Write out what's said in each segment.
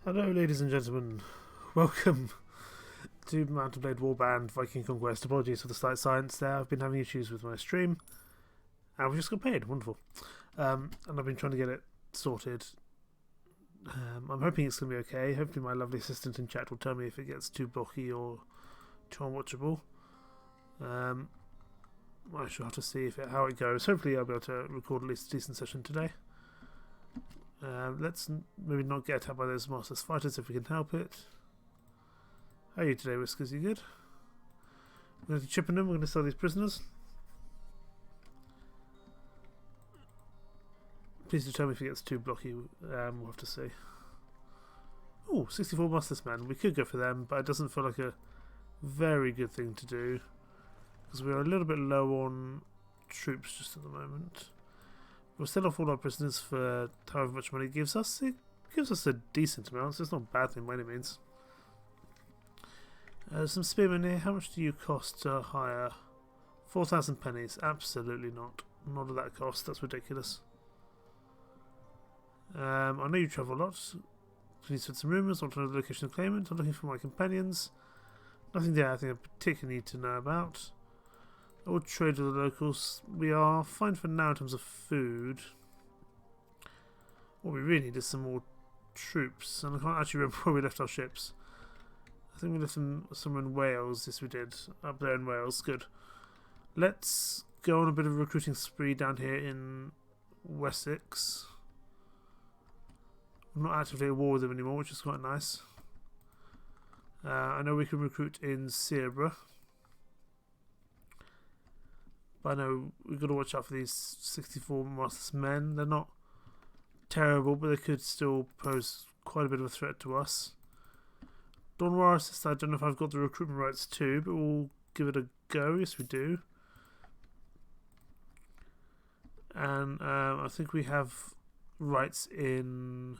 Hello, ladies and gentlemen. Welcome to Blade Warband, Viking Conquest. Apologies for the slight silence there. I've been having issues with my stream, and we just got paid. Wonderful. And I've been trying to get it sorted. I'm hoping it's going to be okay. Hopefully my lovely assistant in chat will tell me if it gets too blocky or too unwatchable. I shall have to see how it goes. Hopefully I'll be able to record at least a decent session today. Let's maybe not get attacked by those Masters Fighters if we can help it. How are you today, Whiskers? You good? We're going to chip in them. We're going to sell these prisoners. Please do tell me if it gets too blocky. We'll have to see. Oh, 64 Masters Men. We could go for them, but it doesn't feel like a very good thing to do because we're a little bit low on troops just at the moment. We'll sell off all our prisoners for however much money it gives us. It gives us a decent amount, so it's not a bad thing by any means. Some spearmen here. How much do you cost to hire? 4,000 pennies. Absolutely not. Not at that cost. That's ridiculous. I know you travel a lot. Please spread some rumours. Want to know the location of the claimant. I'm looking for my companions. Nothing there I think I particularly need to know about. I will trade with the locals. We are fine for now in terms of food. What we really need is some more troops. And I can't actually remember where we left our ships. I think we left them somewhere in Wales. Yes, we did. Up there in Wales. Good. Let's go on a bit of a recruiting spree down here in Wessex. I'm not actively at war with them anymore, which is quite nice. I know we can recruit in Serbia. But I know we've got to watch out for these 64 Masters Men. They're not terrible, but they could still pose quite a bit of a threat to us. Donwar assist, I don't know if I've got the recruitment rights too, but we'll give it a go. Yes, we do. And I think we have rights in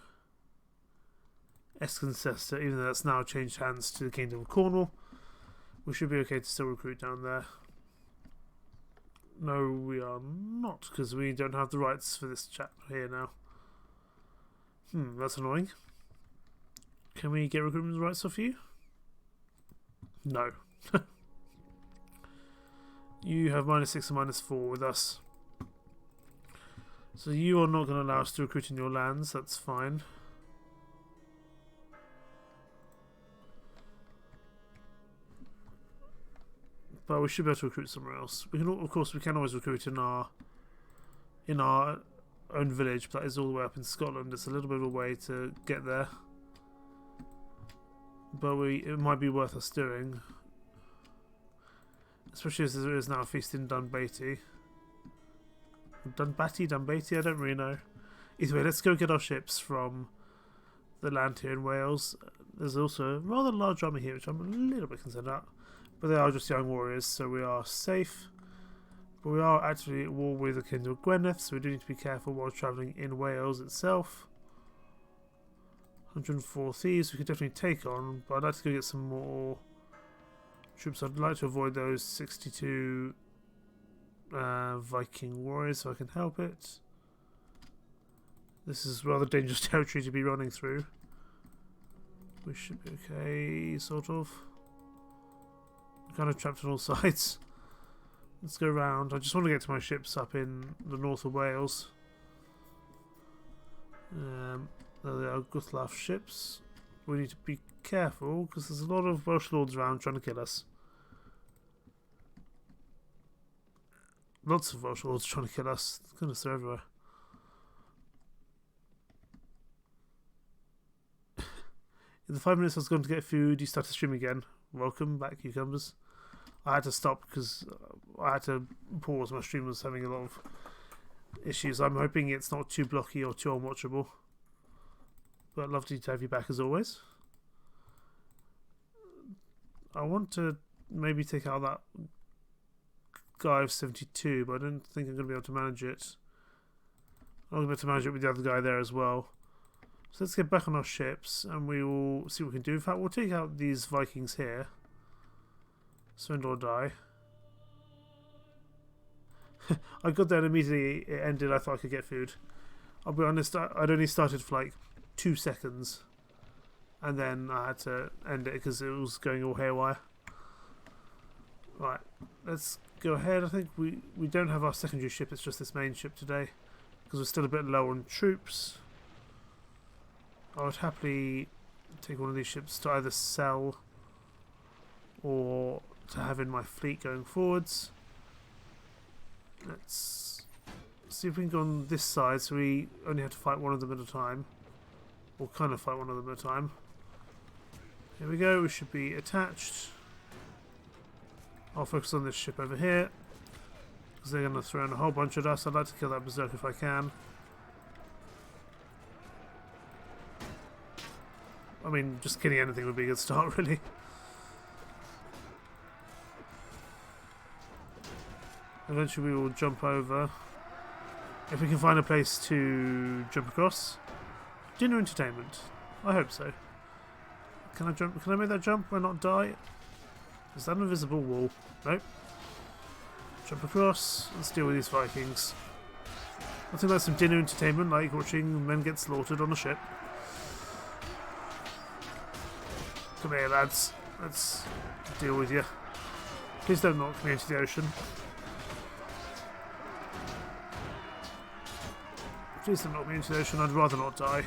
Escancester, even though that's now changed hands to the Kingdom of Cornwall. We should be okay to still recruit down there. No, we are not, because we don't have the rights for this chap here now. That's annoying. Can we get recruitment rights off you? No. You have -6 and -4 with us. So you are not going to allow us to recruit in your lands, that's fine. But we should be able to recruit somewhere else. We can, of course, we can always recruit in our own village, but that is all the way up in Scotland. It's a little bit of a way to get there, but it might be worth us doing, especially as there is now a feast in Dunbatty. Dunbatty, I don't really know. Either way, let's go get our ships from the land here in Wales. There's also a rather large army here, which I'm a little bit concerned about. But they are just young warriors, so we are safe. But we are actually at war with the Kingdom of Gwynedd, so we do need to be careful while travelling in Wales itself. 104 thieves we could definitely take on, but I'd like to go get some more troops. I'd like to avoid those 62 Viking warriors if I can help it. This is rather dangerous territory to be running through. We should be okay, sort of. Kind of trapped on all sides. Let's go round. I just want to get to my ships up in the north of Wales. There they are, Guthlaf ships. We need to be careful because there's a lot of Welsh lords around trying to kill us. Lots of Welsh lords trying to kill us. Goodness, they're everywhere. In the 5 minutes I was going to get food, you started streaming again. Welcome back, cucumbers. I had to stop because I had to pause. My stream was having a lot of issues. I'm hoping it's not too blocky or too unwatchable. But lovely to have you back as always. I want to maybe take out that guy of 72, but I don't think I'm going to be able to manage it. I'm going to be able to manage it with the other guy there as well. So let's get back on our ships and we will see what we can do. In fact, we'll take out these Vikings here. Swindle or die. I got there and immediately it ended. I thought I could get food. I'll be honest, I'd only started for like 2 seconds and then I had to end it because it was going all haywire. Right, let's go ahead. I think we don't have our secondary ship, it's just this main ship today, because we're still a bit low on troops. I would happily take one of these ships to either sell or to have in my fleet going forwards. Let's see if we can go on this side, so we only have to fight one of them at a time, or kind of fight one of them at a time. Here we go, we should be attached. I'll focus on this ship over here, because they're going to throw in a whole bunch at us. I'd like to kill that berserk if I can. I mean, just killing anything would be a good start, really. Eventually we will jump over. If we can find a place to jump across. Dinner entertainment. I hope so. Can I jump? Can I make that jump and not die? Is that an invisible wall? Nope. Jump across. Let's deal with these Vikings. Nothing like some dinner entertainment, like watching men get slaughtered on a ship. Come here, lads. Let's deal with you. Please don't knock me into the ocean. Please don't knock me into the ocean. I'd rather not die.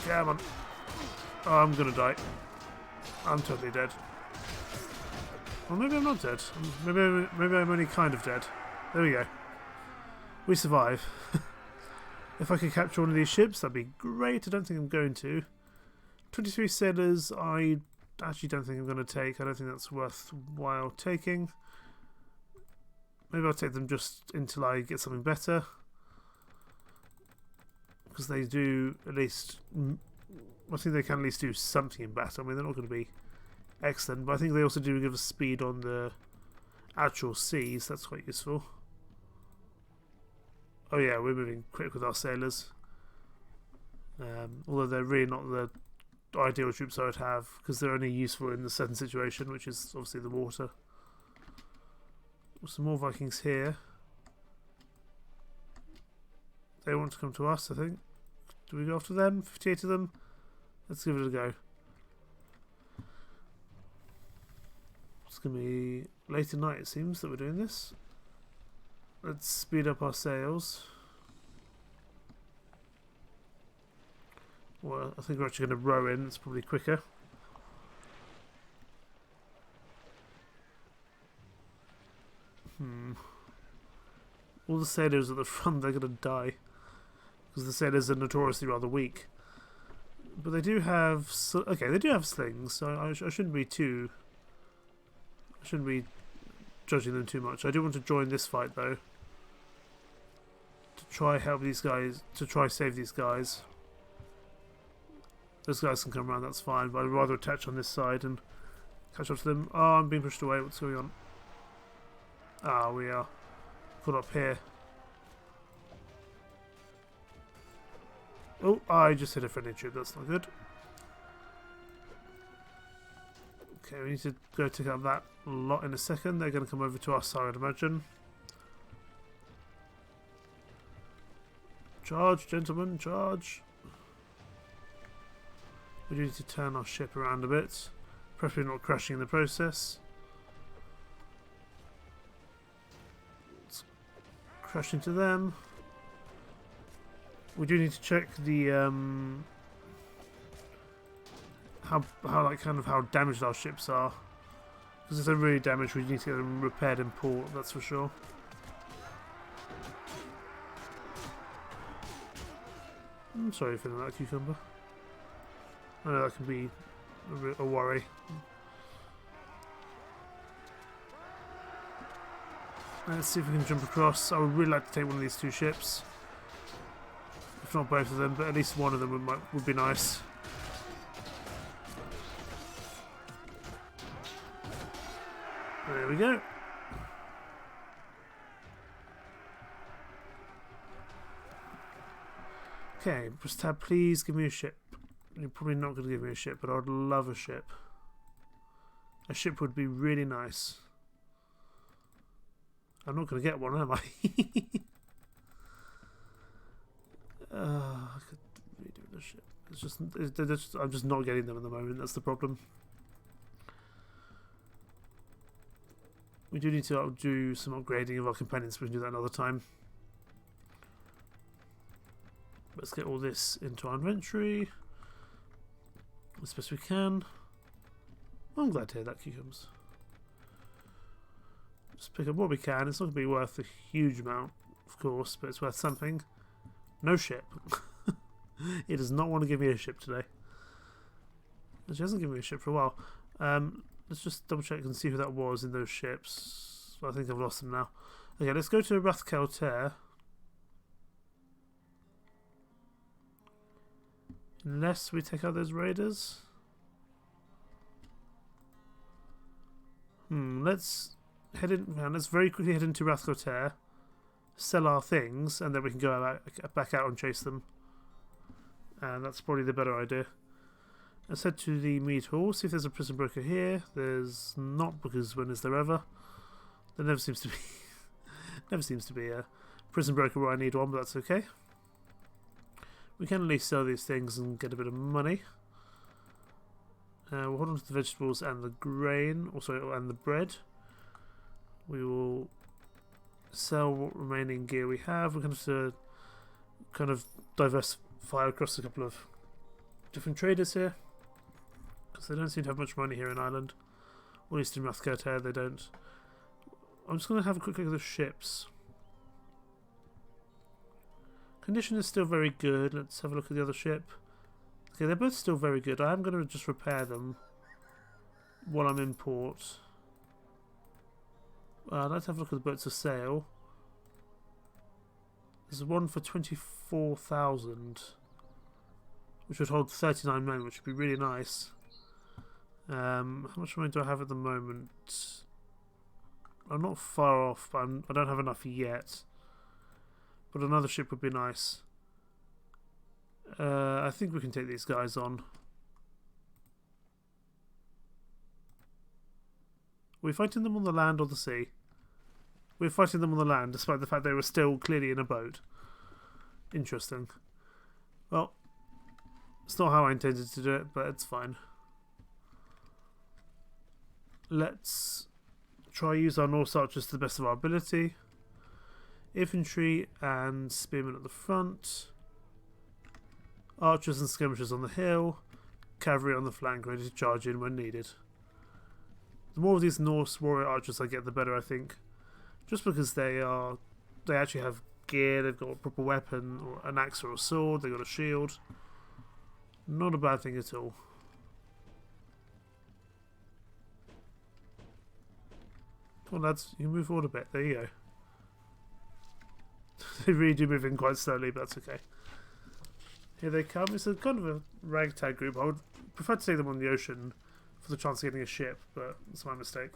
Come on. Oh, I'm gonna die. I'm totally dead. Well, maybe I'm not dead. Maybe I'm only kind of dead. There we go. We survive. If I could capture one of these ships, that'd be great. I don't think I'm going to. 23 sailors, I actually don't think I'm going to take. I don't think that's worthwhile taking. Maybe I'll take them just until I get something better. Because they do at least... I think they can at least do something in battle. I mean, they're not going to be excellent, but I think they also do give us speed on the actual seas. That's quite useful. Oh yeah, we're moving quick with our sailors. Although they're really not the ideal troops I would have, because they're only useful in a certain situation, which is obviously the water. Some more Vikings here. They want to come to us, I think. Do we go after them? 58 of them? Let's give it a go. It's going to be late at night, it seems, that we're doing this. Let's speed up our sails. Well, I think we're actually going to row in. It's probably quicker. All the sailors at the front, they're going to die. Because the sailors are notoriously rather weak. But they do have... okay, they do have slings, so I shouldn't be too... I shouldn't be judging them too much. I do want to join this fight, though. To try help these guys, to try save these guys. Those guys can come around, that's fine, but I'd rather attach on this side and catch up to them. Oh, I'm being pushed away, what's going on? Ah, we are caught up here. Oh, I just hit a friendly troop, that's not good. Okay, we need to go take out that lot in a second. They're going to come over to our side, I'd imagine. Charge, gentlemen, charge. We do need to turn our ship around a bit. Preferably not crashing in the process. Let's crash into them. We do need to check the how damaged our ships are. Because if they're really damaged, we need to get them repaired in port, that's for sure. I'm sorry for that, cucumber. I know that can be a worry. Let's see if we can jump across. I would really like to take one of these two ships. If not both of them, but at least one of them would be nice. There we go. Okay, press tab, please give me a ship. You're probably not going to give me a ship, but I would love a ship. A ship would be really nice. I'm not going to get one, am I? It's just, I'm just not getting them at the moment. That's the problem. We do need to do some upgrading of our companions. We can do that another time. Let's get all this into our inventory as best we can. I'm glad to hear that, Cucumbers. Just pick up what we can. It's not going to be worth a huge amount, of course, but it's worth something. No ship. It does not want to give me a ship today. It hasn't given me a ship for a while. Let's just double check and see who that was in those ships. I think I've lost them now. Okay, let's go to Rathkelter. Unless we take out those raiders. Let's head in. Let's very quickly head into Rathkelter, sell our things, and then we can go back out and chase them. And that's probably the better idea. Let's head to the mead hall, see if there's a prison broker here. There's not, because when is there ever? There never seems to be a prison broker where I need one, but that's okay. We can at least sell these things and get a bit of money. We'll hold on to the vegetables and the grain, also and the bread. We will sell what remaining gear we have. We're going to kind of diversify across a couple of different traders here, because they don't seem to have much money here in Ireland. Or at least in Rathkelter they don't. I'm just going to have a quick look at the ships. Condition is still very good. Let's have a look at the other ship. Okay, they're both still very good. I am going to just repair them while I'm in port. Let's have a look at the boats for sale. There's one for 24,000, which would hold 39 men, which would be really nice. How much money do I have at the moment? I'm not far off, but I don't have enough yet. But another ship would be nice. I think we can take these guys on. Are we fighting them on the land or the sea? We're fighting them on the land, despite the fact they were still clearly in a boat. Interesting. Well, it's not how I intended to do it, but it's fine. Let's try use our Norse archers to the best of our ability. Infantry and spearmen at the front. Archers and skirmishers on the hill. Cavalry on the flank, ready to charge in when needed. The more of these Norse warrior archers I get, the better, I think. Just because they actually have gear, they've got a proper weapon, or an axe or a sword, they've got a shield. Not a bad thing at all. Come on lads, you can move forward a bit, there you go. They really do move in quite slowly, but that's okay. Here they come. It's a kind of a ragtag group. I would prefer to take them on the ocean for the chance of getting a ship, but it's my mistake.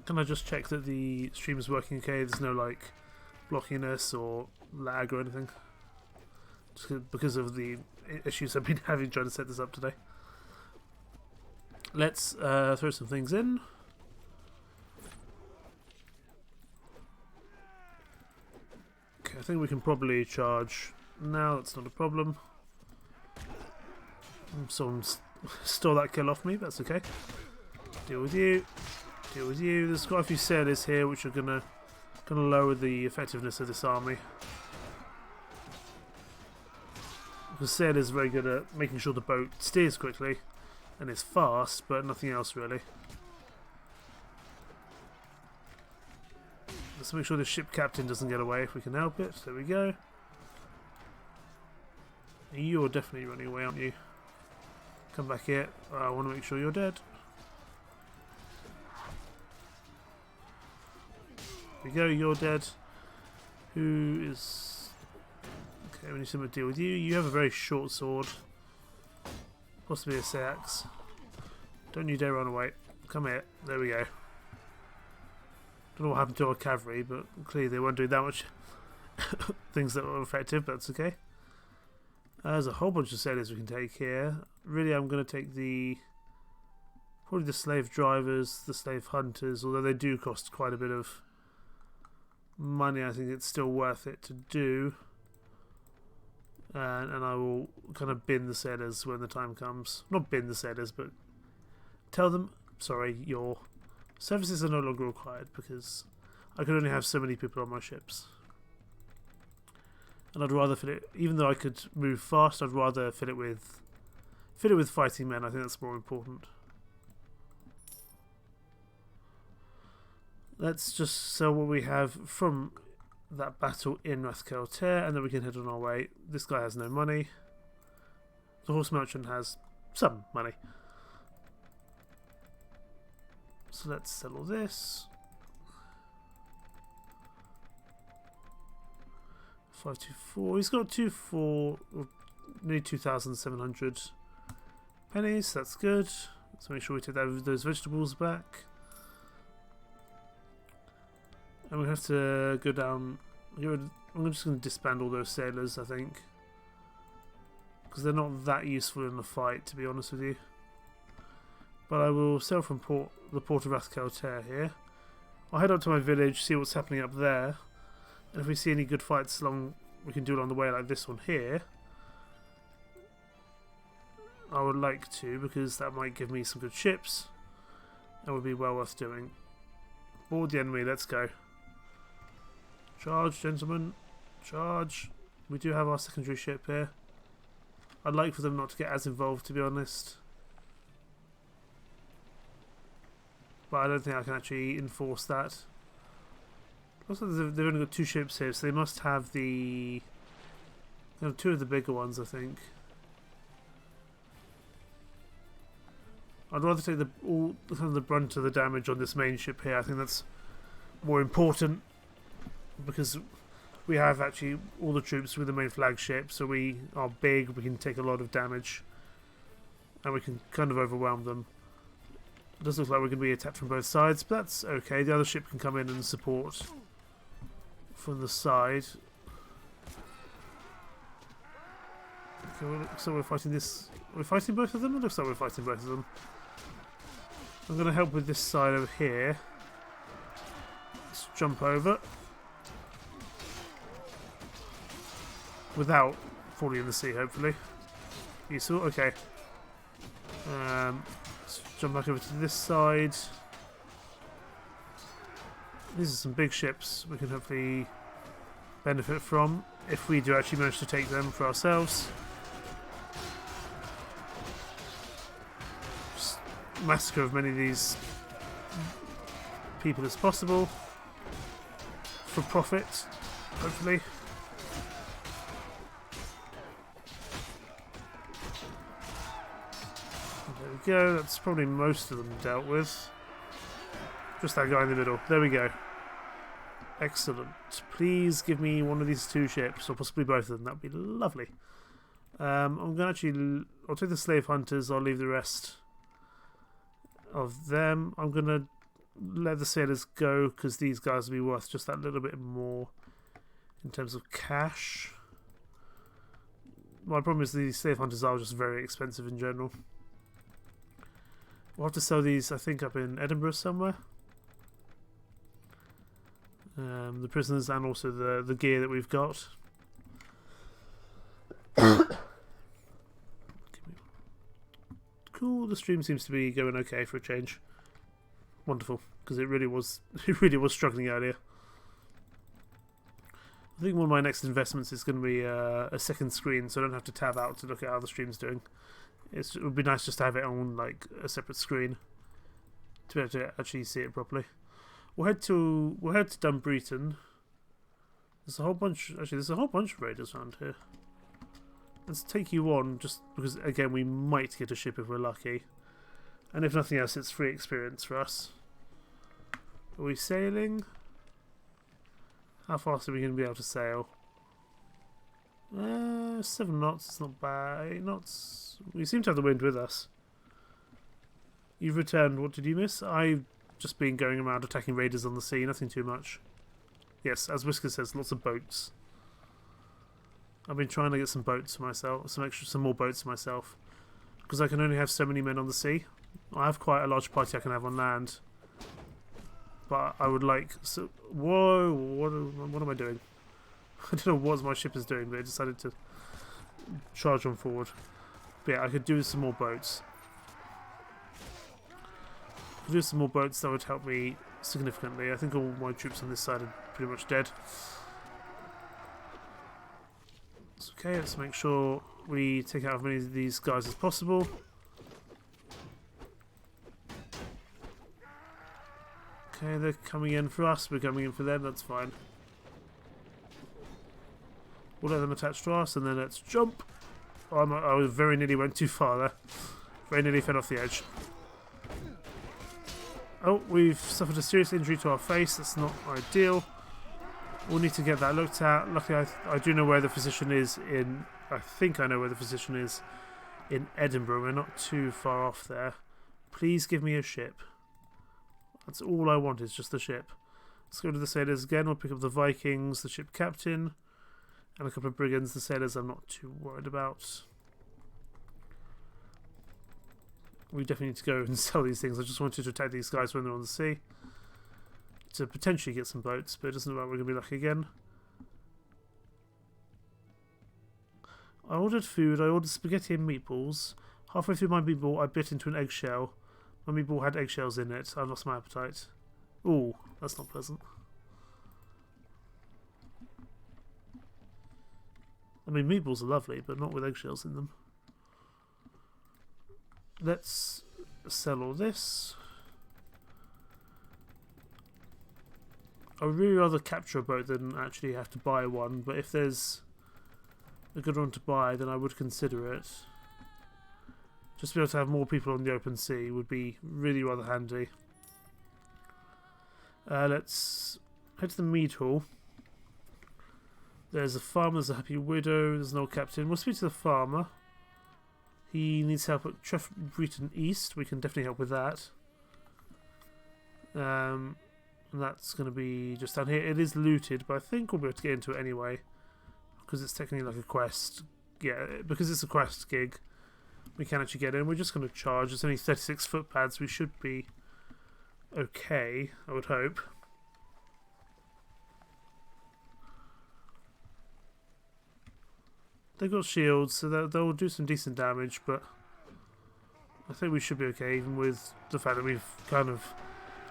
Can I just check that the stream is working okay? There's no like blockiness or lag or anything? Just because of the issues I've been having trying to set this up today. Let's throw some things in. Okay, I think we can probably charge now. That's not a problem. Someone stole that kill off me. That's okay. Deal with you. Deal with you. There's quite a few sailors here, which are gonna lower the effectiveness of this army. Because sailors are very good at making sure the boat steers quickly and is fast, but nothing else really. Let's make sure the ship captain doesn't get away if we can help it. There we go. You're definitely running away, aren't you? Come back here. I want to make sure you're dead. There we go, you're dead. Who is... Okay, we need someone to deal with you. You have a very short sword. Possibly a seax. Don't you dare run away. Come here. There we go. Don't know what happened to our cavalry, but clearly they weren't doing that much things that were effective, but that's okay. There's a whole bunch of sailors we can take here. Really, I'm going to take the Probably the slave drivers, the slave hunters, although they do cost quite a bit of money. I think it's still worth it to do. And I will kind of bin the sailors when the time comes. Not bin the sailors, but tell them, sorry, your services are no longer required because I can only have so many people on my ships. And I'd rather fill it, even though I could move fast, I'd rather fill it with fighting men. I think that's more important. Let's just sell what we have from that battle in Rathkel-Ter, and then we can head on our way. This guy has no money. The horse merchant has some money. So let's sell all this. 524. He's got 2 nearly 2,700 pennies. That's good. Let's make sure we take those vegetables back. And we have to go down. I'm just going to disband all those sailors, I think, because they're not that useful in the fight, to be honest with you. But I will sail from the port of Rathkel-Ter here. I'll head up to my village, see what's happening up there, and if we see any good fights we can do along the way, like this one here, I would like to, because that might give me some good ships. That would be well worth doing. Board the enemy. Let's go. Charge, gentlemen. Charge. We do have our secondary ship here. I'd like for them not to get as involved, to be honest. But I don't think I can actually enforce that. Also, they've only got 2 ships here, so they must have they have 2 of the bigger ones, I think. I'd rather take the brunt of the damage on this main ship here. I think that's more important, because we have actually all the troops with the main flagship, so we are big, we can take a lot of damage, and we can kind of overwhelm them. It does look like we're going to be attacked from both sides, but that's okay. The other ship can come in and support from the side. Okay, well, looks like we're fighting this. Are we fighting both of them? It looks like we're fighting both of them. I'm going to help with this side over here. Let's jump over without falling in the sea, hopefully. Useful. Okay. Let's jump back over to this side. These are some big ships we can hopefully benefit from if we do actually manage to take them for ourselves. Just massacre of many of these people as possible for profit, hopefully. There we go, that's probably most of them dealt with. Just that guy in the middle. There we go. Excellent. Please give me one of these 2 ships, or possibly both of them. That would be lovely. I'm going to actually... I'll take the slave hunters. I'll leave the rest of them. I'm going to let the sailors go, because these guys will be worth just that little bit more in terms of cash. My problem is these slave hunters are just very expensive in general. We'll have to sell these, I think, up in Edinburgh somewhere. The prisoners and also the gear that we've got. Cool. The stream seems to be going okay for a change. Wonderful, because it really was struggling earlier. I think one of my next investments is going to be a second screen, so I don't have to tab out to look at how the stream's doing. It would be nice just to have it on like a separate screen to be able to actually see it properly. We'll head to Dunbreton. There's a whole bunch. Actually, there's a whole bunch of raiders around here. Let's take you on, just because again we might get a ship if we're lucky, and if nothing else, it's free experience for us. Are we sailing? How fast are we going to be able to sail? 7 knots. It's not bad. 8 knots. We seem to have the wind with us. You've returned. What did you miss? I've just been going around attacking raiders on the sea. Nothing too much. Yes, as Whisker says, lots of boats. I've been trying to get some boats for myself, some more boats for myself, because I can only have so many men on the sea. I have quite a large party I can have on land. But I would like... So, whoa, what am I doing? I don't know what my ship is doing, but it decided to charge on forward. But yeah, I could do some more boats. Do some more boats, that would help me significantly. I think all my troops on this side are pretty much dead. It's okay, let's make sure we take out as many of these guys as possible. Okay, they're coming in for us, we're coming in for them, that's fine. We'll let them attach to us, and then let's jump. Oh, I very nearly went too far there. Very nearly fell off the edge. Oh, we've suffered a serious injury to our face, that's not ideal. We'll need to get that looked at. Luckily, I do know where the physician is in... I think I know where the physician is in Edinburgh. We're not too far off there. Please give me a ship. That's all I want, is just the ship. Let's go to the sailors again. We'll pick up the Vikings, the ship captain, and a couple of brigands. The sailors I'm not too worried about. We definitely need to go and sell these things. I just wanted to attack these guys when they're on the sea, to potentially get some boats, but it doesn't look like we're going to be lucky again. I ordered food. I ordered spaghetti and meatballs. Halfway through my meatball, I bit into an eggshell. My meatball had eggshells in it. I lost my appetite. Ooh, that's not pleasant. I mean, meatballs are lovely, but not with eggshells in them. Let's sell all this. I would really rather capture a boat than actually have to buy one, but if there's a good one to buy, then I would consider it. Just to be able to have more people on the open sea would be really rather handy. Let's head to the mead hall. There's a farmer, there's a happy widow, there's an old captain. We'll speak to the farmer. He needs help at Treff Breton East. We can definitely help with that. And that's going to be just down here. It is looted, but I think we'll be able to get into it anyway, because it's technically like a quest. Yeah, because it's a quest gig, we can actually get in. We're just going to charge. It's only 36 footpads. We should be okay, I would hope. They've got shields, so they'll do some decent damage, but I think we should be okay, even with the fact that we've kind of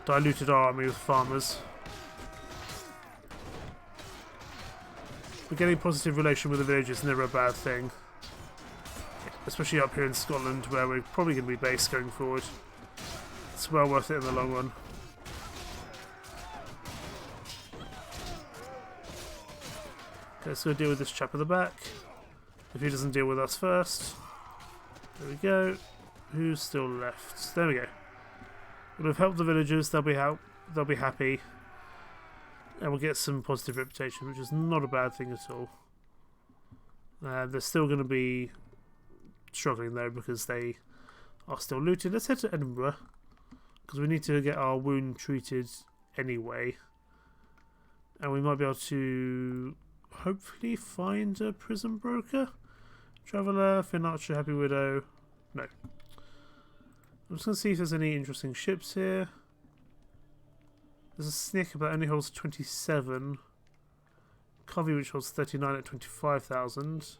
diluted our army with farmers. But getting a positive relation with the village is never a bad thing. Especially up here in Scotland, where we're probably going to be based going forward. It's well worth it in the long run. Okay, so we'll deal with this chap at the back. If he doesn't deal with us first. There we go. Who's still left? There we go. We've helped the villagers, they'll be happy. And we'll get some positive reputation, which is not a bad thing at all. They're still going to be struggling though, because they are still looted. Let's head to Edinburgh, because we need to get our wound treated anyway. And we might be able to hopefully find a prison broker. Traveller, Finn Archer, Happy Widow. No. I'm just going to see if there's any interesting ships here. There's a Snick, but that only holds 27. Covey, which holds 39 at 25,000.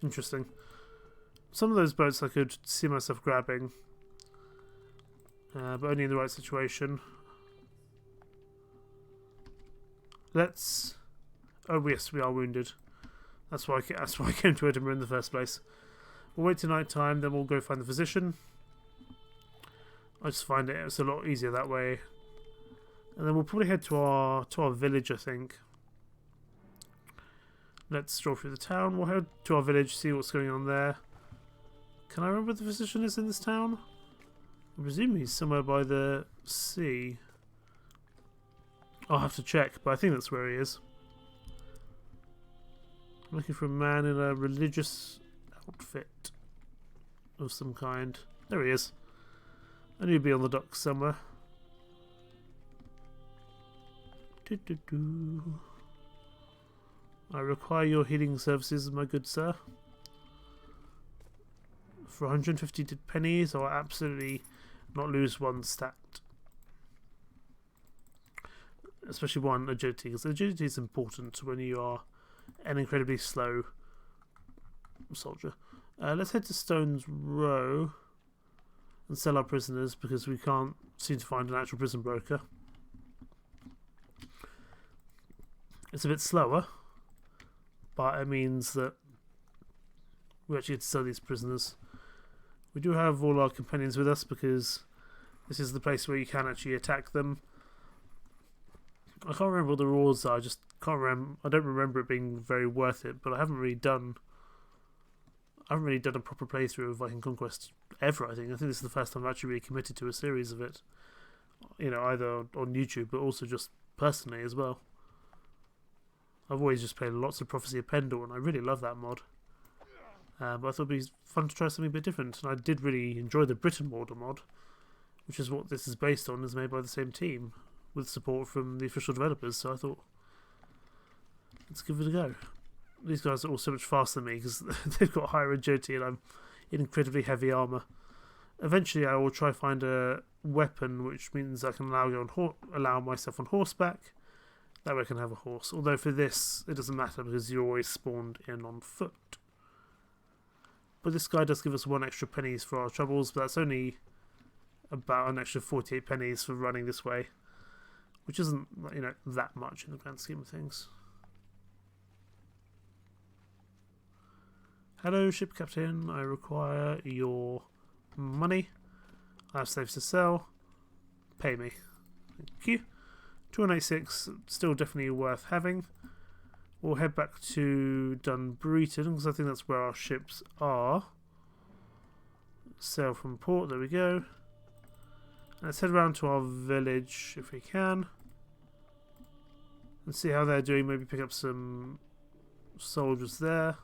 Interesting. Some of those boats I could see myself grabbing. But only in the right situation. Let's... Oh yes, we are wounded. That's why I came to Edinburgh in the first place. We'll wait till night time, then we'll go find the physician. I just find it's a lot easier that way. And then we'll probably head to our village, I think. Let's stroll through the town. We'll head to our village, see what's going on there. Can I remember the physician is in this town? I presume he's somewhere by the sea. I'll have to check, but I think that's where he is. I'm looking for a man in a religious outfit of some kind. There he is. I knew he'd be on the docks somewhere. I require your healing services, my good sir. for 150 pennies, or absolutely not lose one stat. Especially one agility, because agility is important when you are an incredibly slow soldier. Let's head to Stone's Row and sell our prisoners, because we can't seem to find an actual prison broker. It's a bit slower, but it means that we actually get to sell these prisoners. We do have all our companions with us, because this is the place where you can actually attack them. I can't remember what the rewards are. I just can't remember. I don't remember it being very worth it. But I haven't really done a proper playthrough of Viking Conquest ever. I think this is the first time I've actually really committed to a series of it. You know, either on YouTube, but also just personally as well. I've always just played lots of Prophecy of Pendle, and I really love that mod. But I thought it'd be fun to try something a bit different, and I did really enjoy the Britain Border mod, which is what this is based on. Is made by the same team, with support from the official developers, so I thought, let's give it a go. These guys are all so much faster than me, because they've got higher agility and I'm in incredibly heavy armour. Eventually I will try find a weapon, which means I can allow myself on horseback. That way I can have a horse. Although for this, it doesn't matter, because you're always spawned in on foot. But this guy does give us 1 extra pennies for our troubles, but that's only about an extra 48 pennies for running this way. Which isn't, you know, that much in the grand scheme of things. Hello, ship captain. I require your money. I have slaves to sell. Pay me. Thank you. 286, still definitely worth having. We'll head back to Dunbreton, because I think that's where our ships are. Sail from port, there we go. Let's head around to our village if we can. And see how they're doing. Maybe pick up some soldiers there.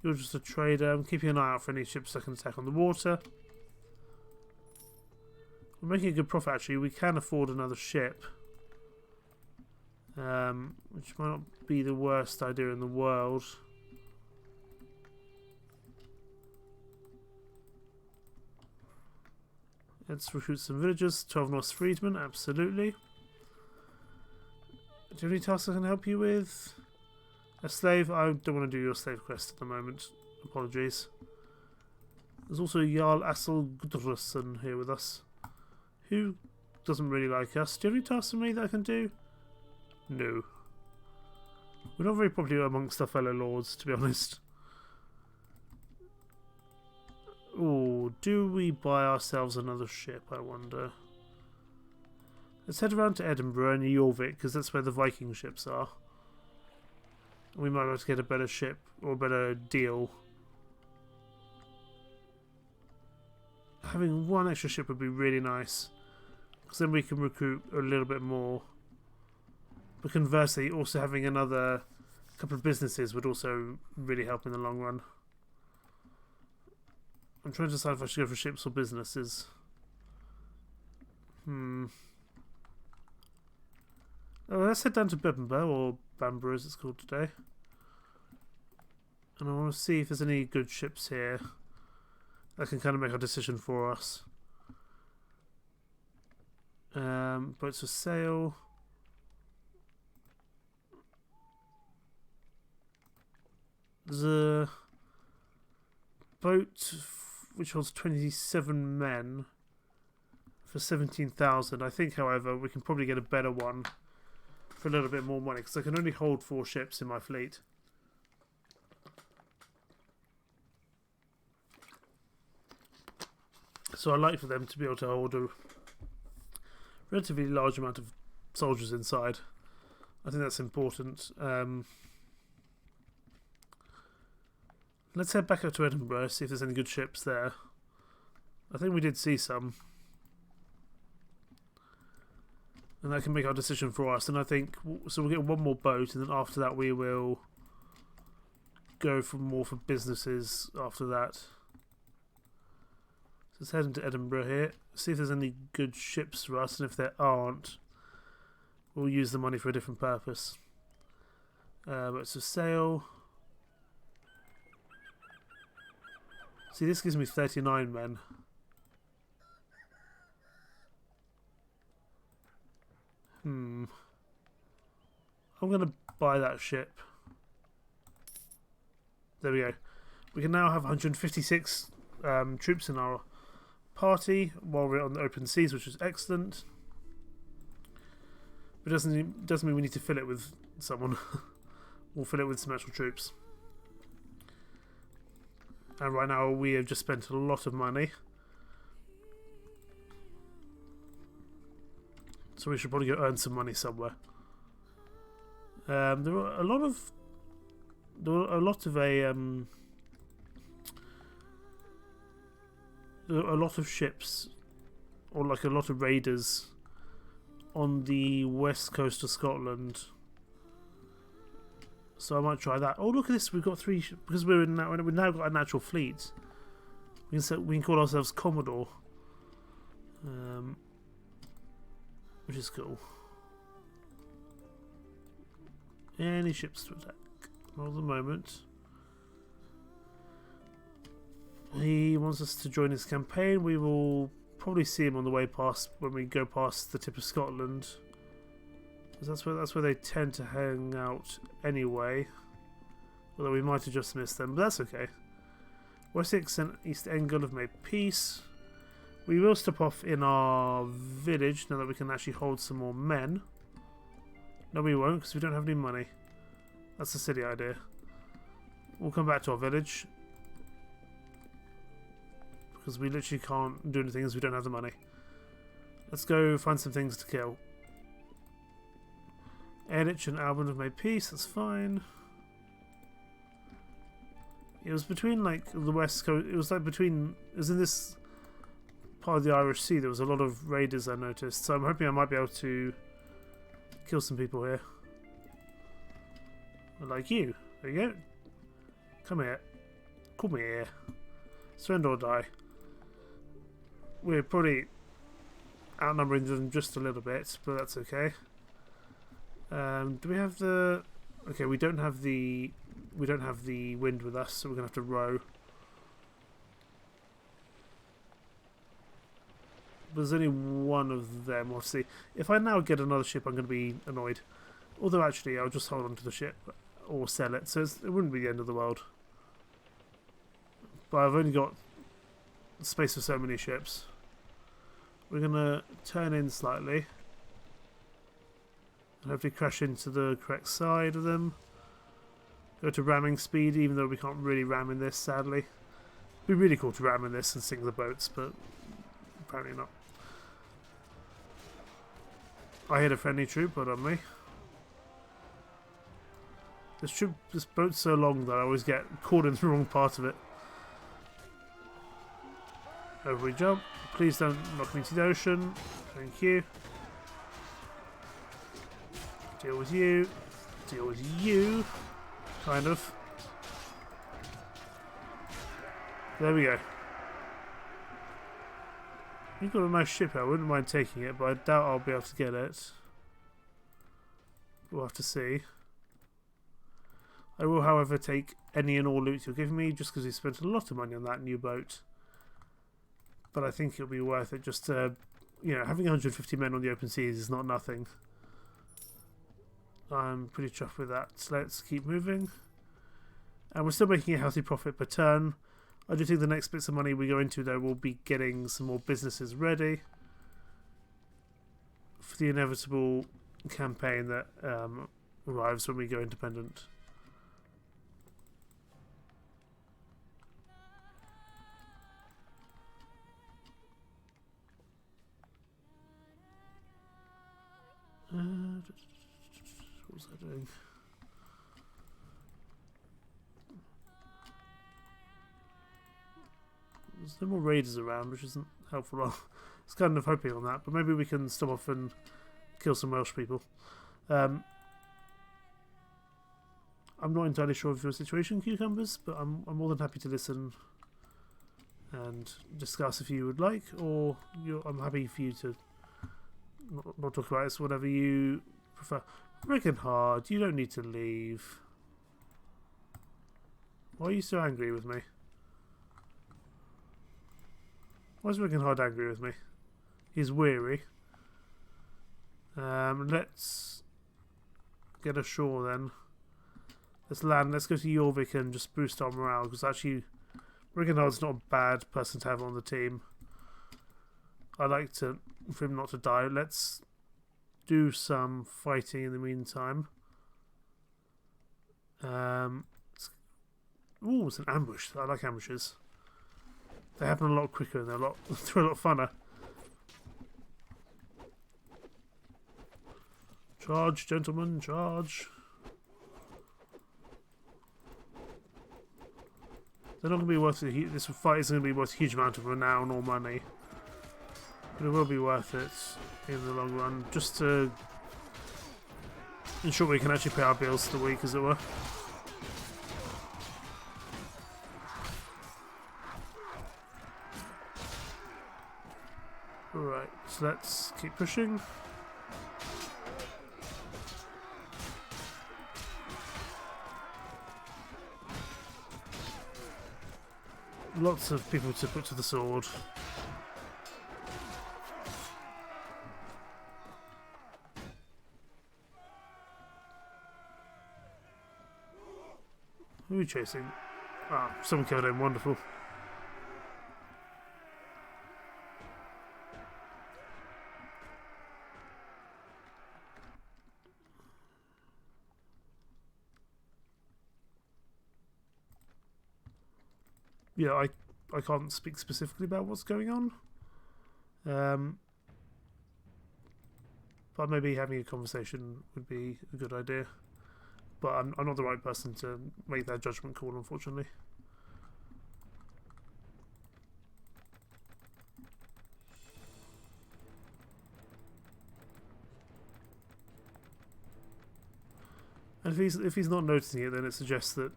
You're just a trader. I'm keeping an eye out for any ships that can attack on the water. We're making a good profit actually. We can afford another ship. Which might not be the worst idea in the world. Let's recruit some villagers. 12 Norse freedmen, absolutely. Do you have any tasks I can help you with? A slave? I don't want to do your slave quest at the moment. Apologies. There's also Jarl Assel Gudrusson here with us, who doesn't really like us. Do you have any tasks for me that I can do? No. We're not very popular amongst our fellow lords, to be honest. Oh, do we buy ourselves another ship, I wonder? Let's head around to Edinburgh and Jorvik, because that's where the Viking ships are. We might be able to get a better ship, or a better deal. Having 1 extra ship would be really nice, because then we can recruit a little bit more. But conversely, also having another couple of businesses would also really help in the long run. I'm trying to decide if I should go for ships or businesses. Oh, let's head down to Bebbanburg, or Bamburgh as it's called today. And I want to see if there's any good ships here that can kind of make our decision for us. Boats for sale. There's a boat which holds 27 men for 17,000. I think, however, we can probably get a better one for a little bit more money, because I can only hold 4 ships in my fleet. So I like for them to be able to hold a relatively large amount of soldiers inside. I think that's important. Let's head back up to Edinburgh, see if there's any good ships there. I think we did see some. And that can make our decision for us. And I think, so we'll get 1 more boat, and then after that we will go for more for businesses after that. So let's head into Edinburgh here, see if there's any good ships for us, and if there aren't, we'll use the money for a different purpose. Boats for sale. See, this gives me 39 men. I'm going to buy that ship. There we go. We can now have 156 troops in our party while we're on the open seas, which is excellent. But doesn't mean we need to fill it with someone. We'll fill it with some actual troops. And right now we have just spent a lot of money. So we should probably go earn some money somewhere. There are a lot of ships, or like a lot of raiders on the west coast of Scotland. So I might try that. Oh, look at this! We've got 3 because we've now got a natural fleet. We can call ourselves Commodore, which is cool. Any ships to attack? Not at the moment. He wants us to join his campaign. We will probably see him on the way past when we go past the tip of Scotland. That's where they tend to hang out anyway. Although we might have just missed them, but that's okay. Wessex and East Anglia have made peace. We will stop off in our village now that we can actually hold some more men. No, we won't, because we don't have any money. That's a silly idea. We'll come back to our village, because we literally can't do anything as we don't have the money. Let's go find some things to kill. Edith and Alban have made peace, that's fine. It was between like the west coast, it was in this part of the Irish Sea there was a lot of raiders I noticed, so I'm hoping I might be able to kill some people here. Like you. There you go. Come here. Come here. Surrender or die. We're probably outnumbering them just a little bit, but that's okay. Do we have the... Okay, we don't have the wind with us, so we're gonna have to row. There's only one of them. We'll see. If I now get another ship, I'm gonna be annoyed. Although actually, I'll just hold on to the ship or sell it, so it wouldn't be the end of the world. But I've only got space for so many ships. We're gonna turn in slightly. And hopefully crash into the correct side of them. Go to ramming speed, even though we can't really ram in this, sadly. It'd be really cool to ram in this and sink the boats, but apparently not. I hit a friendly troop, but on me. This boat's so long that I always get caught in the wrong part of it. Over we jump. Please don't knock me into the ocean. Thank you. Deal with you. Deal with you. Kind of. There we go. You've got a nice ship here. I wouldn't mind taking it, but I doubt I'll be able to get it. We'll have to see. I will, however, take any and all loot you'll give me, just because we spent a lot of money on that new boat. But I think it'll be worth it just to, you know, having 150 men on the open seas is not nothing. I'm pretty chuffed with that. So let's keep moving. And we're still making a healthy profit per turn. I do think the next bits of money we go into, though, will be getting some more businesses ready for the inevitable campaign that arrives when we go independent. What was I doing? There's no more raiders around, which isn't helpful. I was kind of hoping on that, but maybe we can stop off and kill some Welsh people. I'm not entirely sure of your situation, Cucumbers, but I'm more than happy to listen and discuss if you would like, or I'm happy for you to not talk about it, so whatever you prefer. Morrigan hard, you don't need to leave. Why are you so angry with me? Why is Morrigan angry with me? He's weary. Let's get ashore then. Let's land. Let's go to Jorvik and just boost our morale, because actually Morrigan's not a bad person to have on the team. I like for him not to die. Let's do some fighting in the meantime. Ooh, it's an ambush. I like ambushes. They happen a lot quicker and they're a lot funner. Charge, gentlemen, charge. They're not going to be worth it. This fight isn't going to be worth a huge amount of renown or money. But it will be worth it in the long run, just to ensure we can actually pay our bills for the week, as it were. Right, so let's keep pushing. Lots of people to put to the sword. Who are we chasing? Ah, someone killed him. Wonderful. Yeah, I can't speak specifically about what's going on. But maybe having a conversation would be a good idea. But I'm not the right person to make that judgment call, unfortunately. And if he's not noticing it, then it suggests that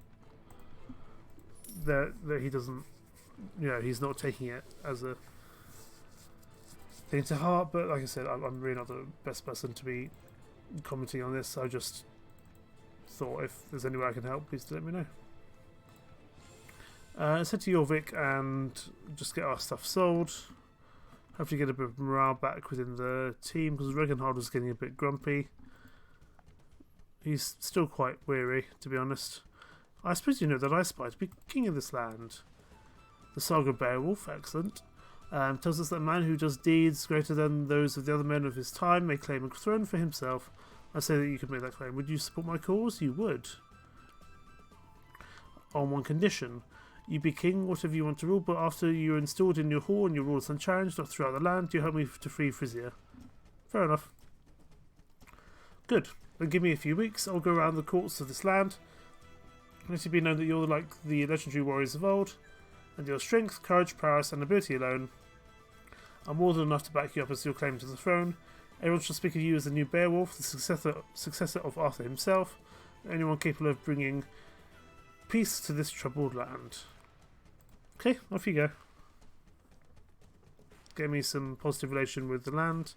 he doesn't, he's not taking it as a thing to heart. But like I said, I'm really not the best person to be commenting on this. I just thought if there's any way I can help, please let me know. Let's head to Jorvik and just get our stuff sold. Hopefully get a bit of morale back within the team, because Regenhard was getting a bit grumpy. He's still quite weary, to be honest. I suppose you know that I aspire to be king of this land. The Saga Beowulf, excellent, tells us that a man who does deeds greater than those of the other men of his time may claim a throne for himself. I say that you could make that claim. Would you support my cause? You would. On one condition. You be king, whatever you want to rule, but after you're installed in your hall and your rule is unchallenged or throughout the land, you help me to free Frisia. Fair enough. Good. Then give me a few weeks. I'll go around the courts of this land. Let it be known that you're like the legendary warriors of old, and your strength, courage, prowess, and ability alone are more than enough to back you up as your claim to the throne. Everyone shall speak of you as the new Beowulf, the successor of Arthur himself, anyone capable of bringing peace to this troubled land. Okay, off you go. Get me some positive relation with the land.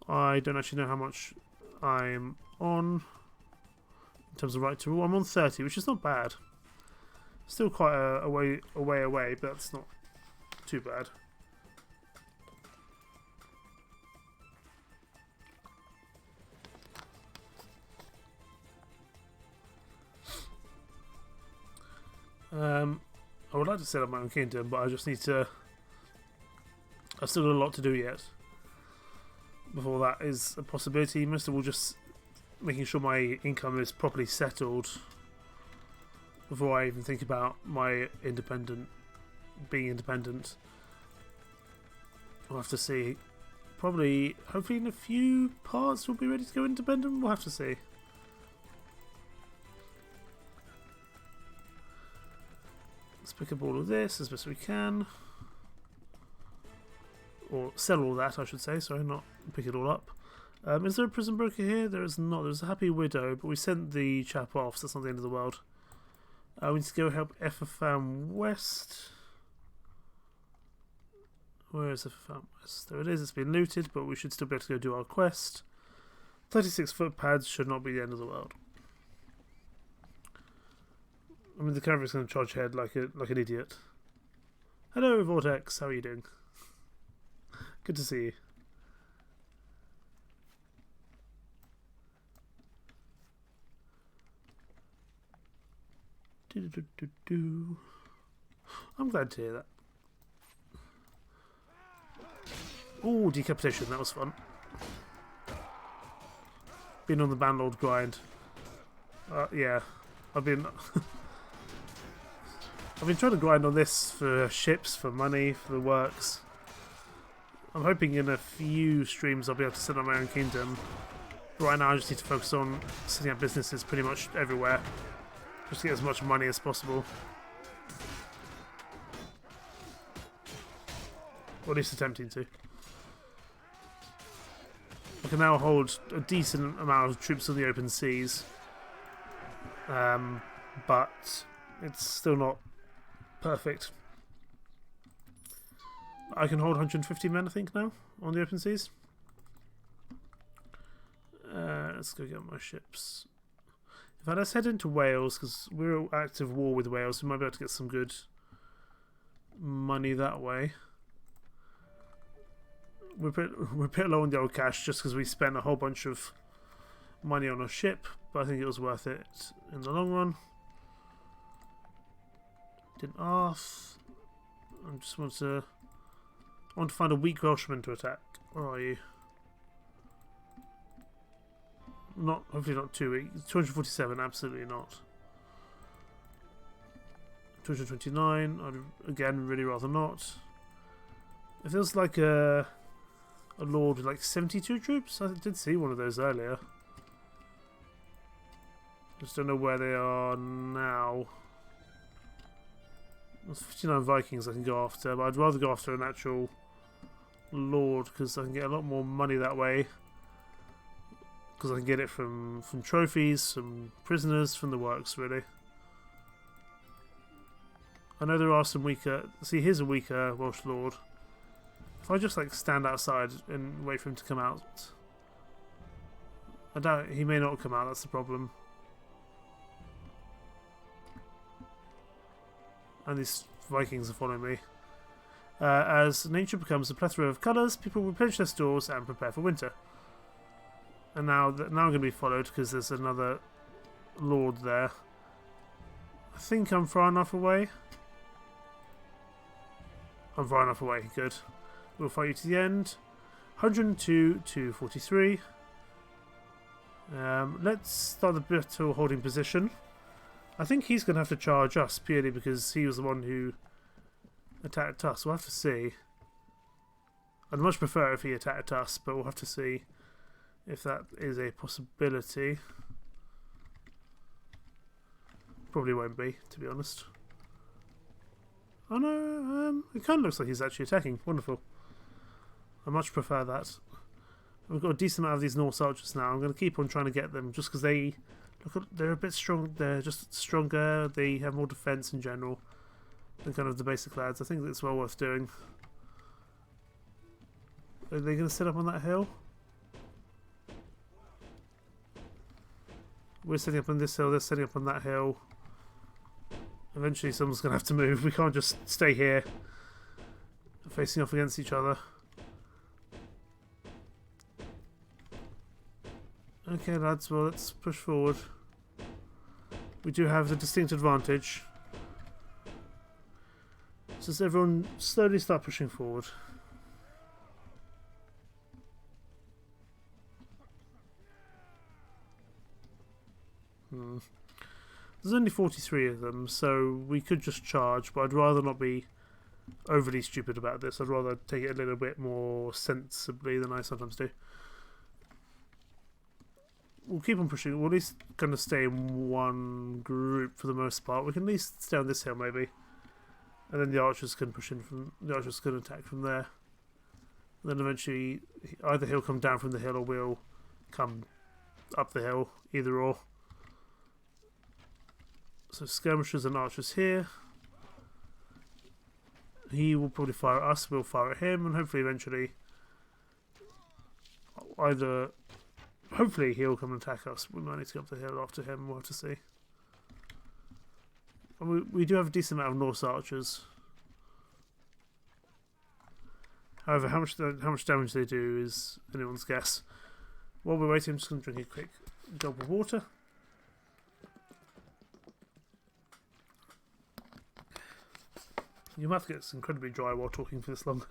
I don't actually know how much I'm on in terms of right to rule. I'm on 30, which is not bad. Still quite a way away, but that's not too bad. I would like to set up my own kingdom, but I just need to... I've still got a lot to do yet before that is a possibility. Most of all, just making sure my income is properly settled before I even think about my being independent. We'll have to see. Probably, hopefully in a few parts we'll be ready to go independent. We'll have to see. Let's pick up all of this as best we can. Or sell all that, I should say. Sorry, not pick it all up. Is there a prison broker here? There is not. There's a happy widow, but we sent the chap off, so that's not the end of the world. We need to go help Efferfam West. Where is Efferfam West? There it is. It's been looted, but we should still be able to go do our quest. 36 footpads should not be the end of the world. I mean, the caravan's going to charge ahead like an idiot. Hello, Vortex. How are you doing? Good to see you. I'm glad to hear that. Ooh, decapitation. That was fun. Been on the Bandlord grind. Yeah, I've been trying to grind on this for ships, for money, for the works. I'm hoping in a few streams I'll be able to set up my own kingdom. Right now I just need to focus on setting up businesses pretty much everywhere. Just to get as much money as possible. Or at least attempting to. I can now hold a decent amount of troops on the open seas. But it's still not perfect. I can hold 150 men, I think, now on the open seas. Let's go get my ships. In fact, let's head into Wales because we're at active war with Wales. We might be able to get some good money that way. We're a bit low on the old cash just because we spent a whole bunch of money on a ship, but I think it was worth it in the long run. Didn't ask. I just want to find a weak Welshman to attack. Where are you? Hopefully not too weak. 247, absolutely not. 229, I'd again really rather not. It feels like a lord with like 72 troops. I did see one of those earlier. Just don't know where they are now. There's 59 Vikings I can go after, but I'd rather go after an actual lord because I can get a lot more money that way. Because I can get it from trophies, from prisoners, from the works, really. I know there are some weaker... See, here's a weaker Welsh lord. If I just like stand outside and wait for him to come out... I doubt... He may not come out, that's the problem. And these Vikings are following me. As nature becomes a plethora of colours, people replenish their stores and prepare for winter. And now I'm going to be followed because there's another lord there. I think I'm far enough away. I'm far enough away, good. We'll fight you to the end. 102 to 43. Let's start the battle holding position. I think he's going to have to charge us purely because he was the one who attacked us. We'll have to see. I'd much prefer if he attacked us, but we'll have to see if that is a possibility. Probably won't be, to be honest. Oh no, it kind of looks like he's actually attacking. Wonderful. I much prefer that. We've got a decent amount of these Norse archers now. I'm going to keep on trying to get them just because they're a bit strong. They're just stronger. They have more defense in general than kind of the basic lads. I think it's well worth doing. Are they going to set up on that hill? We're setting up on this hill, they're setting up on that hill. Eventually someone's going to have to move. We can't just stay here facing off against each other. Okay lads, well let's push forward. We do have the distinct advantage. So does everyone slowly start pushing forward? There's only 43 of them, so we could just charge, but I'd rather not be overly stupid about this. I'd rather take it a little bit more sensibly than I sometimes do. We'll keep on pushing. We'll at least kind of stay in one group for the most part. We can at least stay on this hill maybe. And then the archers can push in from... The archers can attack from there. And then eventually either he'll come down from the hill or we'll come up the hill. Either or. So skirmishers and archers here. He will probably fire at us, we'll fire at him, and hopefully eventually hopefully he'll come and attack us. We might need to go up the hill after him, we'll have to see. And we do have a decent amount of Norse archers. However, how much damage they do is anyone's guess. While we're waiting, I'm just going to drink a quick gulp of water. Your mouth gets incredibly dry while talking for this long.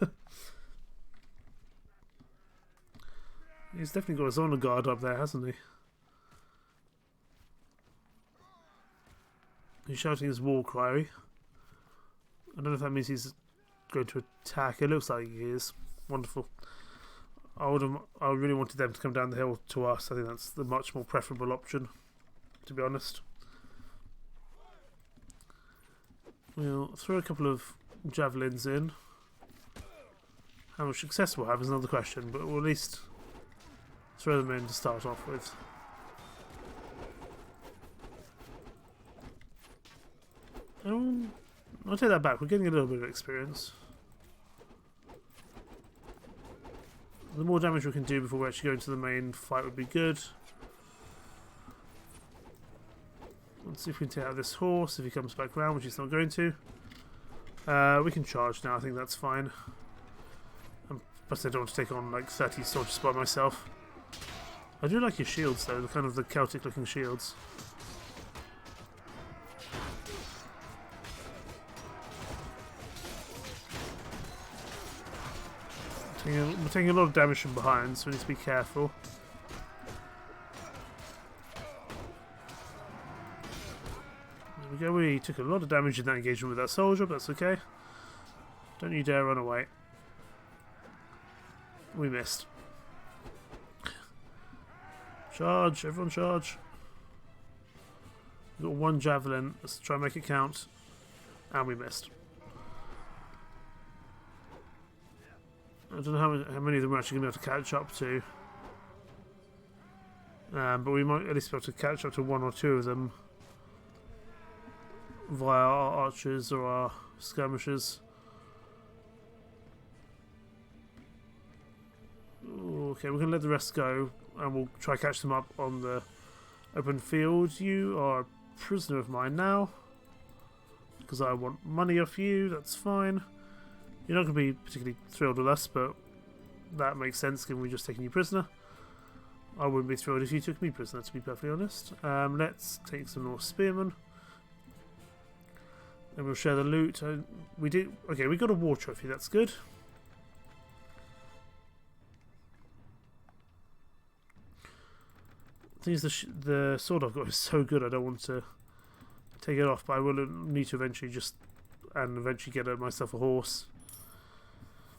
He's definitely got his honor guard up there, hasn't he? He's shouting his war cry. I don't know if that means he's going to attack. It looks like he is. Wonderful. I really wanted them to come down the hill to us. I think that's the much more preferable option, to be honest. We'll throw a couple of javelins in. How much success we'll have is another question, but we'll at least throw them in to start off with. I'll take that back. We're getting a little bit of experience. The more damage we can do before we actually go into the main fight would be good. Let's see if we can take out this horse if he comes back around, which he's not going to. We can charge now. I think that's fine. Plus, I don't want to take on like 30 soldiers by myself. I do like your shields though, the Celtic-looking shields. We're taking a lot of damage from behind, so we need to be careful. There we go. We took a lot of damage in that engagement with that soldier, but that's okay. Don't you dare run away. We missed. Charge! Everyone charge! We've got one javelin. Let's try and make it count. And we missed. I don't know how many of them we're actually going to be able to catch up to. But we might at least be able to catch up to one or two of them via our archers or our skirmishers. Okay, we're going to let the rest go and we'll try to catch them up on the open field. You are a prisoner of mine now because I want money off you. That's fine. You're not going to be particularly thrilled with us, but that makes sense given we're just taking you prisoner. I wouldn't be thrilled if you took me prisoner, to be perfectly honest. Let's take some more spearmen. And we'll share the loot. Okay, we got a war trophy, that's good. The thing is, the sword I've got is so good I don't want to take it off, but I will need to eventually get myself a horse.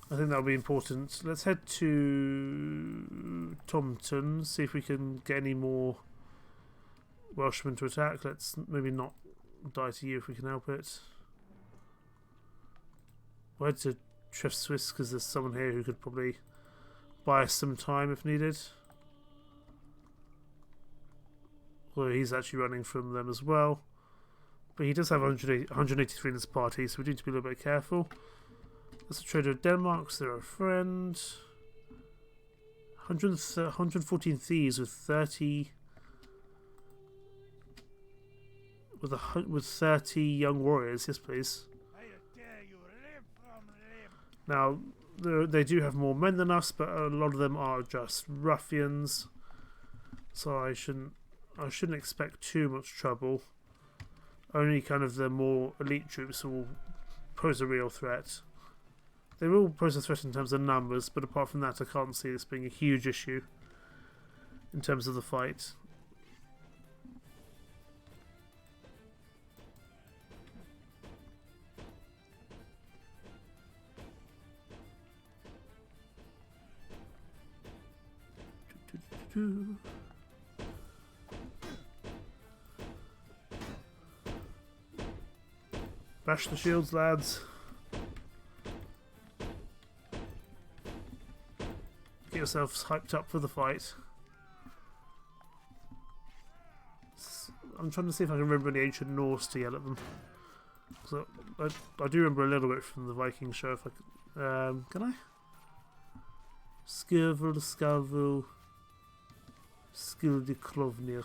I think that'll be important. Let's head to Tompton, see if we can get any more Welshmen to attack. Let's maybe not die to you if we can help it. We'll head to Treff Swiss because there's someone here who could probably buy us some time if needed. Although he's actually running from them as well. But he does have 183 in his party, so we need to be a little bit careful. That's a trader of Denmark, so they're a friend. 114 thieves with 30 with 30 young warriors. Yes, please. Now they do have more men than us, but a lot of them are just ruffians. So I shouldn't expect too much trouble. Only kind of the more elite troops will pose a real threat. They will pose a threat in terms of numbers, but apart from that I can't see this being a huge issue in terms of the fight. Bash the shields, lads. Get yourselves hyped up for the fight. I'm trying to see if I can remember any ancient Norse to yell at them. So I do remember a little bit from the Viking show. If I could, can I? Skirvel, Skarvel, Skildi Klovnir.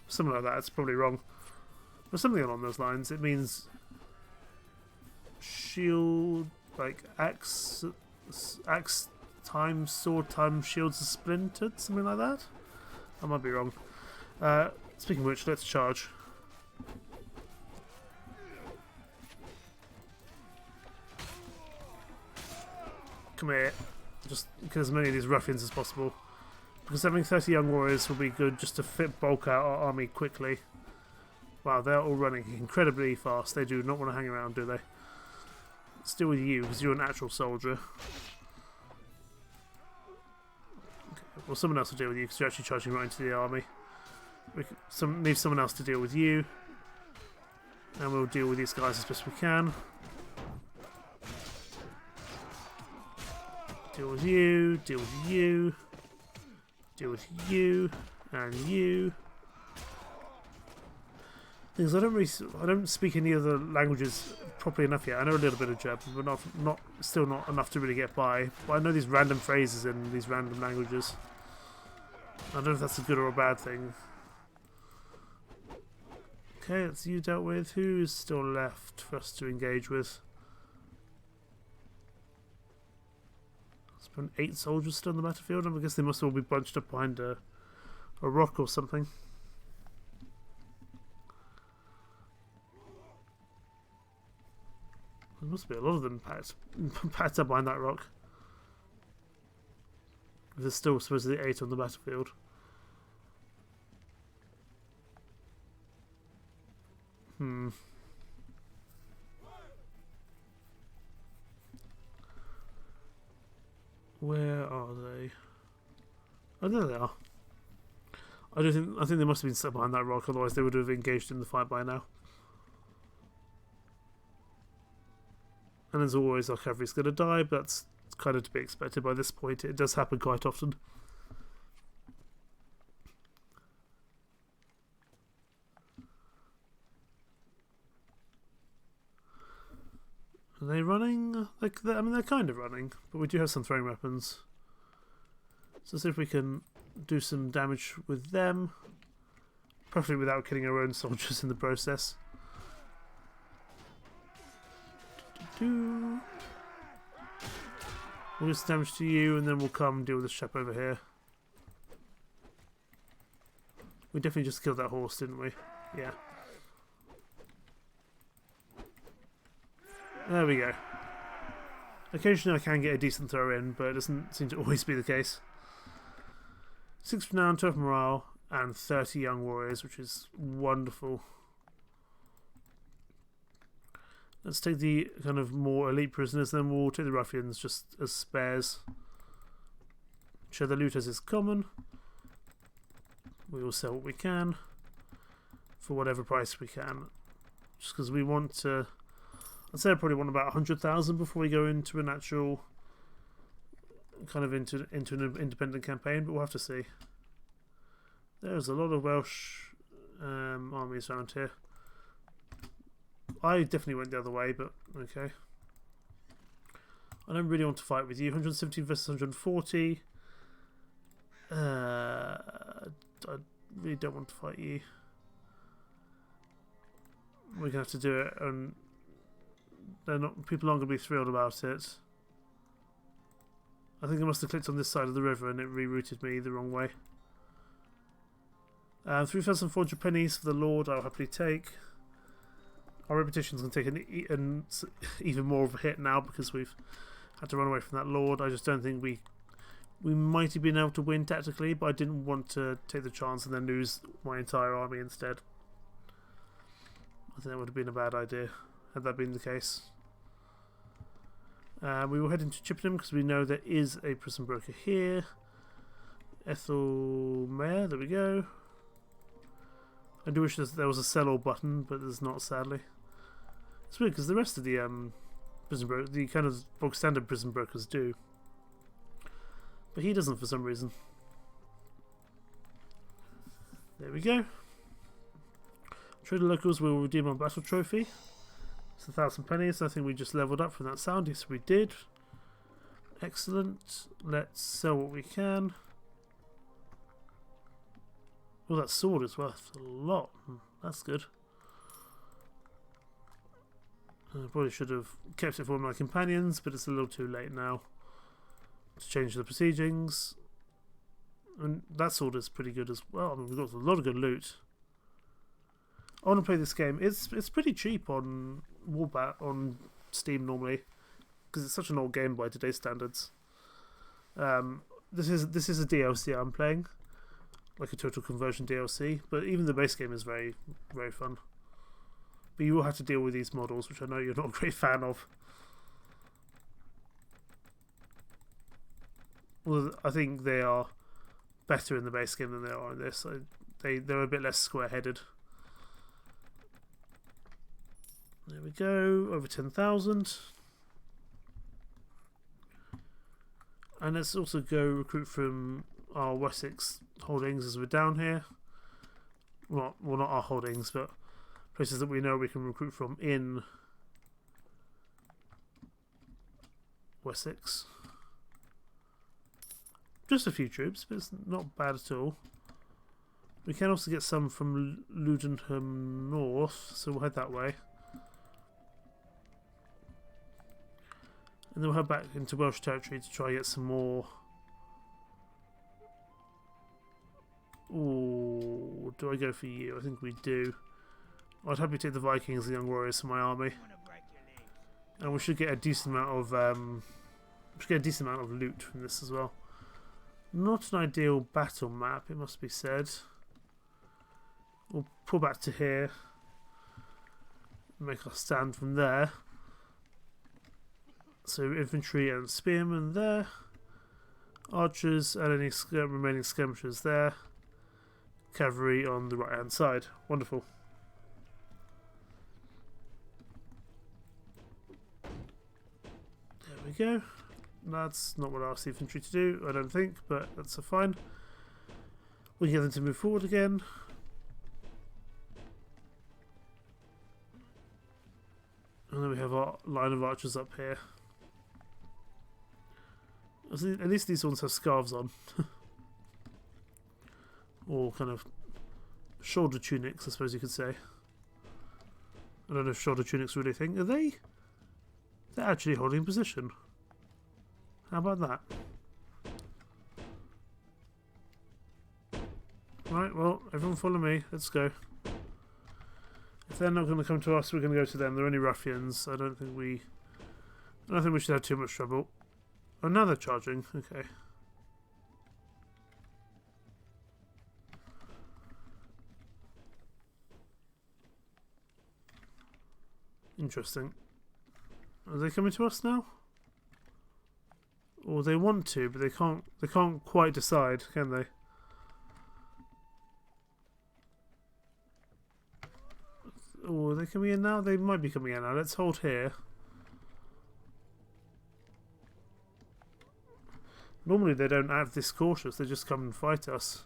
Something like that. It's probably wrong. But something along those lines. It means shield. like axe times sword times shields are splintered, something like that. I might be wrong. Speaking of which, let's charge. Come here. Just kill as many of these ruffians as possible. Because having 30 young warriors will be good just to bulk out our army quickly. Wow, they're all running incredibly fast. They do not want to hang around, do they? Let's deal with you, because you're an actual soldier. Okay, well, someone else will deal with you, because you're actually charging right into the army. We can leave someone else to deal with you. And we'll deal with these guys as best we can. Deal with you, deal with you, deal with you, and you. Things I don't speak any other languages properly enough yet. I know a little bit of German, but still not enough to really get by. But I know these random phrases in these random languages. I don't know if that's a good or a bad thing. Okay, that's you dealt with. Who's still left for us to engage with? There's been 8 soldiers still on the battlefield, and I guess they must all be bunched up behind a rock or something. There must be a lot of them packed up behind that rock. There's still supposedly 8 on the battlefield. Where are they? Oh, there they are. I think they must have been stuck behind that rock, otherwise they would have engaged in the fight by now. And as always, our cavalry's going to die, but that's kind of to be expected by this point. It does happen quite often. Are they running? I mean, they're kind of running, but we do have some throwing weapons. So let's see if we can do some damage with them. Preferably without killing our own soldiers in the process. We'll do some damage to you, and then we'll come deal with this chap over here. We definitely just killed that horse, didn't we? Yeah. There we go. Occasionally I can get a decent throw in, but it doesn't seem to always be the case. 6 renown, 12 morale, and 30 young warriors, which is wonderful. Let's take the kind of more elite prisoners, then we'll take the ruffians just as spares. Share the loot as is common. We will sell what we can for whatever price we can. Just because we want to... I'd say I probably want about 100,000 before we go into an actual... kind of into an independent campaign, but we'll have to see. There's a lot of Welsh armies around here. I definitely went the other way, but okay. I don't really want to fight with you. 117 versus 140. I really don't want to fight you. We're going to have to do it, and people aren't going to be thrilled about it. I think I must have clicked on this side of the river and it rerouted me the wrong way. 3,400 pennies for the Lord I'll happily take. Our reputation's going to take an even more of a hit now because we've had to run away from that Lord. I just don't think we might have been able to win tactically, but I didn't want to take the chance and then lose my entire army instead. I think that would have been a bad idea had that been the case. We will head into Chippenham because we know there is a prison broker here. Ethel Mayor, there we go. I do wish there was a sell all button, but there's not, sadly. It's weird because the rest of the the kind of bog standard prison brokers do, but he doesn't for some reason. There we go. Trade the locals will redeem our battle trophy. It's 1,000 pennies. I think we just leveled up from that sound. Yes, we did. Excellent. Let's sell what we can. Well, that sword is worth a lot. That's good. I probably should have kept it for my companions, but it's a little too late now to change the proceedings. And that sword is pretty good as well. I mean, we've got a lot of good loot. I want to play this game. It's pretty cheap on Warband on Steam normally, because it's such an old game by today's standards. This is a DLC I'm playing, like a total conversion DLC. But even the base game is very, very fun. But you will have to deal with these models, which I know you're not a great fan of. Well, I think they are better in the base game than they are in this. They're a bit less square-headed. There we go, over 10,000. And let's also go recruit from our Wessex holdings as we're down here. Well, not our holdings, but places that we know we can recruit from in Wessex. Just a few troops, but it's not bad at all. We can also get some from Ludenham North, so we'll head that way. And then we'll head back into Welsh territory to try and get some more. Ooh, do I go for you? I think we do. I'd happily take the Vikings and Young Warriors for my army. And we should get a decent amount of loot from this as well. Not an ideal battle map, it must be said. We'll pull back to here. Make our stand from there. So infantry and spearmen there. Archers and any remaining skirmishers there. Cavalry on the right hand side. Wonderful. There we go. That's not what I asked the infantry to do, I don't think, but that's fine. We can get them to move forward again. And then we have our line of archers up here. At least these ones have scarves on. Or kind of shoulder tunics, I suppose you could say. I don't know if shoulder tunics are really a thing. Are they? They're actually holding position. How about that? Right, well, everyone follow me. Let's go. If they're not going to come to us, we're going to go to them. They're only ruffians. I don't think we should have too much trouble. Oh, now they're charging. Okay. Interesting. Are they coming to us now? Or they want to, but they can't. They can't quite decide, can they? Oh, are they coming in now? They might be coming in now. Let's hold here. Normally they don't act this cautious. They just come and fight us.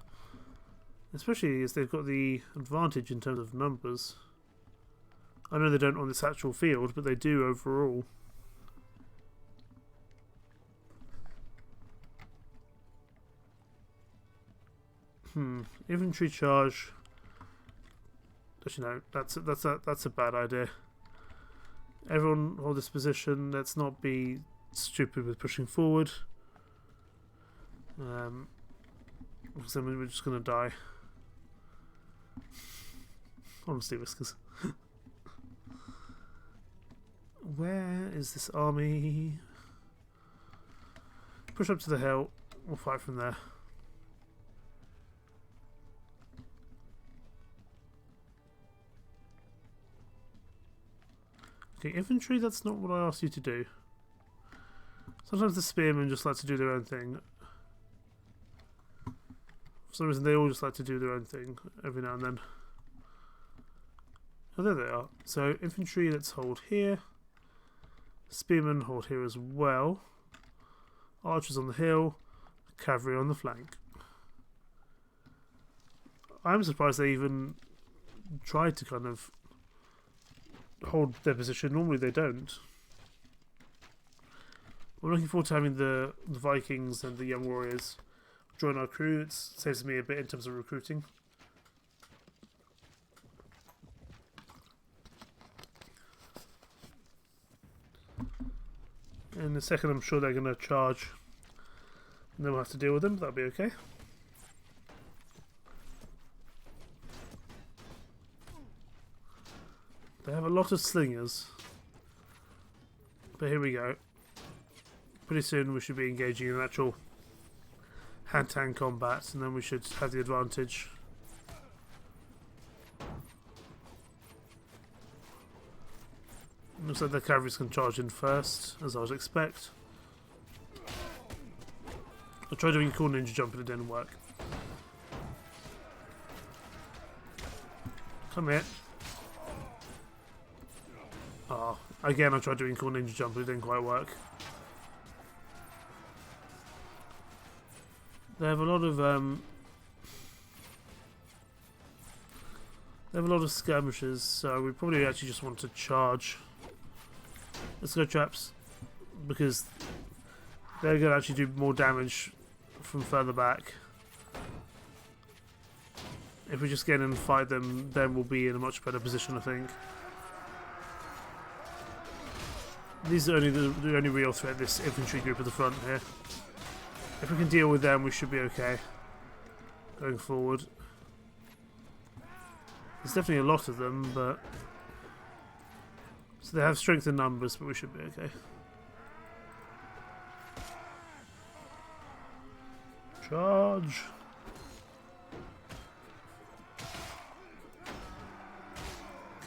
Especially as they've got the advantage in terms of numbers. I know they don't on this actual field, but they do overall. Infantry charge. Actually, no, that's a bad idea. Everyone hold this position. Let's not be stupid with pushing forward. Because then we're just going to die. Honestly, Whiskers. Where is this army? Push up to the hill. We'll fight from there. Okay, infantry, that's not what I asked you to do. Sometimes the spearmen just like to do their own thing. For some reason they all just like to do their own thing every now and then. Oh, there they are. So infantry, let's hold here. Spearmen hold here as well. Archers on the hill. Cavalry on the flank. I'm surprised they even tried to kind of hold their position. Normally they don't. I'm looking forward to having the Vikings and the Young Warriors join our crew. It saves me a bit in terms of recruiting. In a second I'm sure they're going to charge. And then we'll have to deal with them, that'll be okay. They have a lot of slingers. But here we go. Pretty soon we should be engaging in actual hand-to-hand combat, and then we should have the advantage. Looks like the cavalry's can charge in first, as I would expect. I tried doing a cool ninja jump and it didn't work. Come here. Oh, again I tried doing a cool ninja jump but it didn't quite work. They have a lot of skirmishers, so we probably actually just want to charge. Let's go, chaps, because they're going to actually do more damage from further back. If we just get in and fight them, then we'll be in a much better position, I think. These are only the only real threat, this infantry group at the front here. If we can deal with them, we should be okay going forward. There's definitely a lot of them, but... So they have strength in numbers, but we should be okay. Charge!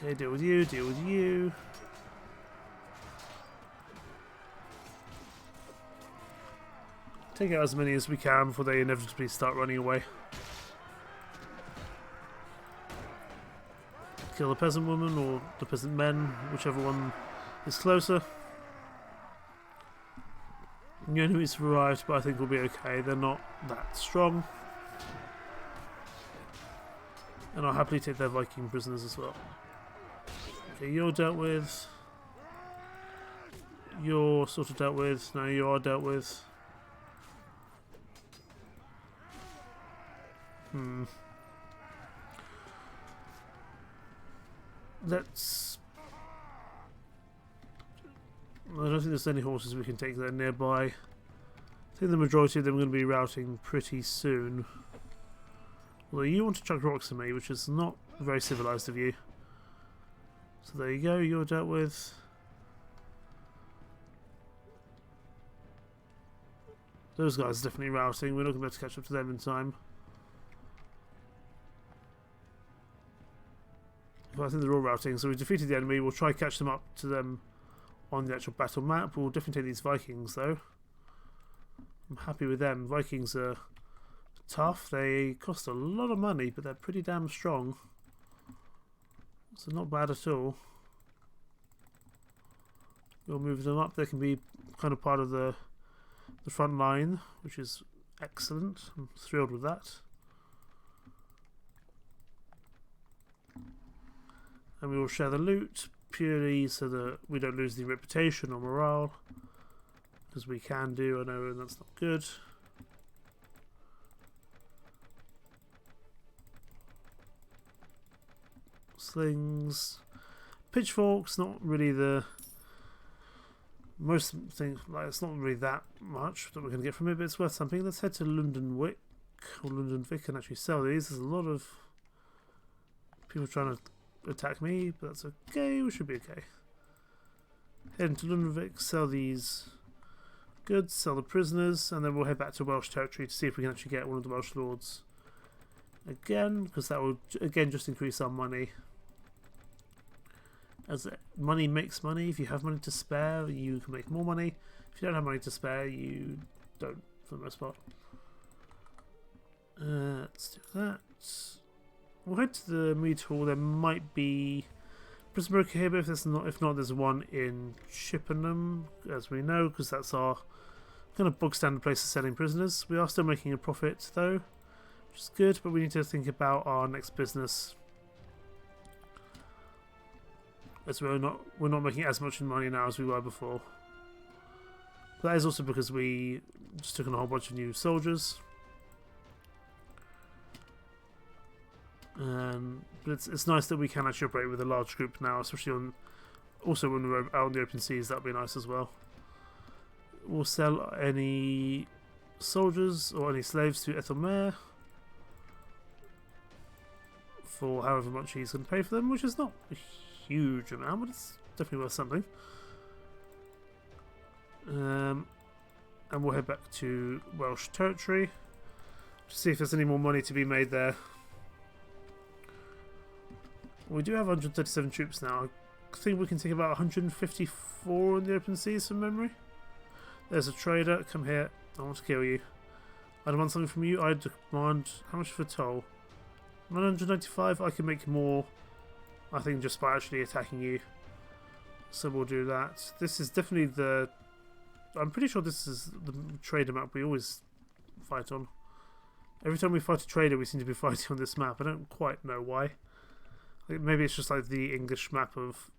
Okay, deal with you, deal with you. Take out as many as we can before they inevitably start running away. Kill the peasant woman or the peasant men, whichever one is closer. New enemies have arrived, but I think we'll be okay. They're not that strong. And I'll happily take their Viking prisoners as well. Okay, you're dealt with. You're sort of dealt with. No, you are dealt with. Let's... I don't think there's any horses we can take that are nearby. I think the majority of them are going to be routing pretty soon. Although you want to chuck rocks at me, which is not very civilised of you. So there you go, you're dealt with. Those guys are definitely routing, we're not going to be able to catch up to them in time. But I think they're all routing, so we've defeated the enemy. We'll try to catch them up to them on the actual battle map. We'll definitely take these Vikings though. I'm happy with them. Vikings are tough. They cost a lot of money, but they're pretty damn strong. So not bad at all. We'll move them up. They can be kind of part of the front line, which is excellent. I'm thrilled with that. And we will share the loot purely so that we don't lose the reputation or morale, because we can do, I know, and that's not good. Slings, pitchforks, not really the most things, like it's not really that much that we're going to get from it, but it's worth something. Let's head to Lundenwick or Lundenwick and actually sell these. There's a lot of people trying to attack me, but that's okay, we should be okay. Head into Lundenwick, sell these goods, sell the prisoners, and then we'll head back to Welsh territory to see if we can actually get one of the Welsh lords again, because that will again just increase our money. As money makes money, if you have money to spare, you can make more money. If you don't have money to spare, you don't, for the most part. Let's do that. We'll head to the mead hall. There might be prison broker here, but if not, there's one in Chippenham, as we know, because that's our kind of bog standard place of selling prisoners. We are still making a profit though, which is good, but we need to think about our next business, as we're not making as much money now as we were before. But that is also because we just took on a whole bunch of new soldiers. But it's nice that we can actually operate with a large group now, especially also when we're out on the open seas. That'd be nice as well. We'll sell any soldiers or any slaves to Ethelmer for however much he's going to pay for them, which is not a huge amount, but it's definitely worth something. And we'll head back to Welsh territory to see if there's any more money to be made there. We do have 137 troops now. I think we can take about 154 in the open seas from memory. There's a trader. Come here. I want to kill you. I demand something from you. I demand... How much for toll? 995. I can make more, I think, just by actually attacking you. So we'll do that. This is definitely the... I'm pretty sure this is the trader map we always fight on. Every time we fight a trader, we seem to be fighting on this map. I don't quite know why. Maybe it's just like the English map of...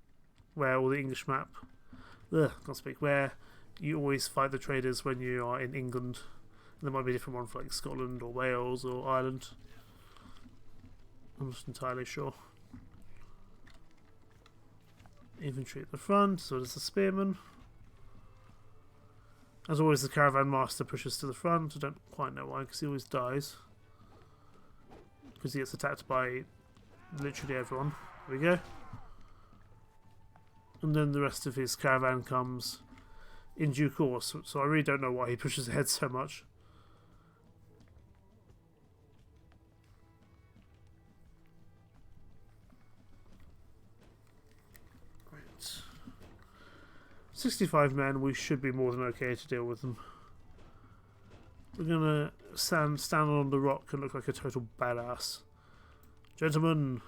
Where all the English map... Ugh, can't speak. Where you always fight the traders when you are in England. And there might be a different one for like Scotland or Wales or Ireland. I'm not entirely sure. Infantry at the front, so does the spearman. As always, the caravan master pushes to the front. I don't quite know why, because he always dies. Because he gets attacked by literally everyone. There we go. And then the rest of his caravan comes in due course. So I really don't know why he pushes ahead so much. Right. 65 men, we should be more than okay to deal with them. We're going to stand on the rock and look like a total badass. Gentlemen,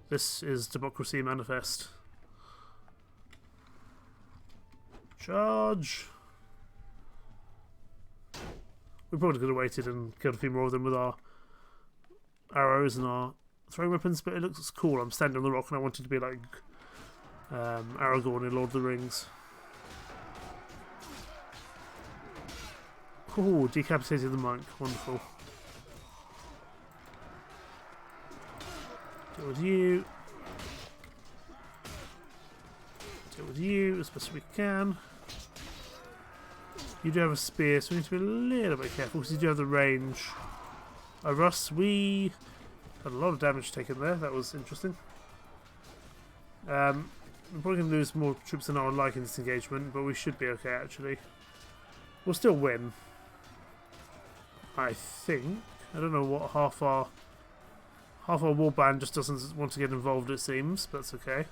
this is Democracy Manifest. Charge! We probably could have waited and killed a few more of them with our arrows and our throwing weapons, but it looks cool. I'm standing on the rock and I wanted to be like Aragorn in Lord of the Rings. Ooh, decapitated the monk. Wonderful. Deal with you. Deal with you as best as we can. You do have a spear, so we need to be a little bit careful because you do have the range. Russ, we had a lot of damage taken there. That was interesting. We're probably going to lose more troops than I would like in this engagement, but we should be okay actually. We'll still win, I think. I don't know what half our warband just doesn't want to get involved, it seems, but that's okay.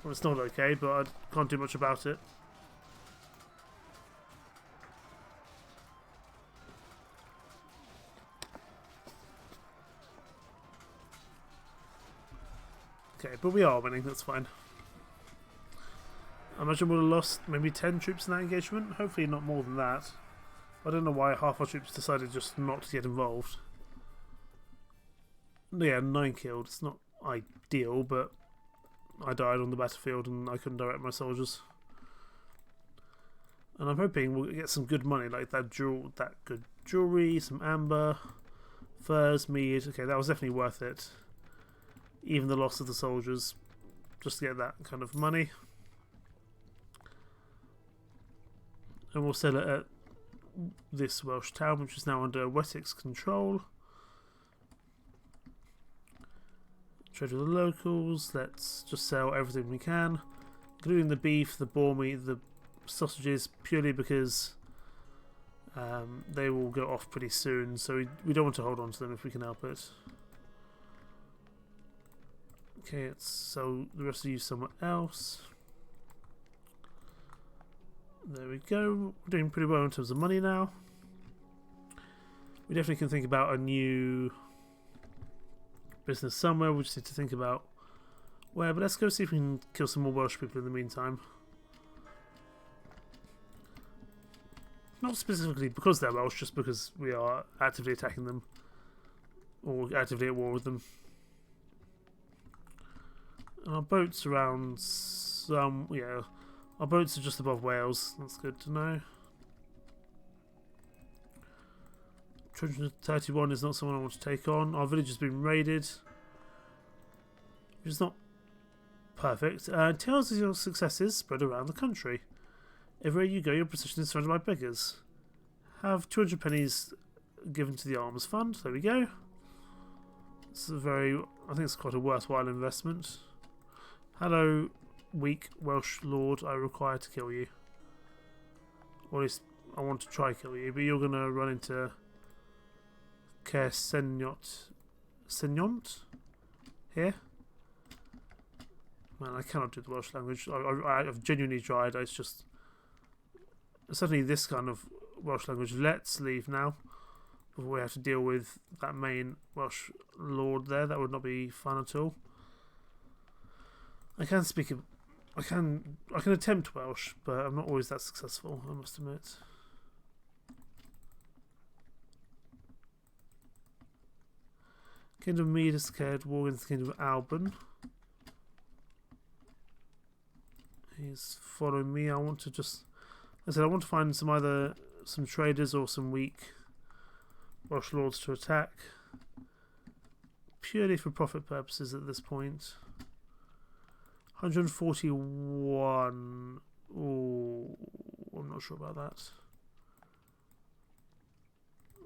Well, it's not okay, but I can't do much about it. Okay, but we are winning, that's fine. I imagine we'll have lost maybe 10 troops in that engagement. Hopefully not more than that. I don't know why half our troops decided just not to get involved. Yeah, 9 killed. It's not ideal, but I died on the battlefield and I couldn't direct my soldiers. And I'm hoping we'll get some good money, like that good jewellery, some amber, furs, mead. Okay, that was definitely worth it. Even the loss of the soldiers, just to get that kind of money. And we'll sell it at this Welsh town, which is now under Wessex control. Trade with the locals. Let's just sell everything we can, including the beef, the boar meat, the sausages, purely because they will go off pretty soon, so we don't want to hold on to them if we can help it. Okay, let's sell the rest of you somewhere else. There we go. We're doing pretty well in terms of money now. We definitely can think about a new business somewhere. We just need to think about where. But let's go see if we can kill some more Welsh people in the meantime. Not specifically because they're Welsh, just because we are actively attacking them or actively at war with them. And our boats around some, yeah, our boats are just above Wales. That's good to know. 231 is not someone I want to take on. Our village has been raided, which is not perfect. Tales of your successes spread around the country. Everywhere you go, your procession is surrounded by beggars. Have 200 pennies given to the alms fund. There we go. It's a I think it's quite a worthwhile investment. Hello, weak Welsh lord. I require to kill you. Or at least I want to try kill you, but you're going to run into Care Senyont here. Man, I cannot do the Welsh language. I've genuinely tried. It's just certainly this kind of Welsh language. Let's leave now before we have to deal with that main Welsh lord there. That would not be fun at all. I can speak. I can attempt Welsh, but I'm not always that successful, I must admit. Kingdom of Mead is scared. War against the Kingdom of Alban. He's following me. I want to just... I said I want to find either some traders or some weak Welsh lords to attack. Purely for profit purposes at this point. 141. Oh, I'm not sure about that.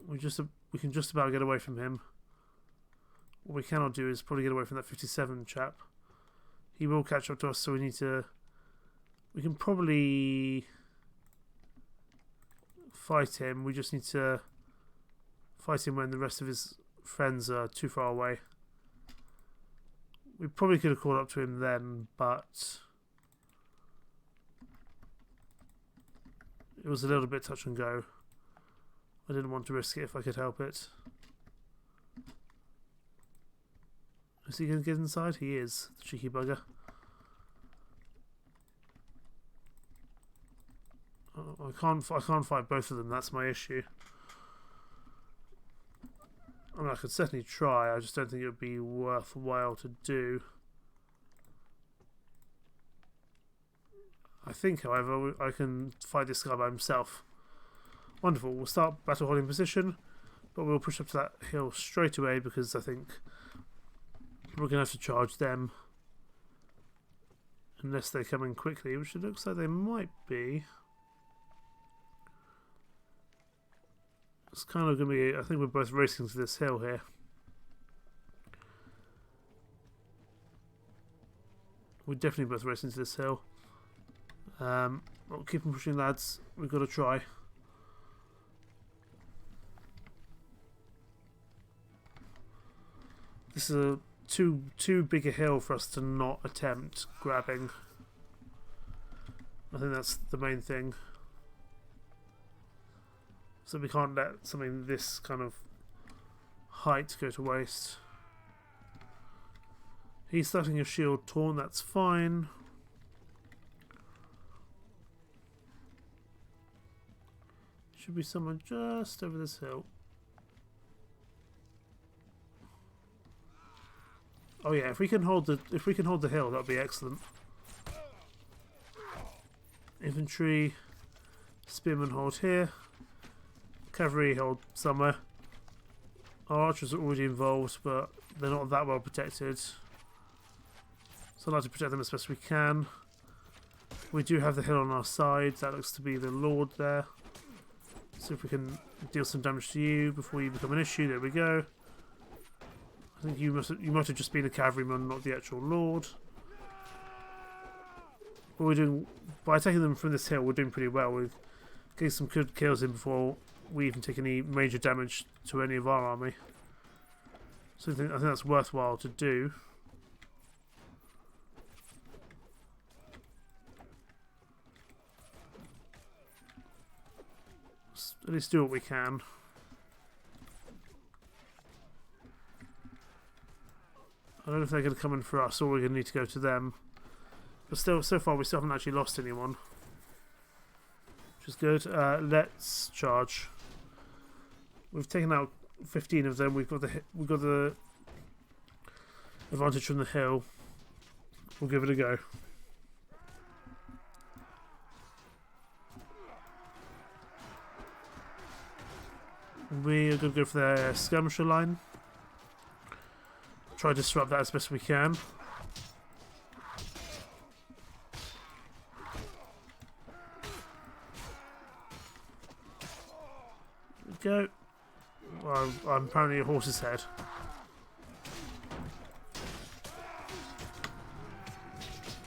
We can just about get away from him. What we cannot do is probably get away from that 57 chap. He will catch up to us, so we need to... We can probably fight him. We just need to fight him when the rest of his friends are too far away. We probably could have caught up to him then, but it was a little bit touch and go. I didn't want to risk it if I could help it. Is he going to get inside? He is, the cheeky bugger. Oh, I can't fight both of them. That's my issue. I mean, I could certainly try. I just don't think it would be worthwhile to do. I think, however, I can fight this guy by himself. Wonderful. We'll start battle holding position, but we'll push up to that hill straight away because I think we're going to have to charge them unless they come in quickly, which it looks like they might be. It's kind of going to be... I think we're both racing to this hill here. We're definitely both racing to this hill. Well, keep on pushing, lads. We've got to try. This is a too big a hill for us to not attempt grabbing. I think that's the main thing. So we can't let something this kind of height go to waste. He's starting his shield torn, that's fine. Should be someone just over this hill. Oh yeah, if we can hold the hill, that'd be excellent. Infantry, spearmen hold here. Cavalry hold somewhere. Our archers are already involved, but they're not that well protected. So I'd like to protect them as best we can. We do have the hill on our side. That looks to be the Lord there. See if we can deal some damage to you before you become an issue. There we go. I think you might have just been a cavalryman, not the actual Lord. But we're doing, by taking them from this hill, we're doing pretty well. We're getting some good kills in before we even take any major damage to any of our army. So I think that's worthwhile to do. Let's at least do what we can. I don't know if they're going to come in for us or we're going to need to go to them. But still, so far we still haven't actually lost anyone. Which is good. Let's charge. We've taken out 15 of them. We've got the advantage from the hill. We'll give it a go. We are going to go for their skirmisher line. Try to disrupt that as best we can. go. Well, I'm apparently a horse's head.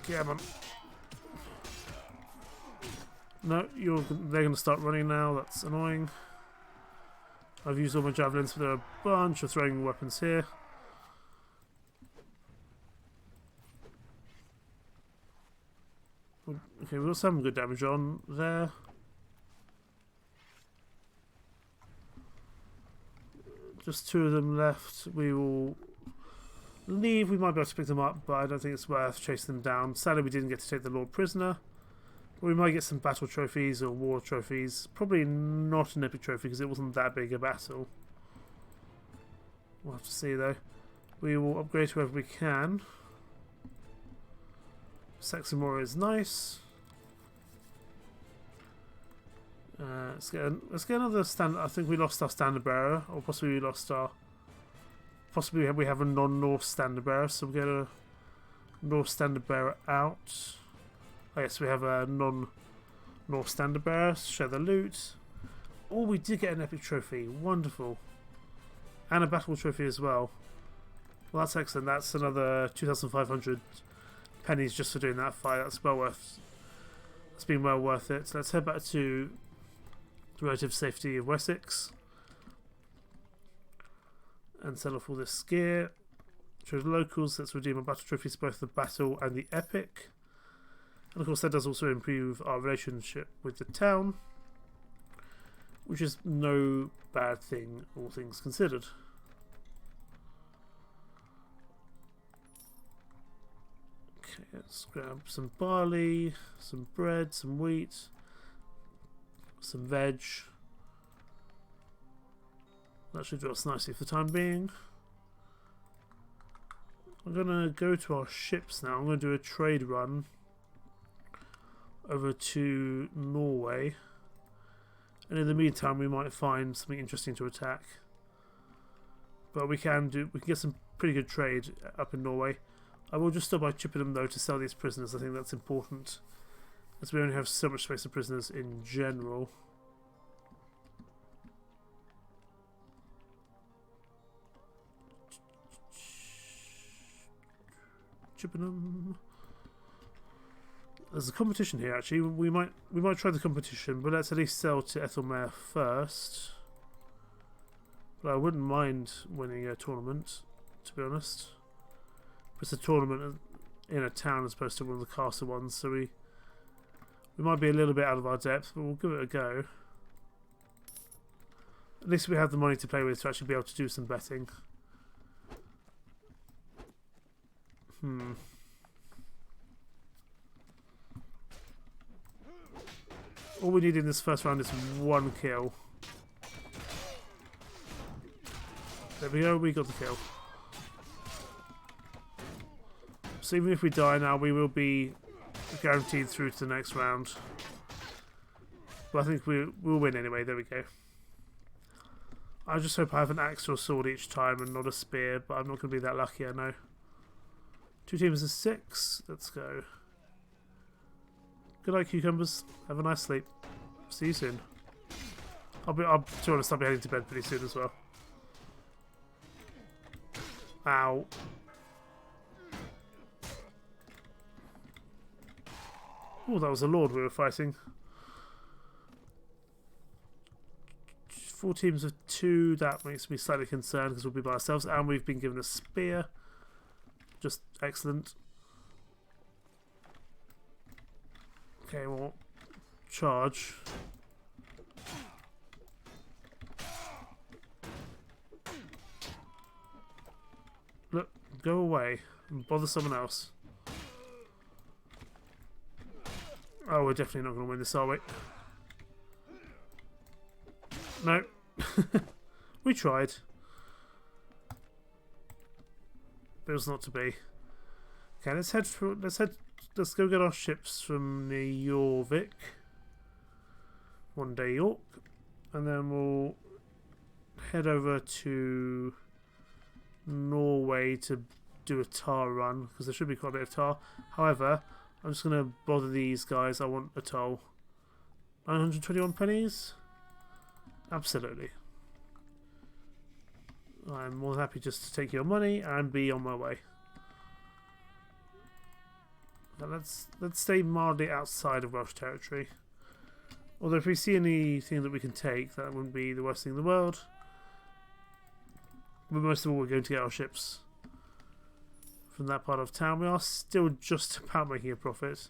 Get him on. No, they're going to start running now. That's annoying. I've used all my javelins, but there are a bunch of throwing weapons here. Okay, we've got some good damage on there. Just 2 of them left. We will leave. We might be able to pick them up, but I don't think it's worth chasing them down. Sadly, we didn't get to take the Lord prisoner. We might get some battle trophies or war trophies. Probably not an epic trophy because it wasn't that big a battle. We'll have to see though. We will upgrade whoever we can. Saxon warrior is nice. Let's get another stand. I think we lost our standard bearer, or possibly we lost our. Possibly we have a non-Norse standard bearer, so we'll get a Norse standard bearer out. Oh yes, we have a non-Norse standard bearer. Share the loot. Oh, we did get an epic trophy. Wonderful. And a battle trophy as well. Well, that's excellent. That's another 2,500 pennies just for doing that fight. That's well worth. It's been well worth it. So let's head back to the relative safety of Wessex and sell off all this gear. Show the locals. Let's redeem our battle trophies, both the battle and the epic. And of course that does also improve our relationship with the town, which is no bad thing, all things considered. Okay, let's grab some barley, some bread, some wheat, some veg. That should do us nicely for the time being. I'm going to go to our ships now. I'm going to do a trade run over to Norway, and in the meantime we might find something interesting to attack. But we can get some pretty good trade up in Norway. I will just stop by Chippenham though to sell these prisoners. I think that's important, as we only have so much space for prisoners in general. Chippenham. There's a competition here actually. We might try the competition, but let's at least sell to Ethelmere first. But I wouldn't mind winning a tournament, to be honest. It's a tournament in a town as opposed to one of the castle ones, so we might be a little bit out of our depth, but we'll give it a go. At least we have the money to play with to actually be able to do some betting. All we need in this first round is 1 kill. There we go, we got the kill. So even if we die now, we will be guaranteed through to the next round. But I think we'll win anyway, there we go. I just hope I have an axe or a sword each time and not a spear, but I'm not going to be that lucky, I know. 2 teams of 6, let's go. Good night, cucumbers. Have a nice sleep. See you soon. To be honest, I'll be heading to bed pretty soon as well. Ow. Oh, that was a lord we were fighting. 4 teams of 2, that makes me slightly concerned because we'll be by ourselves, and we've been given a spear. Just excellent. Okay, well, charge. Look, go away and bother someone else. Oh, we're definitely not going to win this, are we? No. We tried. But it was not to be. Okay, let's go get our ships from near Jorvik. One day York. And then we'll head over to Norway to do a tar run, because there should be quite a bit of tar. However, I'm just going to bother these guys. I want a toll. 921 pennies? Absolutely. I'm more than happy just to take your money and be on my way. Now let's stay mildly outside of Welsh territory. Although if we see anything that we can take, that wouldn't be the worst thing in the world. But most of all, we're going to get our ships from that part of town. We are still just about making a profit,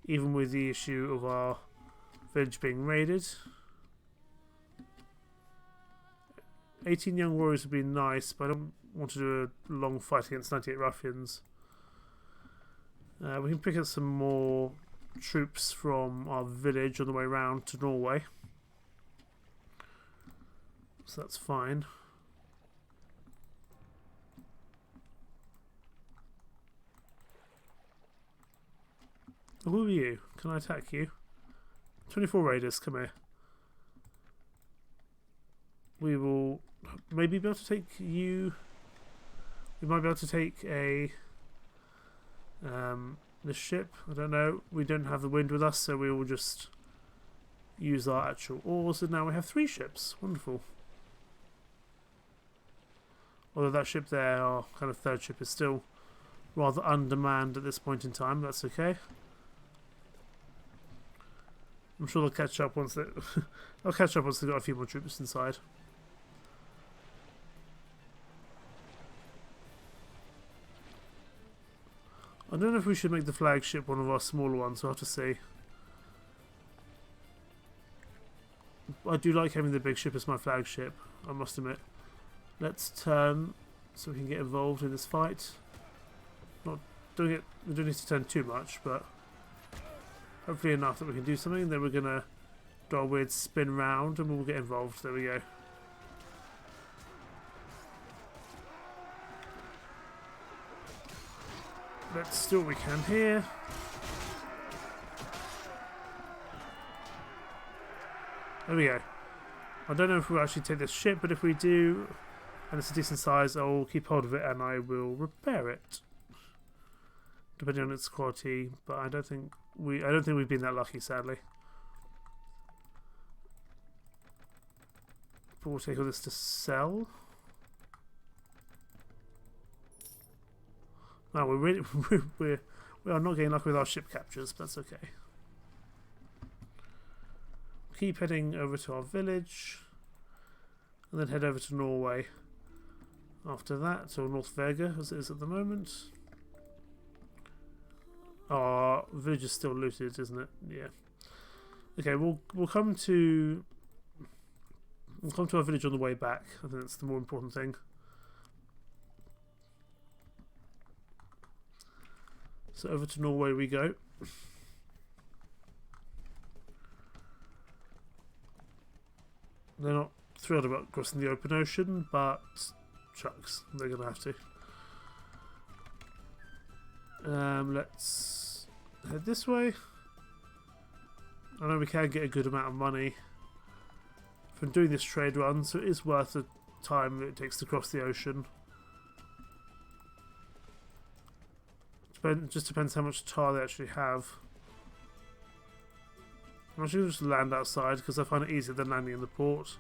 even with the issue of our village being raided. 18 young warriors would be nice, but I don't want to do a long fight against 98 ruffians. We can pick up some more troops from our village on the way round to Norway. So that's fine. Who are you? Can I attack you? 24 raiders, come here. We will maybe be able to take you. We might be able to take a this ship. I don't know. We don't have the wind with us, so we will just use our actual oars. And now we have 3 ships. Wonderful. Although that ship there, our kind of 3rd ship, is still rather undermanned at this point in time. That's okay. I'm sure they'll catch up once they. They'll catch up once they've got a few more troops inside. I don't know if we should make the flagship one of our smaller ones. We'll have to see. I do like having the big ship as my flagship, I must admit. Let's turn so we can get involved in this fight. Not doing it. We don't need to turn too much, but hopefully enough that we can do something. Then we're gonna do our weird spin round and we'll get involved. There we go. Let's do what we can here. There we go. I don't know if we'll actually take this ship, but if we do, and it's a decent size, I'll keep hold of it and I will repair it, depending on its quality. But I don't think we've been that lucky, sadly. But we'll take all this to sell. No, we are not getting lucky with our ship captures, but that's okay. Keep heading over to our village, and then head over to Norway after that, or North Vega as it is at the moment. Our village is still looted, isn't it? Yeah. Okay, we'll come to our village on the way back. I think that's the more important thing. So over to Norway we go. They're not thrilled about crossing the open ocean, but shucks, they're going to have to. Let's head this way. I know we can get a good amount of money from doing this trade run, so it is worth the time that it takes to cross the ocean. Just depends how much tar they actually have. I'm actually going to just land outside because I find it easier than landing in the port.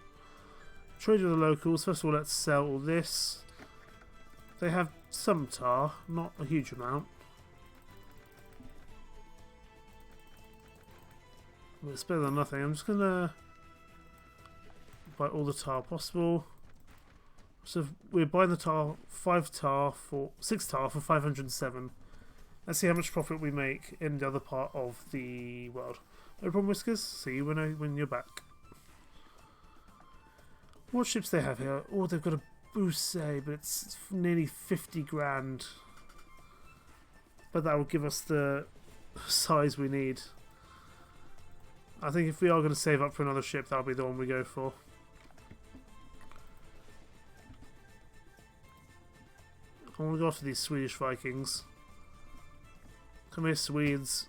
Trade with the locals. First of all, let's sell all this. They have some tar, not a huge amount. But it's better than nothing. I'm just going to buy all the tar possible. So we're buying the tar, 6 tar for 507. Let's see how much profit we make in the other part of the world. No problem, Whiskers. See you when you're back. What ships they have here? Oh, they've got a Bousset, but it's nearly 50 grand. But that will give us the size we need. I think if we are going to save up for another ship, that'll be the one we go for. I want to go after these Swedish Vikings. Come here, Swedes.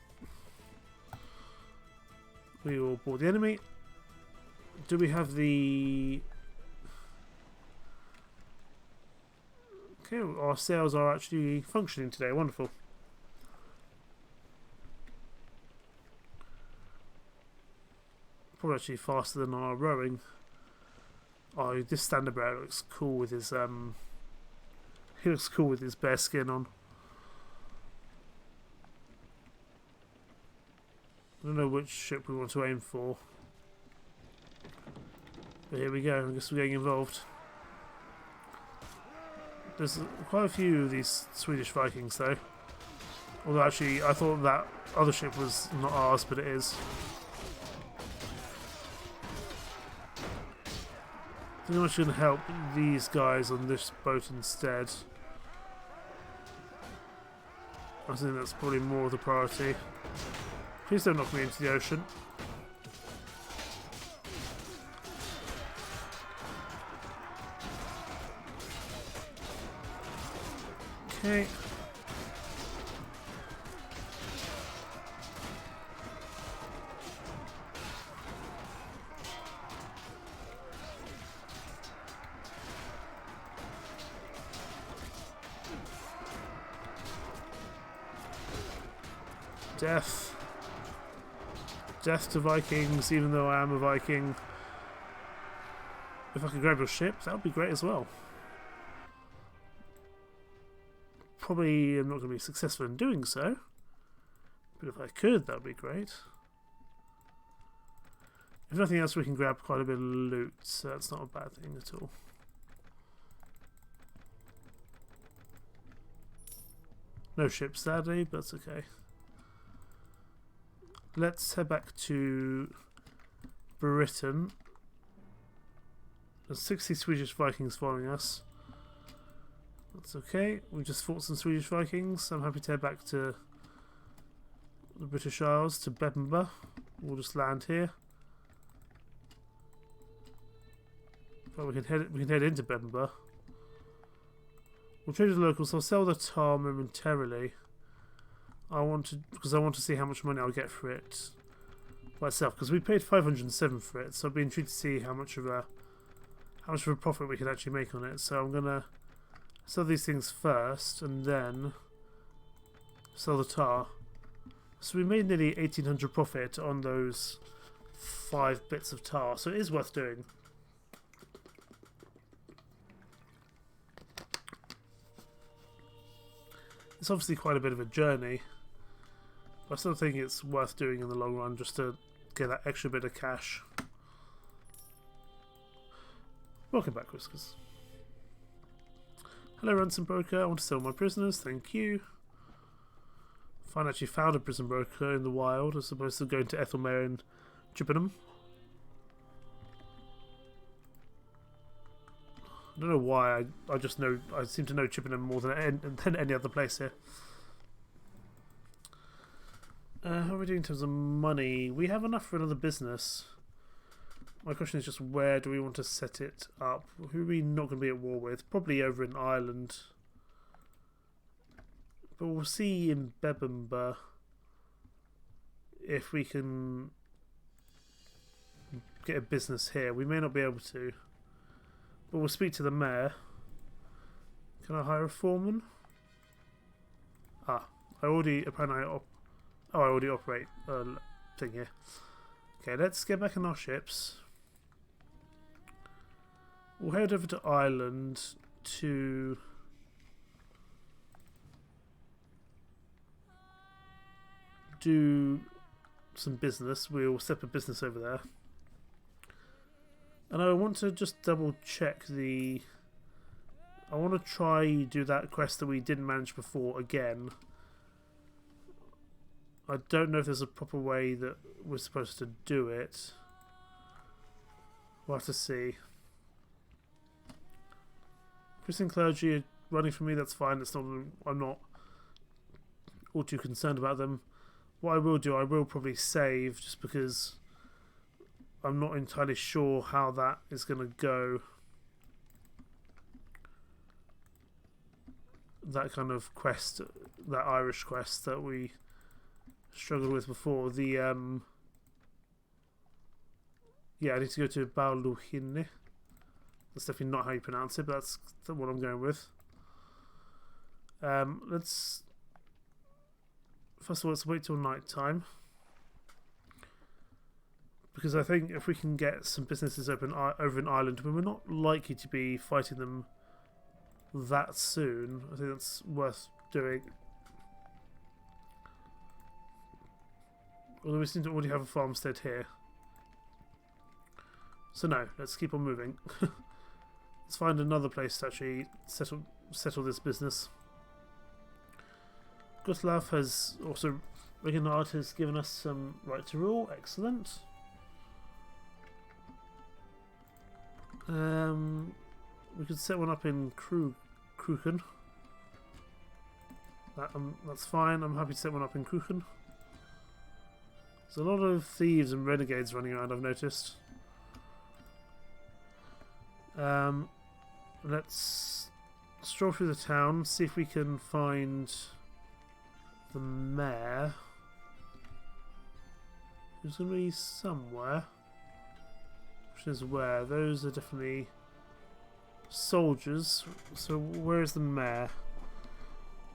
We will board the enemy. Do we have the... Okay, our sails are actually functioning today. Wonderful. Probably actually faster than our rowing. Oh, this standard bearer looks cool with his he looks cool with his bear skin on. I don't know which ship we want to aim for. But here we go, I guess we're getting involved. There's quite a few of these Swedish Vikings though. Although actually I thought that other ship was not ours, but it is. I think I'm actually going to help these guys on this boat instead. I think that's probably more of the priority. Please don't knock me into the ocean. Okay. Death. Death to Vikings, even though I am a Viking. If I could grab your ship, that would be great as well. Probably I'm not going to be successful in doing so. But if I could, that would be great. If nothing else, we can grab quite a bit of loot, so that's not a bad thing at all. No ships, sadly, but that's okay. Let's head back to Britain. There's 60 Swedish Vikings following us. That's okay. We just fought some Swedish Vikings. I'm happy to head back to the British Isles, to Bebemba. We'll just land here. But we can head into Bebemba. We'll trade with the locals. I'll sell the tar momentarily. Because I want to see how much money I'll get for it myself. Because we paid 507 for it, so I'd be intrigued to see how much of a profit we can actually make on it. So I'm gonna sell these things first, and then sell the tar. So we made nearly 1,800 profit on those 5 bits of tar. So it is worth doing. It's obviously quite a bit of a journey. I still think it's worth doing in the long run just to get that extra bit of cash. Welcome back, Whiskers. Hello, ransom broker. I want to sell my prisoners. Thank you. I actually found a prison broker in the wild as opposed to going to Ethelmere and Chippenham. I don't know why. I just know. I seem to know Chippenham more than any other place here. How are we doing in terms of money? We have enough for another business. My question is just where do we want to set it up? Who are we not going to be at war with? Probably over in Ireland. But we'll see in Bebemba if we can get a business here. We may not be able to. But we'll speak to the mayor. Can I hire a foreman? I already operate a thing here. Okay, let's get back in our ships. We'll head over to Ireland to do some business. We'll set up a business over there. And I want to just double check I want to try do that quest that we didn't manage before again. I don't know if there's a proper way that we're supposed to do it. We'll have to see. Christian clergy are running from me, that's fine. I'm not all too concerned about them. What I will do, I will probably save just because I'm not entirely sure how that is going to go. That kind of quest, that Irish quest that we struggled with before. Yeah, I need to go to Bauluhinne. That's definitely not how you pronounce it, but that's what I'm going with. First of all, let's wait till night time, because I think if we can get some businesses open over in Ireland, when we're not likely to be fighting them that soon, I think that's worth doing. Although we seem to already have a farmstead here. So no, let's keep on moving. Let's find another place to actually settle this business. Gustlav has also... Reginald has given us some right to rule. Excellent. We could set one up in Kruken. That's fine. I'm happy to set one up in Kruken. There's a lot of thieves and renegades running around, I've noticed. Let's stroll through the town, see if we can find the mayor. Who's going to be somewhere. Which is where? Those are definitely soldiers. So where is the mayor?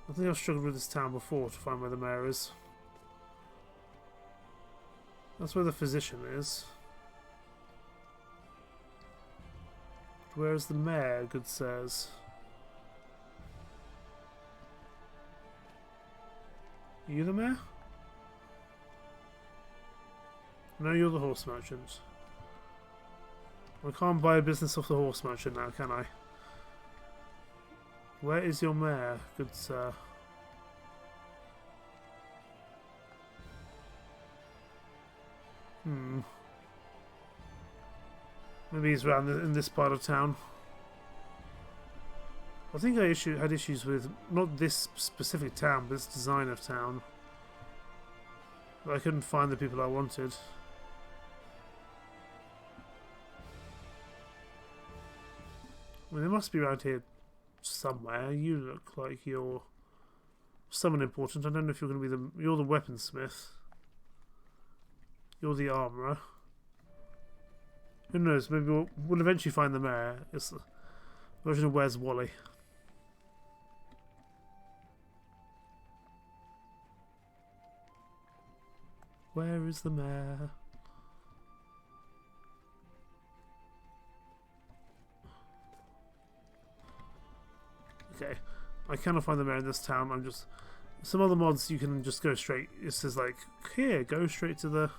I think I've struggled with this town before to find where the mayor is. That's where the physician is. Where is the mayor, good sirs? Are you the mayor? No, you're the horse merchant. I can't buy a business off the horse merchant now, can I? Where is your mayor, good sir? Maybe he's around in this part of town. I think I had issues with not this specific town, but this design of town. But I couldn't find the people I wanted. I mean, they must be around here somewhere. You look like you're someone important. I don't know if you're going to be you're the weaponsmith. You're the armourer. Who knows? Maybe we'll eventually find the mayor. It's the version of Where's Wally. Where is the mayor? Okay, I cannot find the mayor in this town. I'm just... Some other mods you can just go straight. It says like, here, go straight to the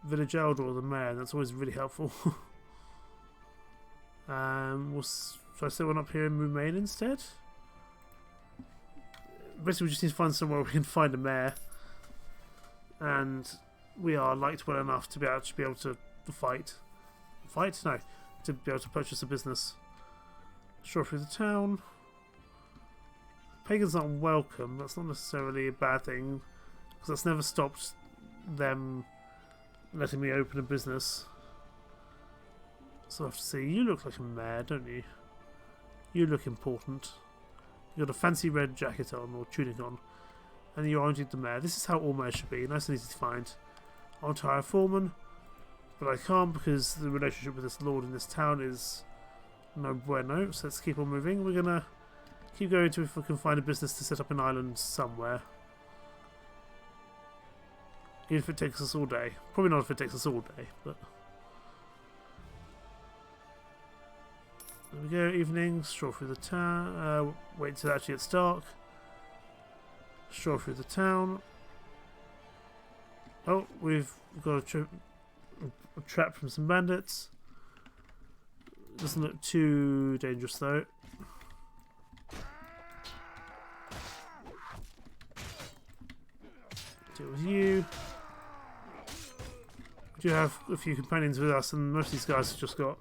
village elder or the mayor. That's always really helpful. Should I set one up here in Moomane instead? Basically, we just need to find somewhere we can find a mayor. And we are liked well enough to be able to fight. Fight? No. To be able to purchase a business. Stroll through the town. Pagans aren't welcome. That's not necessarily a bad thing, because that's never stopped them letting me open a business. So I have to see. You look like a mayor, don't you? You look important. You've got a fancy red jacket on, or tunic on, and you're indeed the mayor. This is how all mayors should be. Nice and easy to find. I want to hire a foreman, but I can't because the relationship with this lord in this town is no bueno. So let's keep on moving. We're gonna keep going to if we can find a business to set up an island somewhere. Even if it takes us all day. Probably not if it takes us all day, but... There we go, evening, stroll through the town, wait until actually it's dark. Stroll through the town. Oh, we've got a trap from some bandits. Doesn't look too dangerous though. Deal with you. We do have a few companions with us, and most of these guys have just got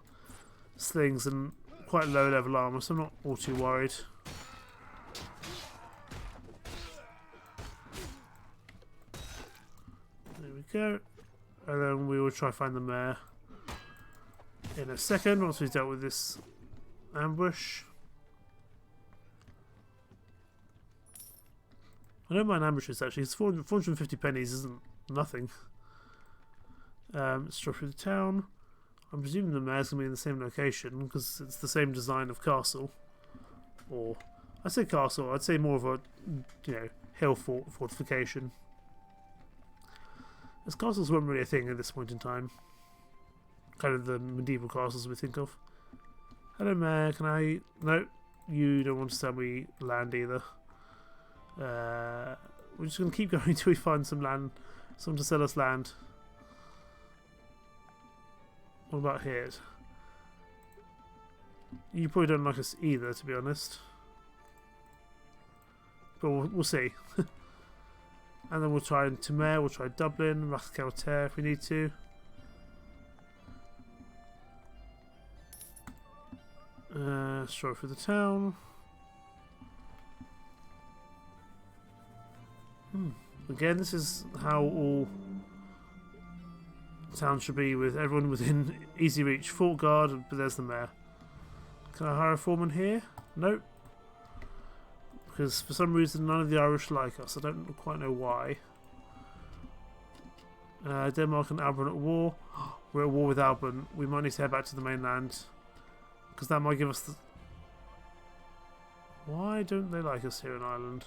slings and quite low level armor, so I'm not all too worried. There we go. And then we will try to find the mayor in a second, once we've dealt with this ambush. I don't mind ambushes actually, it's 450 pennies isn't nothing. Stroll through the town. I'm presuming the mayor's going to be in the same location because it's the same design of castle. Or, I say castle, I'd say more of a, hill fortification. As castles weren't really a thing at this point in time. Kind of the medieval castles we think of. Hello, Mayor. Can I... No, you don't want to sell me land either. We're just going to keep going until we find some land. Someone to sell us land. What about here? You probably don't like us either, to be honest. But we'll see. And then we'll try Timere, we'll try Dublin, Rathkelter if we need to. Stroll through the town. Again, this is how all towns should be, with everyone within easy reach. Fort guard, but there's the mayor. Can I hire a foreman here? Nope. Because for some reason none of the Irish like us. I don't quite know why. Denmark and Alban at war. We're at war with Alban. We might need to head back to the mainland. Because that might give us the... Why don't they like us here in Ireland?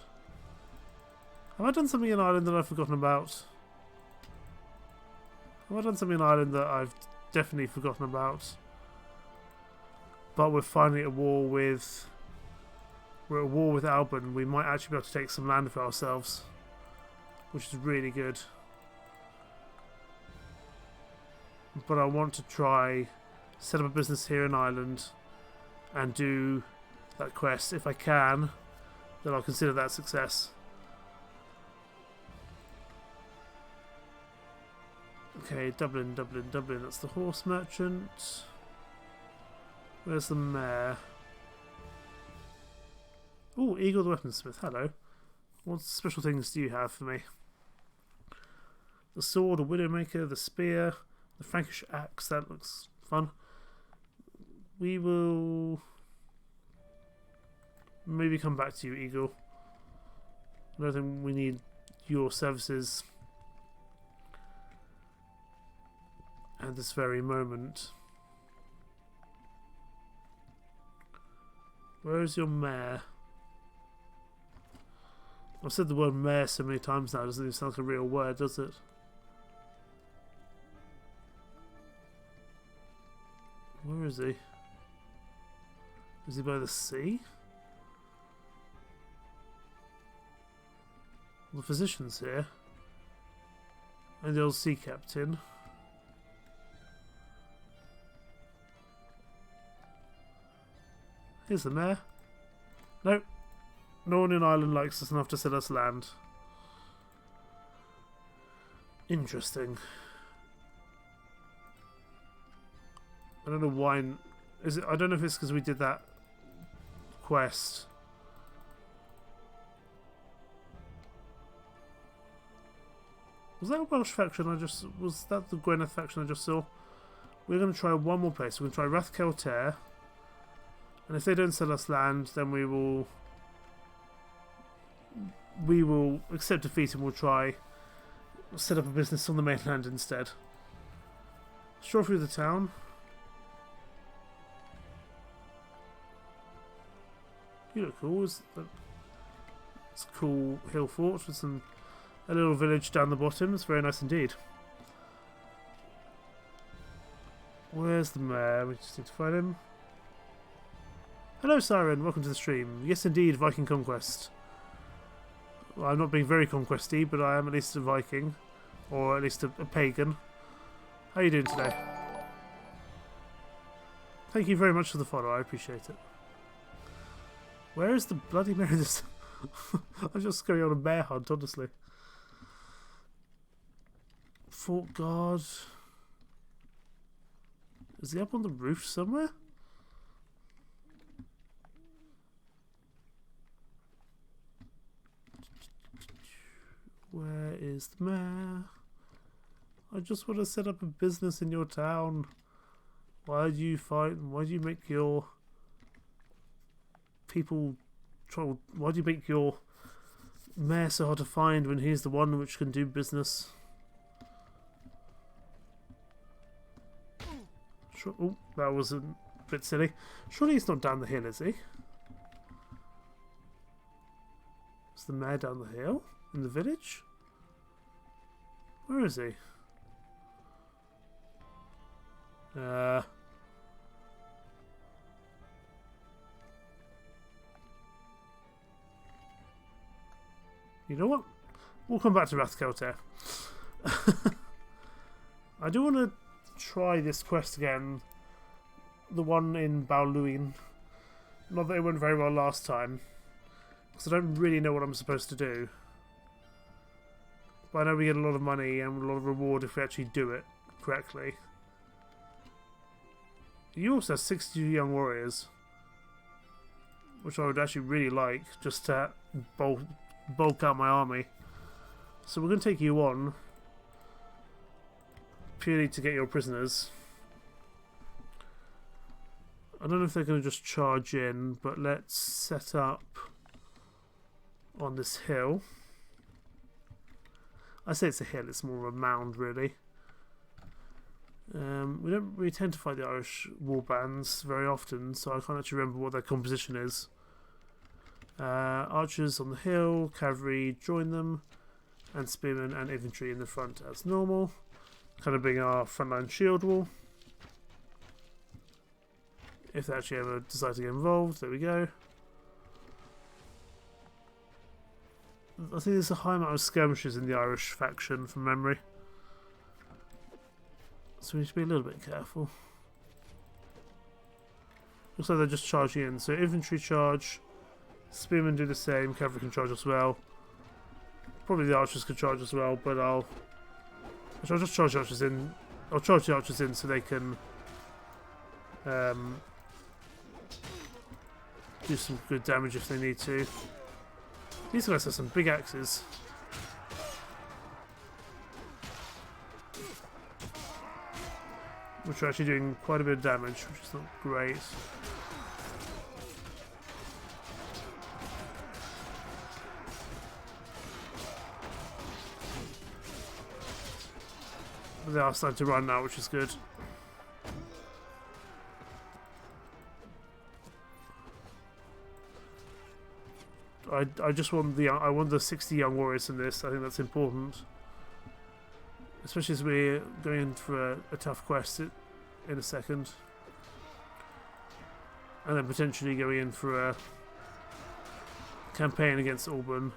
Have I done something in Ireland that I've forgotten about? Have I done something in Ireland that I've definitely forgotten about? But we're finally at war with... We're at war with Alban. We might actually be able to take some land for ourselves. Which is really good. But I want to try... set up a business here in Ireland. And do that quest. If I can, then I'll consider that success. Okay, Dublin, Dublin, Dublin. That's the horse merchant. Where's the mayor? Oh, Eagle the weaponsmith. Hello. What special things do you have for me? The sword, the widowmaker, the spear, the Frankish axe. That looks fun. We will maybe come back to you, Eagle. I don't think we need your services at this very moment. Where is your mayor? I've said the word mayor so many times now, it doesn't even sound like a real word, does it? Where is he? Is he by the sea? The physician's here. And the old sea captain. Here's the mayor. Nope. No one in Ireland likes us enough to sell us land. Interesting. I don't know why... Is it? I don't know if it's because we did that quest. Was that a Welsh faction I just... Was that the Gwynedd faction I just saw? We're going to try one more place. We're going to try Rathkelter. And if they don't sell us land, then we will accept defeat and we'll try set up a business on the mainland instead. Stroll through the town. You look cool. It's a cool hill fort with a little village down the bottom. It's very nice indeed. Where's the mayor? We just need to find him. Hello, Siren. Welcome to the stream. Yes, indeed, Viking Conquest. Well, I'm not being very conquesty, but I am at least a Viking. Or at least a pagan. How are you doing today? Thank you very much for the follow. I appreciate it. Where is the bloody mayor? I'm just going on a bear hunt, honestly. Fort guard. Is he up on the roof somewhere? Where is the mayor? I just want to set up a business in your town. Why do you fight? Why do you make your people troll? Why do you make your mayor so hard to find when he's the one which can do business? Sure. Oh, that was a bit silly. Surely he's not down the hill, is he? Is the mayor down the hill? In the village? Where is he? You know what? We'll come back to Rathkelter. I do want to try this quest again. The one in Baoluin. Not that it went very well last time. Because I don't really know what I'm supposed to do. But I know we get a lot of money and a lot of reward if we actually do it correctly. You also have 60 young warriors. Which I would actually really like, just to bulk out my army. So we're going to take you on. Purely to get your prisoners. I don't know if they're going to just charge in, but let's set up on this hill. I say it's a hill, it's more of a mound really. We don't really tend to fight the Irish warbands very often, so I can't actually remember what their composition is. Archers on the hill, cavalry join them, and spearmen and infantry in the front as normal. Kind of being our frontline shield wall. If they actually ever decide to get involved, there we go. I think there's a high amount of skirmishes in the Irish faction from memory. So we need to be a little bit careful. Looks like they're just charging in. So infantry charge, spearmen do the same, cavalry can charge as well. Probably the archers could charge as well, but I'll just charge the archers in. I'll charge the archers in so they can do some good damage if they need to. These guys have some big axes. Which are actually doing quite a bit of damage, which is not great. But they are starting to run now, which is good. I just want the 60 young warriors in this. I think that's important, especially as we're going in for a tough quest in a second, and then potentially going in for a campaign against Alban.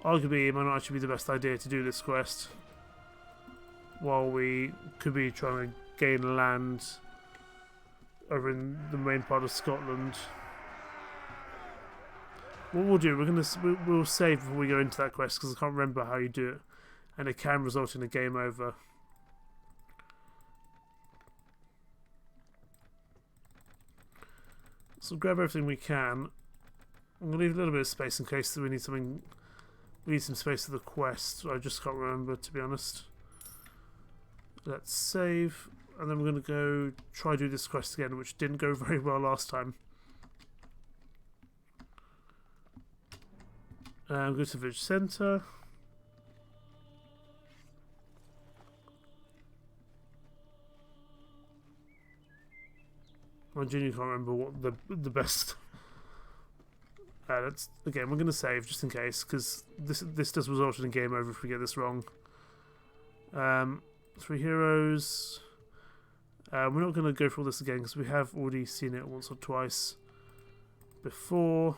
Arguably, it might not actually be the best idea to do this quest while we could be trying to gain land over in the main part of Scotland. What we'll do, we'll save before we go into that quest because I can't remember how you do it, and it can result in a game over. So grab everything we can. I'm gonna leave a little bit of space in case we need something. We need some space for the quest. I just can't remember, to be honest. Let's save, and then we're gonna go try do this quest again, which didn't go very well last time. Go to the village centre. I genuinely can't remember what the best. Let's again. We're going to save just in case because this does result in a game over if we get this wrong. 3 heroes. We're not going to go through all this again because we have already seen it once or twice before.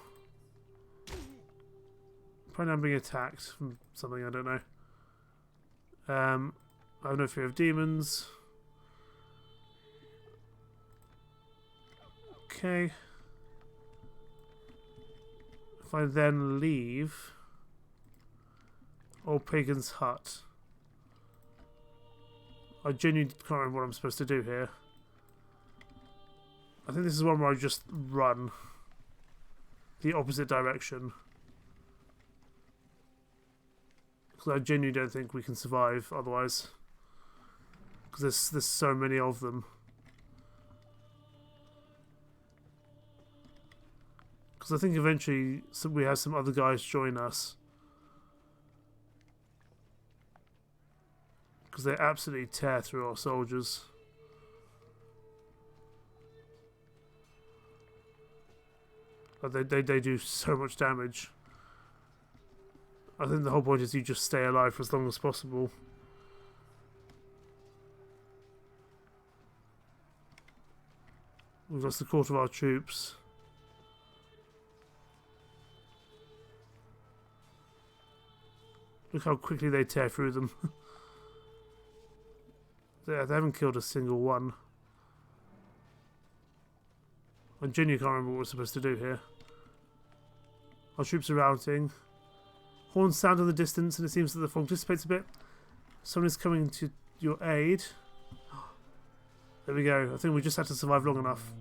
Probably I'm being attacked from something, I don't know. I have no fear of demons. Okay. If I then leave Old Pagan's Hut, I genuinely can't remember what I'm supposed to do here. I think this is one where I just run the opposite direction. Because I genuinely don't think we can survive otherwise. Because there's so many of them. Because I think eventually we have some other guys join us. Because they absolutely tear through our soldiers. But they do so much damage. I think the whole point is you just stay alive for as long as possible. We've lost a quarter of our troops. Look how quickly they tear through them. They haven't killed a single one. I genuinely can't remember what we're supposed to do here. Our troops are routing. Horns sound in the distance, and it seems that the fog dissipates a bit. Someone is coming to your aid. There we go. I think we just had to survive long enough.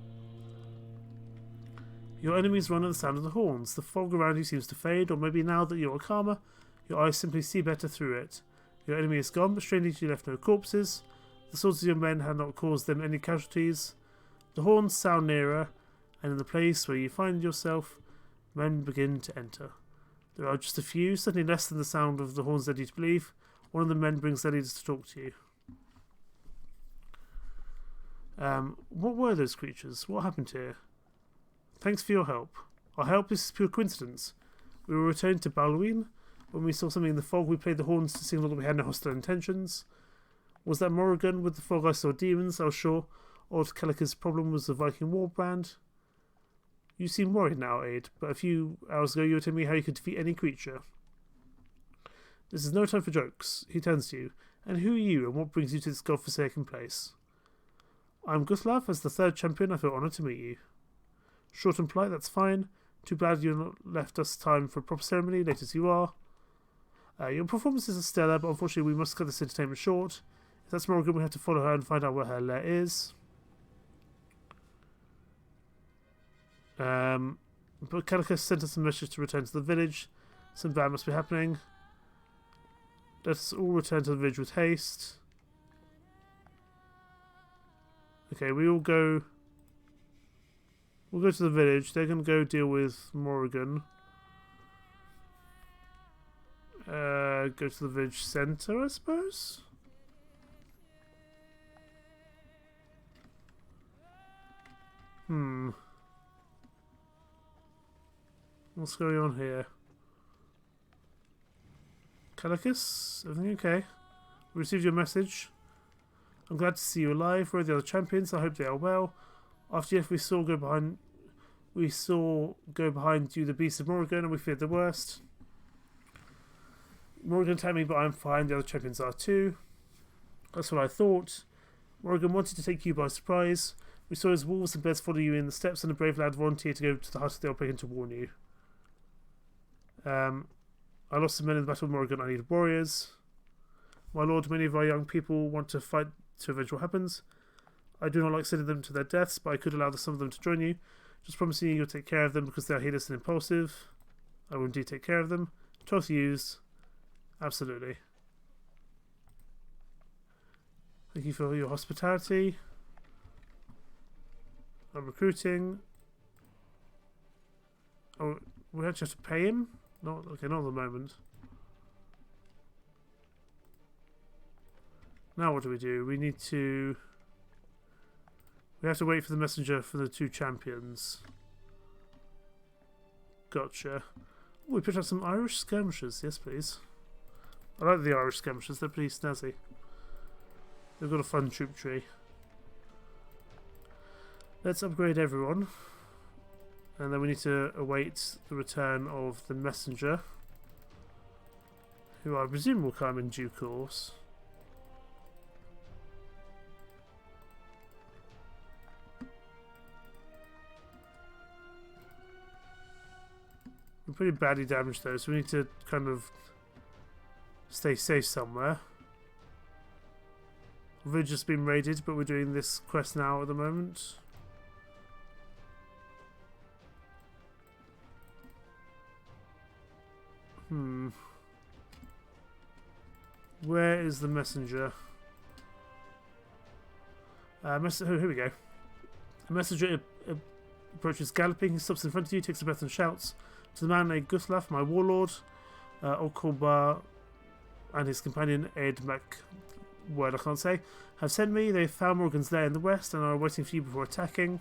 Your enemies run at the sound of the horns. The fog around you seems to fade, or maybe now that you're calmer, your eyes simply see better through it. Your enemy is gone, but strangely you left no corpses. The swords of your men have not caused them any casualties. The horns sound nearer, and in the place where you find yourself, men begin to enter. There are just a few, certainly less than the sound of the horns led you to believe. One of the men brings their leaders to talk to you. What were those creatures? What happened here? Thanks for your help. Our help is pure coincidence. We were returning to Balween. When we saw something in the fog, we played the horns to signal that we had no hostile intentions. Was that Morrigan? With the fog I saw demons, I was sure. Old Calica's problem was the Viking Warband. You seem worried now, Aid, but a few hours ago you were telling me how you could defeat any creature. This is no time for jokes. He turns to you. And who are you, and what brings you to this godforsaken place? I'm Guthlav. As the third champion, I feel honoured to meet you. Short and polite, that's fine. Too bad you've not left us time for a proper ceremony, late as you are. Your performances are stellar, but unfortunately we must cut this entertainment short. If that's Morrigan, we have to follow her and find out where her lair is. But Calica sent us a message to return to the village. Some bad must be happening. Let us all return to the village with haste. Okay, we'll go to the village. They're going to go deal with Morrigan. Go to the village centre, I suppose? What's going on here? Calicus? Everything okay? We received your message. I'm glad to see you alive. Where are the other champions? I hope they are well. After you left, we saw go behind you the beast of Morrigan, and we feared the worst. Morrigan attacked me, but I'm fine. The other champions are too. That's what I thought. Morrigan wanted to take you by surprise. We saw his wolves and bears follow you in the steps, and a brave lad volunteered to go to the hut of the old pagan to warn you. I lost some men in the battle of Morrigan. I need warriors. My lord, many of our young people want to fight to avenge what happens. I do not like sending them to their deaths, but I could allow some of them to join you. Just promising you'll take care of them because they are heedless and impulsive. I will indeed take care of them. 12 use. Absolutely. Thank you for your hospitality. I'm recruiting. Oh, we actually have to pay him? Not at the moment. Now what do? We need to... We have to wait for the messenger for the two champions. Gotcha. Oh, we picked up some Irish skirmishers. Yes, please. I like the Irish skirmishers. They're pretty snazzy. They've got a fun troop tree. Let's upgrade everyone. And then we need to await the return of the messenger, who I presume will come in due course. We're pretty badly damaged though, so we need to kind of stay safe somewhere. We've just been raided, but we're doing this quest now at the moment. Where is the messenger? Here we go. A messenger approaches galloping. He stops in front of you, takes a breath and shouts to the man named Guthlav, my warlord, Okolbar, and his companion Ed Mac, word I can't say, have sent me. They've found Morrigan's lair in the west and are waiting for you before attacking.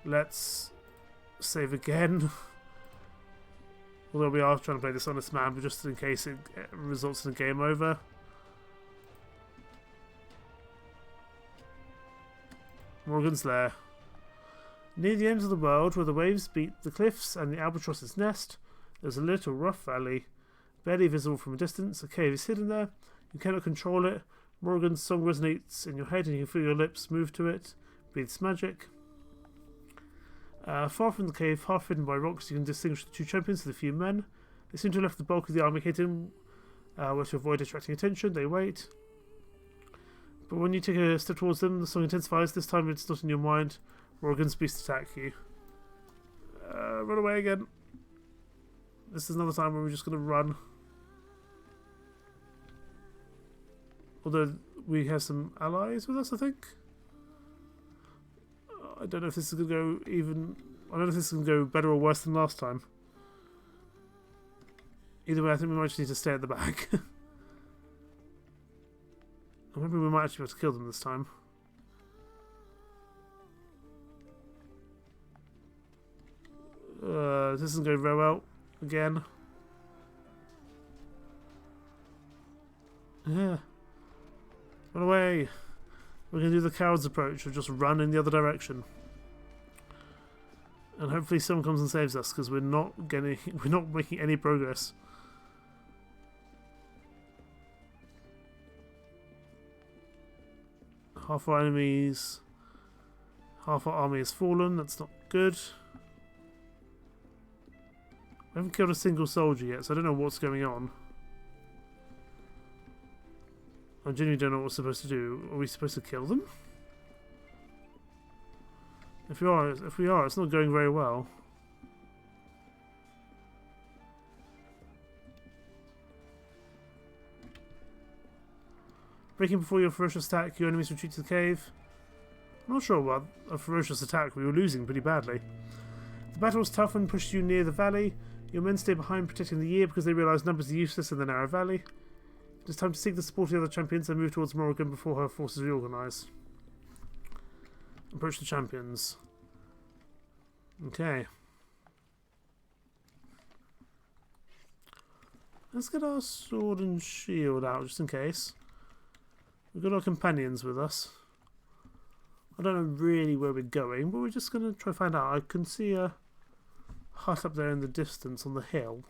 Let's save again. Although we are trying to play this honest man, but just in case it results in a game over. Morrigan's lair. Near the end of the world, where the waves beat the cliffs and the albatross's nest, there's a little rough valley, barely visible from a distance. A cave is hidden there. You cannot control it. Morrigan's song resonates in your head, and you can feel your lips move to it. Breathes magic. Far from the cave, half hidden by rocks, you can distinguish the two champions with a few men. They seem to have left the bulk of the army hidden, where to avoid attracting attention. They wait. But when you take a step towards them, the song intensifies. This time it's not in your mind. Morrigan's beasts attack you. Run away again. This is another time where we're just going to run. Although we have some allies with us, I think. I don't know if this is going to go even... I don't know if this is going to go better or worse than last time. Either way, I think we might just need to stay at the back. Maybe we might actually be able to kill them this time. This isn't going very well. Again. Yeah. Run away. We're going to do the coward's approach of just run in the other direction. And hopefully someone comes and saves us, because we're not making any progress. Half our enemies, half our army has fallen. That's not good. We haven't killed a single soldier yet, so I don't know what's going on. I genuinely don't know what we're supposed to do. Are we supposed to kill them? If we are, it's not going very well. Breaking before your ferocious attack, your enemies retreat to the cave. I'm not sure about a ferocious attack. We were losing pretty badly. The battle was tough and pushed you near the valley. Your men stay behind protecting the year because they realise numbers are useless in the narrow valley. It is time to seek the support of the other champions and move towards Morrigan before her forces reorganise. Approach the champions. Okay. Let's get our sword and shield out just in case. We've got our companions with us. I don't know really where we're going, but we're just going to try to find out. I can see a hut up there in the distance on the hill.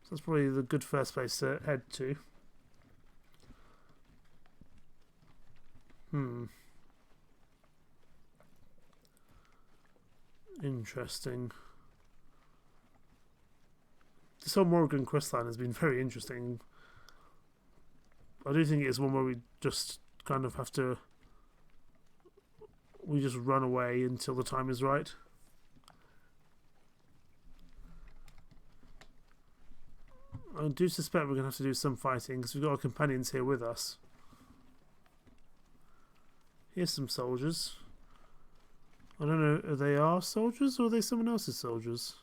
So that's probably the good first place to head to. Interesting. This whole Morrigan questline has been very interesting. I do think it's one where we just kind of have to... We just run away until the time is right. I do suspect we're going to have to do some fighting because we've got our companions here with us. Here's some soldiers. I don't know, are they our soldiers or are they someone else's soldiers?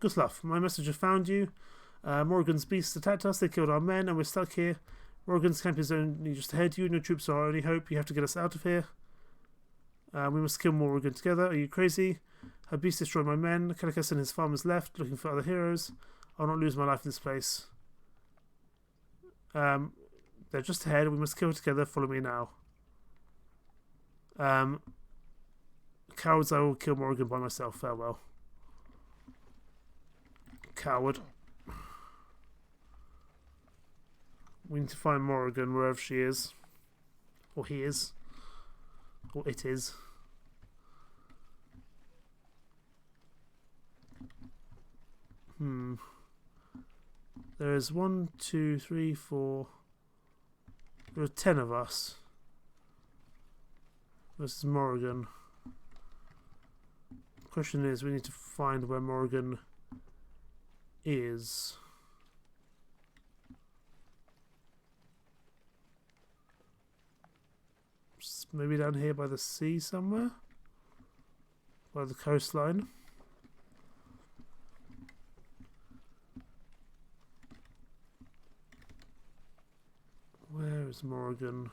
Good stuff. My messenger found you. Morrigan's beasts attacked us. They killed our men and we're stuck here. Morrigan's camp is only just ahead. You and your troops are our only hope. You have to get us out of here. We must kill Morrigan together. Are you crazy? Her beast destroyed my men. Calicut and his farmers left, looking for other heroes. I'll not lose my life in this place. They're just ahead. We must kill together. Follow me now. Cowards, I will kill Morrigan by myself. Farewell. Coward. We need to find Morrigan wherever she is. Or he is. Or it is. There's 1, 2, 3, 4. There are 10 of us. This is Morrigan. The question is, we need to find where Morrigan is. Maybe down here by the sea somewhere? By the coastline? Where is Morrigan?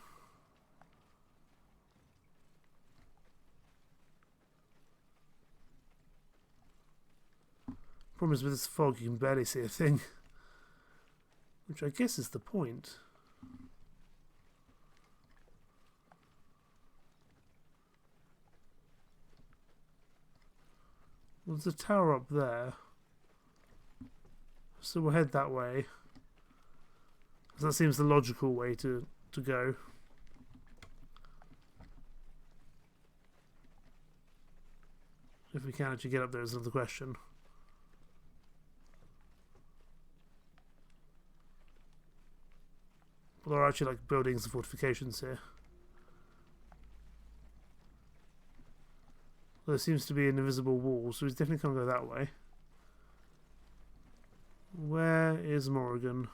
Problem is with this fog you can barely see a thing. Which I guess is the point. Well, there's a tower up there. So we'll head that way. That seems the logical way to go. If we can actually get up there is another question. Well, there are actually like buildings and fortifications here. Well, there seems to be an invisible wall, so we definitely can't go that way. Where is Morrigan?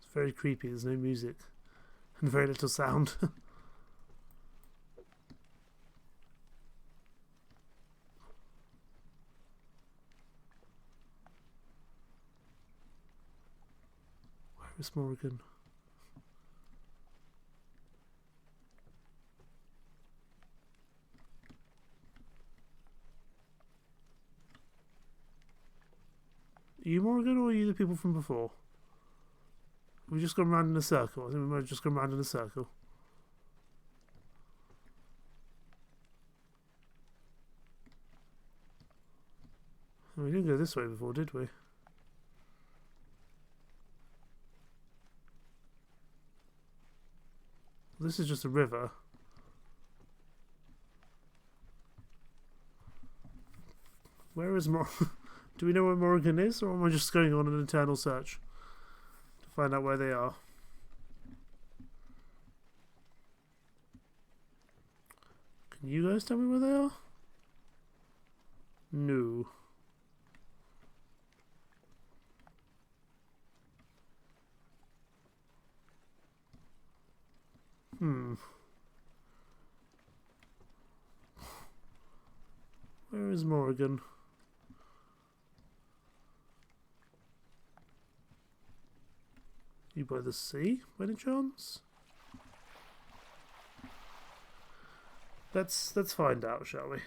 It's very creepy, there's no music and very little sound. Where is Morrigan? Are you Morrigan or are you the people from before? We've just gone round in a circle. I think we might have just gone round in a circle. We didn't go this way before, did we? This is just a river. Where is Morrigan? Do we know where Morrigan is, or am I just going on an eternal search to find out where they are? Can you guys tell me where they are? No. Where is Morrigan? You by the sea, by any chance? Let's find out, shall we?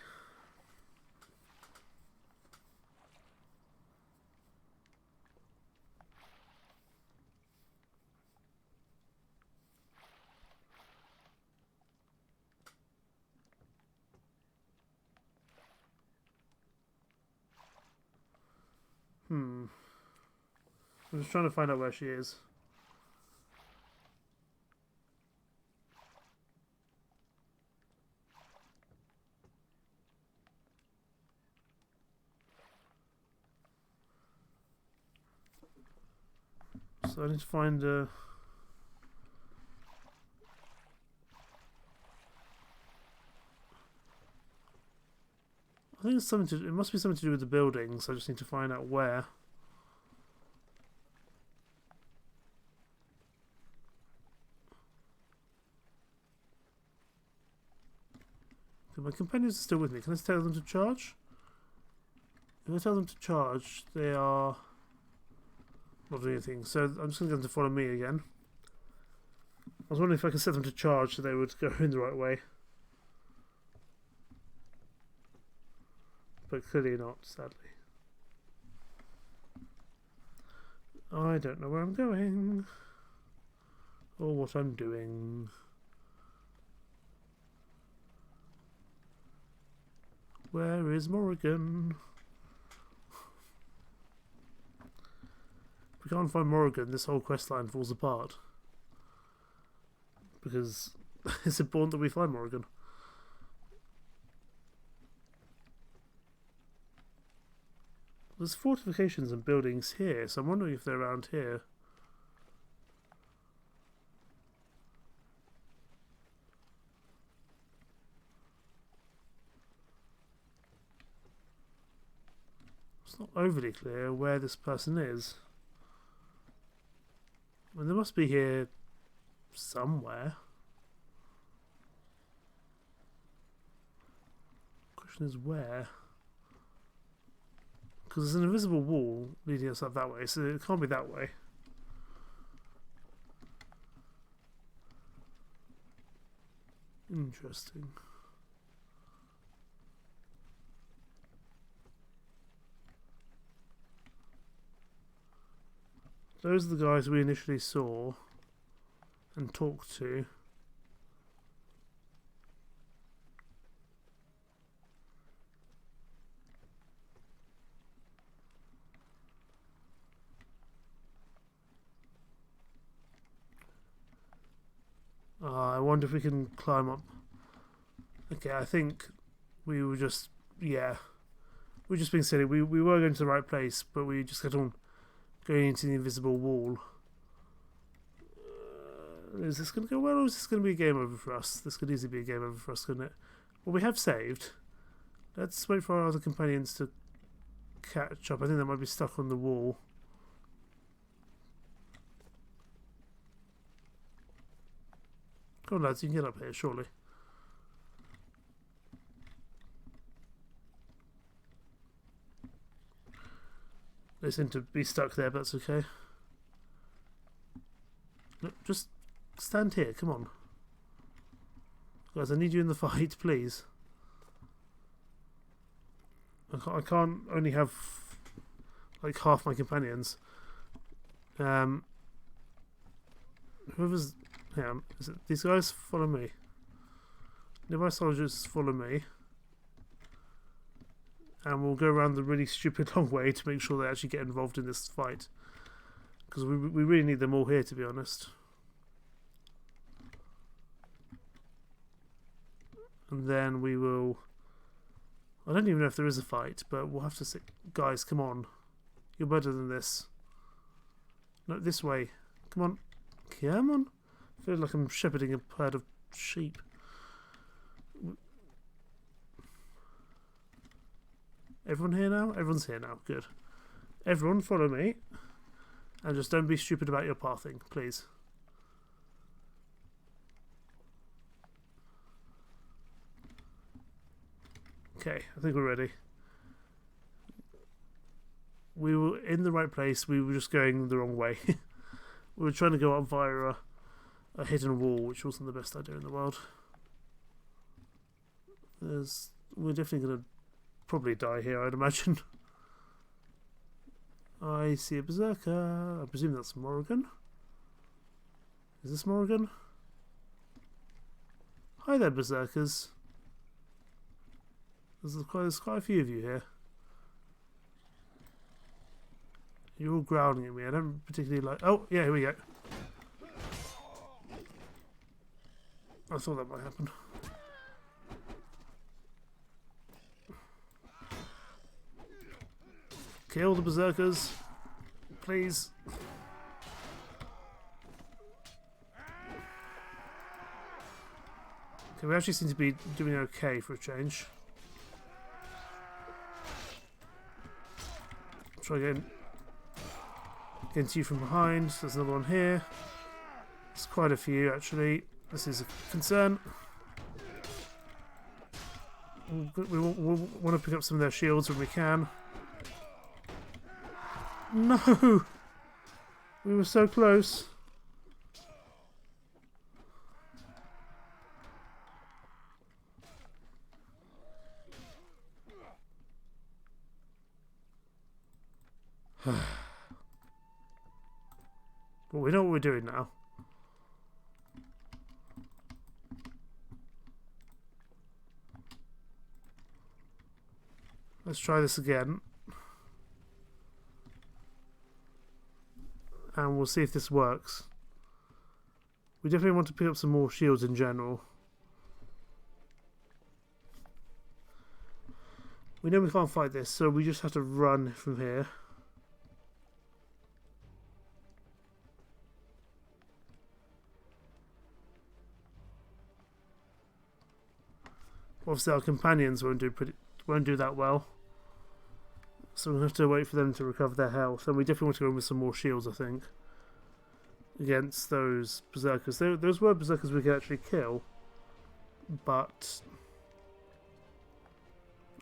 I'm just trying to find out where she is. So I need to find a... I think it's something to... It must be something to do with the buildings. I just need to find out where. My companions are still with me. Can I tell them to charge? If I tell them to charge, they are not doing anything. So I'm just going to get them to follow me again. I was wondering if I could set them to charge so they would go in the right way. But clearly not, sadly. I don't know where I'm going. Or what I'm doing. Where is Morrigan? If we can't find Morrigan, this whole questline falls apart. Because it's important that we find Morrigan. There's fortifications and buildings here, so I'm wondering if they're around here. It's not overly clear where this person is. I mean, they must be here somewhere. Question is where? Because there's an invisible wall leading us up that way, so it can't be that way. Interesting. those are the guys we initially saw and talked to. I wonder if we can climb up. Okay, I think we were just, yeah, we're just being silly. We were going to the right place, but we just got on going into the invisible wall. Is this going to go well, or is this going to be a game over for us? This could easily be a game over for us, couldn't it? Well, we have saved. Let's wait for our other companions to catch up. I think they might be stuck on the wall. Come on, lads, you can get up here, surely. They seem to be stuck there, but that's okay. Look, just stand here, come on. Guys, I need you in the fight, please. I can't only have like half my companions. Whoever's... Yeah, is it, these guys follow me. Nearby soldiers follow me. And we'll go around the really stupid long way to make sure they actually get involved in this fight. Because we really need them all here, to be honest. And then we will... I don't even know if there is a fight, but we'll have to say... Guys, come on. You're better than this. No, this way. Come on. Come on. I feel like I'm shepherding a herd of sheep. Everyone here now? Everyone's here now. Good. Everyone follow me. And just don't be stupid about your pathing, please. Okay, I think we're ready. We were in the right place. We were just going the wrong way. We were trying to go up via a hidden wall, which wasn't the best idea in the world. We're definitely going to probably die here, I'd imagine. I see a berserker. I presume that's Morrigan. Is this Morrigan? Hi there, berserkers. There's quite a few of you here. You're all growling at me. I don't particularly like... Oh, yeah, here we go. I thought that might happen. Kill the berserkers, please. Okay, we actually seem to be doing okay for a change. Try again. Against you from behind. There's another one here. There's quite a few actually. This is a concern. We want to pick up some of their shields when we can. No! We were so close. Well, we know what we're doing now. Let's try this again. And we'll see if this works. We definitely want to pick up some more shields in general. We know we can't fight this, so we just have to run from here. Obviously our companions won't do that well. So we'll have to wait for them to recover their health. And we definitely want to go in with some more shields, I think. Against those berserkers. Those were berserkers we could actually kill. But...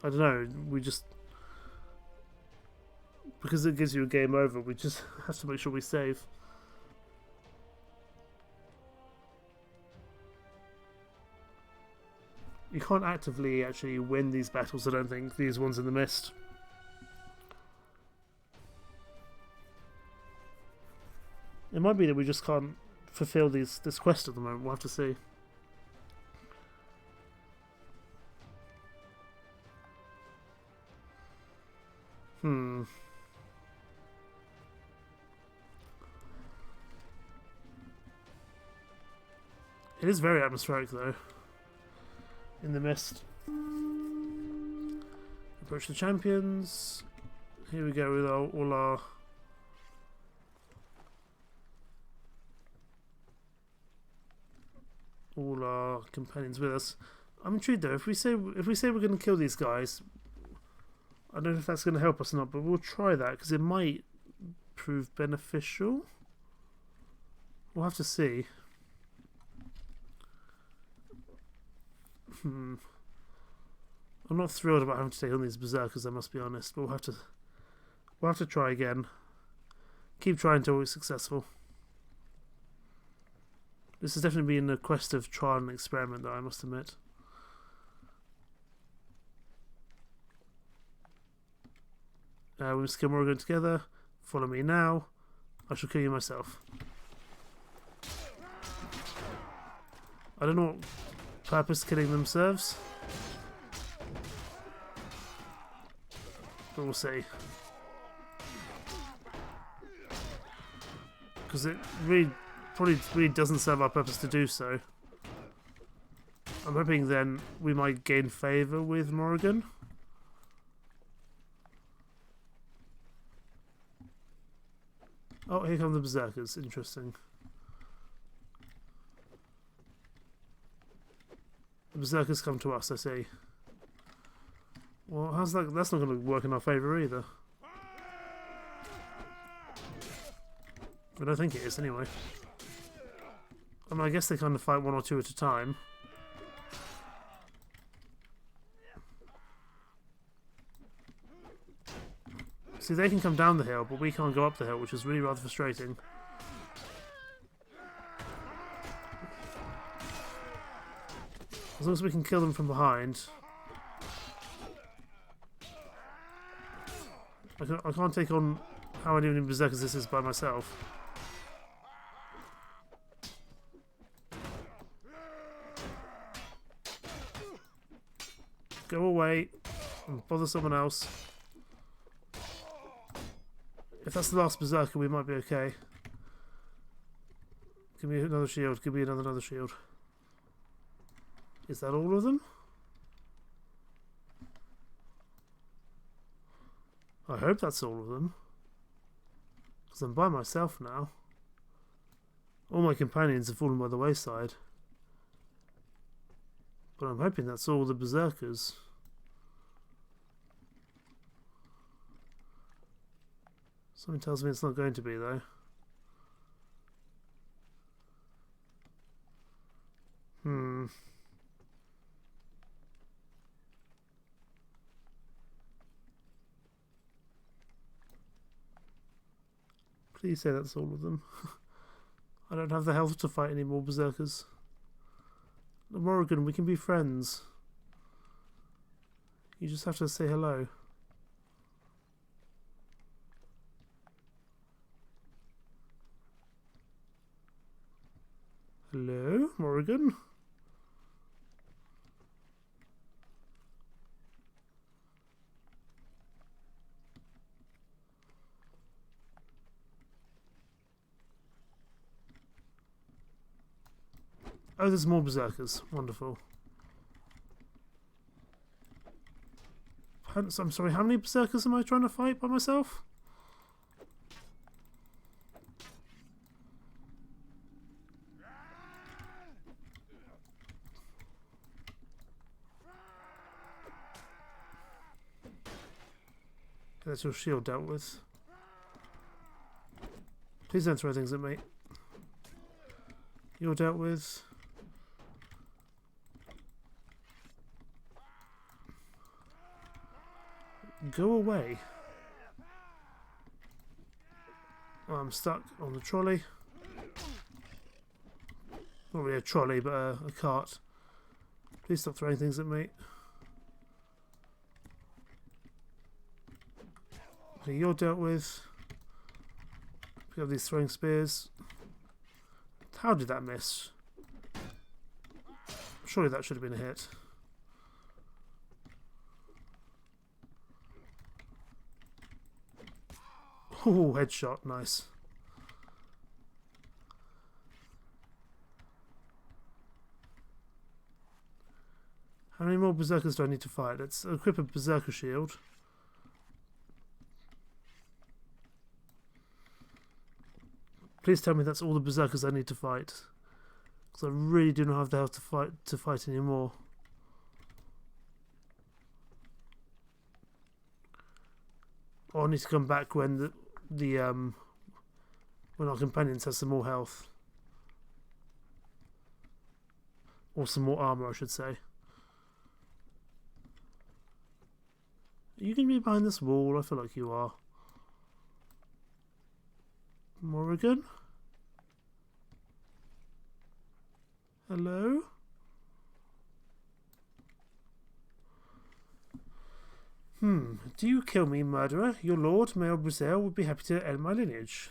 I don't know, we just... Because it gives you a game over, we just have to make sure we save. You can't actively actually win these battles, I don't think, these ones in the mist. It might be that we just can't fulfill this quest at the moment. We'll have to see. It is very atmospheric though. In the mist. Approach the champions. Here we go with all our companions with us. I'm intrigued though. If we say we're going to kill these guys, I don't know if that's going to help us or not, but we'll try that because it might prove beneficial. We'll have to see. I'm not thrilled about having to take on these berserkers, I must be honest, but we'll have to try again. Keep trying until we're successful. This has definitely been a quest of trial and experiment, though, I must admit. We must kill Morrigan together. Follow me now. I shall kill you myself. I don't know what purpose killing them serves, but we'll see. Because it probably really doesn't serve our purpose to do so. I'm hoping then we might gain favour with Morrigan. Oh, here come the berserkers. Interesting. The berserkers come to us, I see. Well, how's that? That's not going to work in our favour either. I don't think it is, anyway. I mean, I guess they kind of fight one or two at a time. See, they can come down the hill, but we can't go up the hill, which is really rather frustrating. As long as we can kill them from behind. I can't take on how many berserkers this is by myself. Go away and bother someone else. If that's the last berserker, we might be okay. Give me another shield. Give me another shield. Is that all of them? I hope that's all of them. Because I'm by myself now. All my companions have fallen by the wayside. But I'm hoping that's all the berserkers. Something tells me it's not going to be, though. Please say that's all of them. I don't have the health to fight any more berserkers. Morrigan, we can be friends. You just have to say hello. Hello, Morrigan? Oh, there's more berserkers. Wonderful. I'm sorry, how many berserkers am I trying to fight by myself? That's your shield dealt with. Please don't throw things at me. You're dealt with. Go away. Oh, I'm stuck on the trolley. Not really a trolley, but a cart. Please stop throwing things at me. Okay, you're dealt with. Pick up these throwing spears. How did that miss? Surely that should have been a hit. Oh, headshot, nice. How many more berserkers do I need to fight? Let's equip a berserker shield. Please tell me that's all the berserkers I need to fight, because I really do not have the health to fight anymore. Or I need to come back when when our companions have some more health, or some more armor, I should say. Are you going to be behind this wall? I feel like you are. Morrigan? Hello? Do you kill me, murderer? Your lord, Mayor Brazil, would be happy to end my lineage.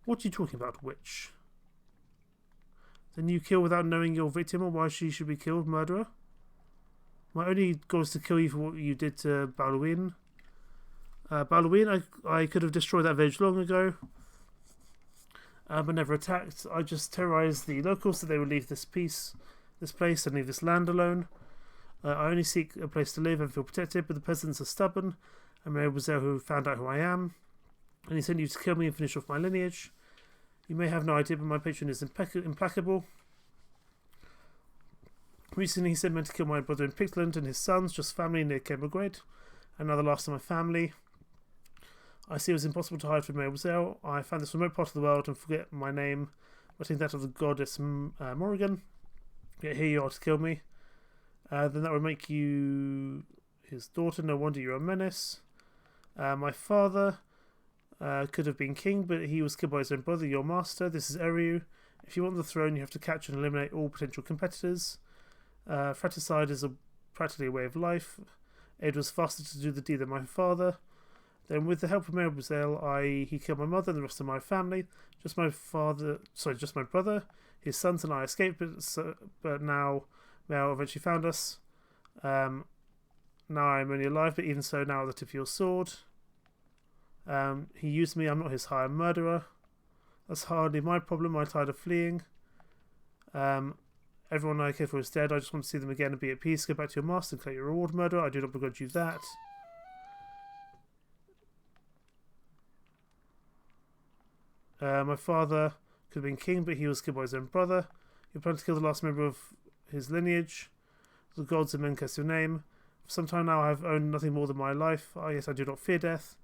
What are you talking about, witch? Then you kill without knowing your victim or why she should be killed, murderer? My only goal is to kill you for what you did to Balwin. Balwin, I could have destroyed that village long ago, but never attacked. I just terrorized the locals so they would leave this place, and leave this land alone. I only seek a place to live and feel protected, but the peasants are stubborn, and Mayor Brazil, who found out who I am, and he sent you to kill me and finish off my lineage. You may have no idea, but my patron is implacable. Recently he sent men to kill my brother in Pictland and his sons, just family near Kemmergred, and now the last of my family. I see it was impossible to hide from Mayor Brazil. I found this remote part of the world and forget my name, but that of the goddess Morrigan. Yet here you are to kill me. Then that would make you his daughter. No wonder you're a menace. My father could have been king, but he was killed by his own brother, your master. This is Eru. If you want the throne, you have to catch and eliminate all potential competitors. Fratricide is practically a way of life. It was faster to do the deed than my father. Then, with the help of Mayor Brazil, he killed my mother and the rest of my family. Just my brother. His sons and I escaped, but now Mayor eventually found us. Now I'm only alive, but even so, now at the tip of your sword. He used me. I'm not his hired murderer. That's hardly my problem. I'm tired of fleeing. Everyone I care for is dead. I just want to see them again and be at peace. Go back to your master and collect your reward, murderer. I do not begrudge you that. My father could have been king, but he was killed by his own brother. You plan to kill the last member of his lineage. The gods and men curse your name. For some time now I have owned nothing more than my life. Yes, I do not fear death.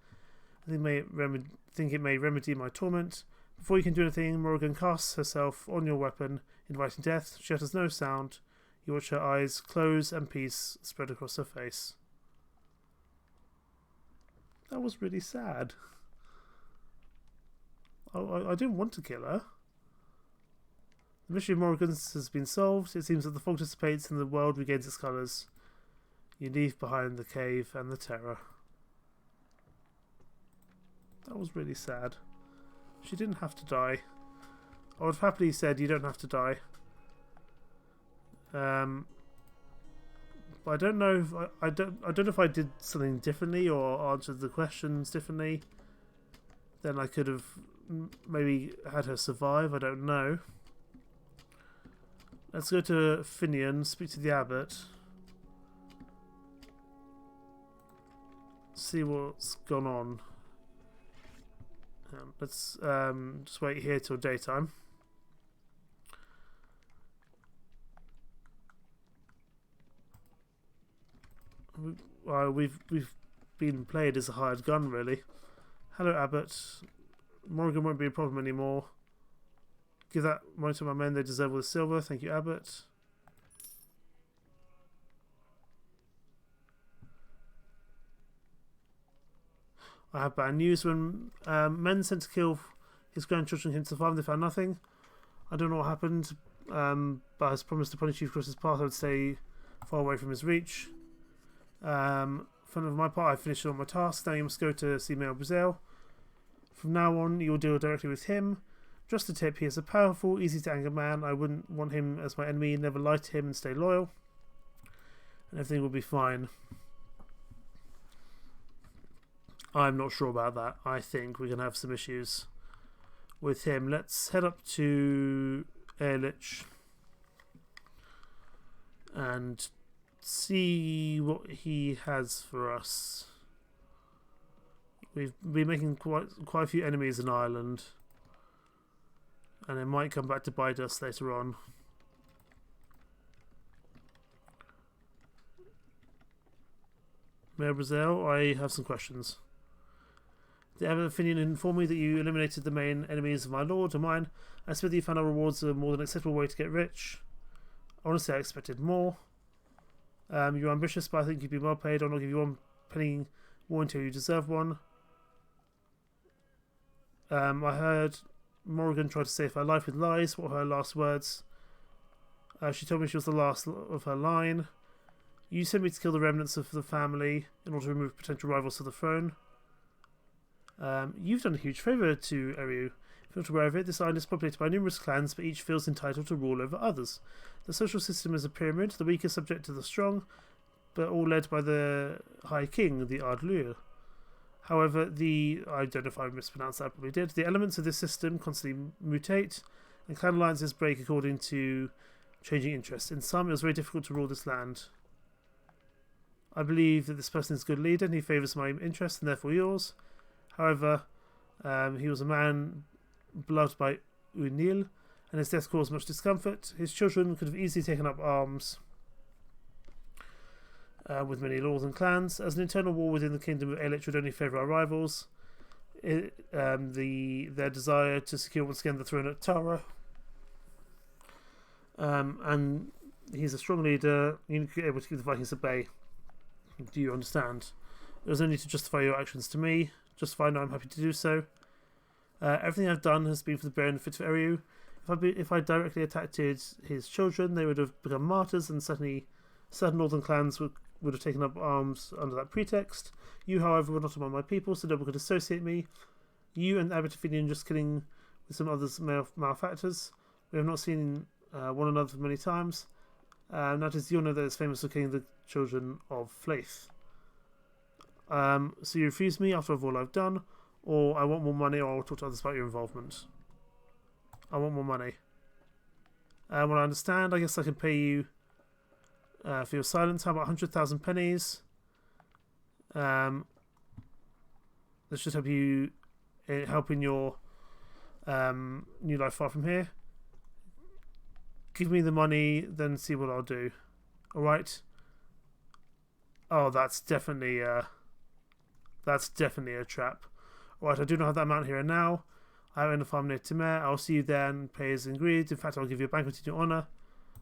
I think it may remedy my torment. Before you can do anything, Morrigan casts herself on your weapon, inviting death. She utters no sound. You watch her eyes close and peace spread across her face. That was really sad. I didn't want to kill her. The mystery of Morrigan's has been solved. It seems that the fog dissipates and the world regains its colours. You leave behind the cave and the terror. That was really sad. She didn't have to die. I would have happily said you don't have to die. But I don't know if I don't know if I did something differently or answered the questions differently. Then I could have maybe had her survive. I don't know. Let's go to Finian, speak to the abbot. See what's gone on. Let's just wait here till daytime. We've been played as a hired gun, really. Hello, Abbot. Morrigan won't be a problem anymore. Give that money to my men. They deserve all the silver. Thank you, Abbot. I have bad news. When men sent to kill his grandchildren came to the farm, they found nothing. I don't know what happened, but has promised to punish you across his path. I would stay far away from his reach. For my part, I finished all my tasks. Now you must go to see Mayor Brazil. From now on, you'll deal directly with him. Just a tip, he is a powerful, easy to anger man. I wouldn't want him as my enemy. Never lie to him and stay loyal. And everything will be fine. I'm not sure about that. I think we're going to have some issues with him. Let's head up to Ehrlich and see what he has for us. We've been making quite a few enemies in Ireland, and it might come back to bite us later on. Mayor Brazil, I have some questions. The Athenian informed me that you eliminated the main enemies of my lord and mine. I expect that you found our rewards a more than acceptable way to get rich. Honestly, I expected more. You're ambitious, but I think you'd be well paid. I'll not give you one penny more until you deserve one. I heard Morrigan tried to save her life with lies. What were her last words? She told me she was the last of her line. You sent me to kill the remnants of the family in order to remove potential rivals to the throne. You've done a huge favour to Eru. If you're not aware of it, this island is populated by numerous clans, but each feels entitled to rule over others. The social system is a pyramid, the weak are subject to the strong, but all led by the High King, the Ardlur. However, I don't know if I mispronounced that, I probably did. The elements of this system constantly mutate, and clan alliances break according to changing interests. In some, it was very difficult to rule this land. I believe that this person is a good leader, and he favours my interests, and therefore yours. However, he was a man beloved by Huithril, and his death caused much discomfort. His children could have easily taken up arms with many lords and clans. As an internal war within the kingdom of Ehrlich would only favour our rivals, their desire to secure once again the throne at Tara. And he's a strong leader. You need to be able to keep the Vikings at bay. Do you understand? There's no need to justify your actions to me. Justify, no, I'm happy to do so. Everything I've done has been for the benefit of Eru. If I directly attacked his children, they would have become martyrs, and certainly certain northern clans would have taken up arms under that pretext. You, however, were not among my people, so no one could associate me. You and Abbot Athenian just killing with some others malefactors. We have not seen one another many times. Notice you'll know that it's famous for killing the children of Flaith. So you refuse me after all I've done, or I want more money, or I'll talk to others about your involvement. I want more money. Well, I understand. I guess I can pay you for your silence. How about 100,000 pennies? This should help you in your new life far from here. Give me the money, then see what I'll do. All right. Oh, that's definitely a trap. All right, I do not have that amount here and now. I own a farm near Timur. I'll see you there and pay as agreed. In fact, I'll give you a banquet in your honour,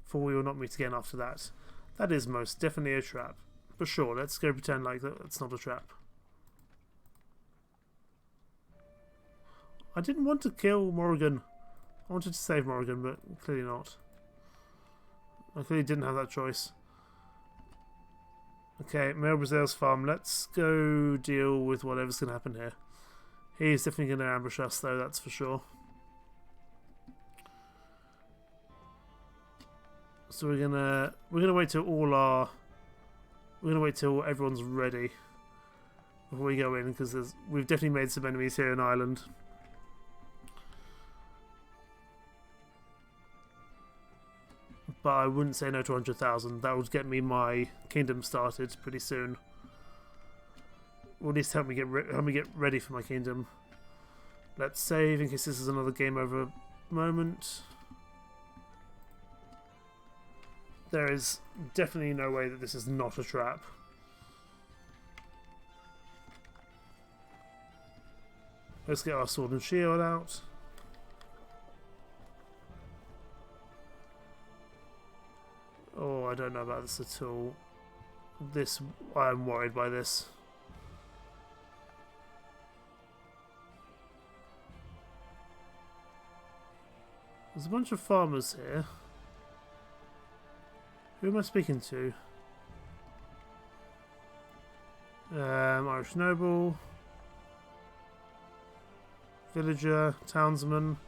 for we will not meet again after that. That is most definitely a trap. But sure, let's go pretend like that's not a trap. I didn't want to kill Morrigan. I wanted to save Morrigan, but clearly not. I clearly didn't have that choice. Okay, Mayor Brazil's farm. Let's go deal with whatever's going to happen here. He's definitely going to ambush us, though, that's for sure. So we're gonna wait till everyone's ready before we go in, because we've definitely made some enemies here in Ireland. But I wouldn't say no to 100,000. That would get me my kingdom started pretty soon. Or at least help me get ready for my kingdom. Let's save in case this is another game over moment. There is definitely no way that this is not a trap. Let's get our sword and shield out. Oh, I don't know about this at all. I'm worried by this. There's a bunch of farmers here. Who am I speaking to? Irish noble. Villager, townsman.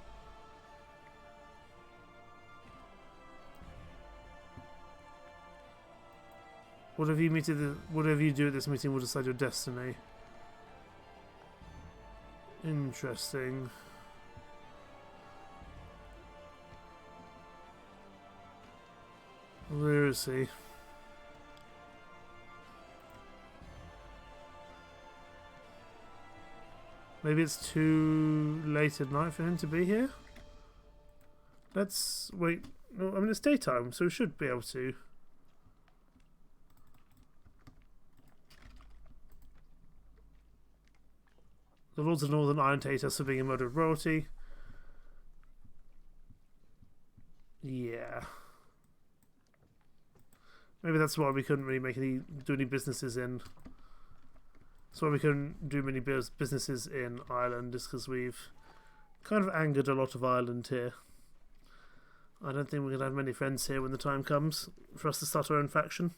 Whatever you do at this meeting will decide your destiny. Interesting. Where is he? Maybe it's too late at night for him to be here? Let's wait. No, I mean it's daytime, so we should be able to. The Lords of Northern Iron hate us for being a murder of royalty. Yeah. Maybe that's why we couldn't really do any businesses in. That's why we couldn't do many businesses in Ireland, just because we've kind of angered a lot of Ireland here. I don't think we're going to have many friends here when the time comes for us to start our own faction.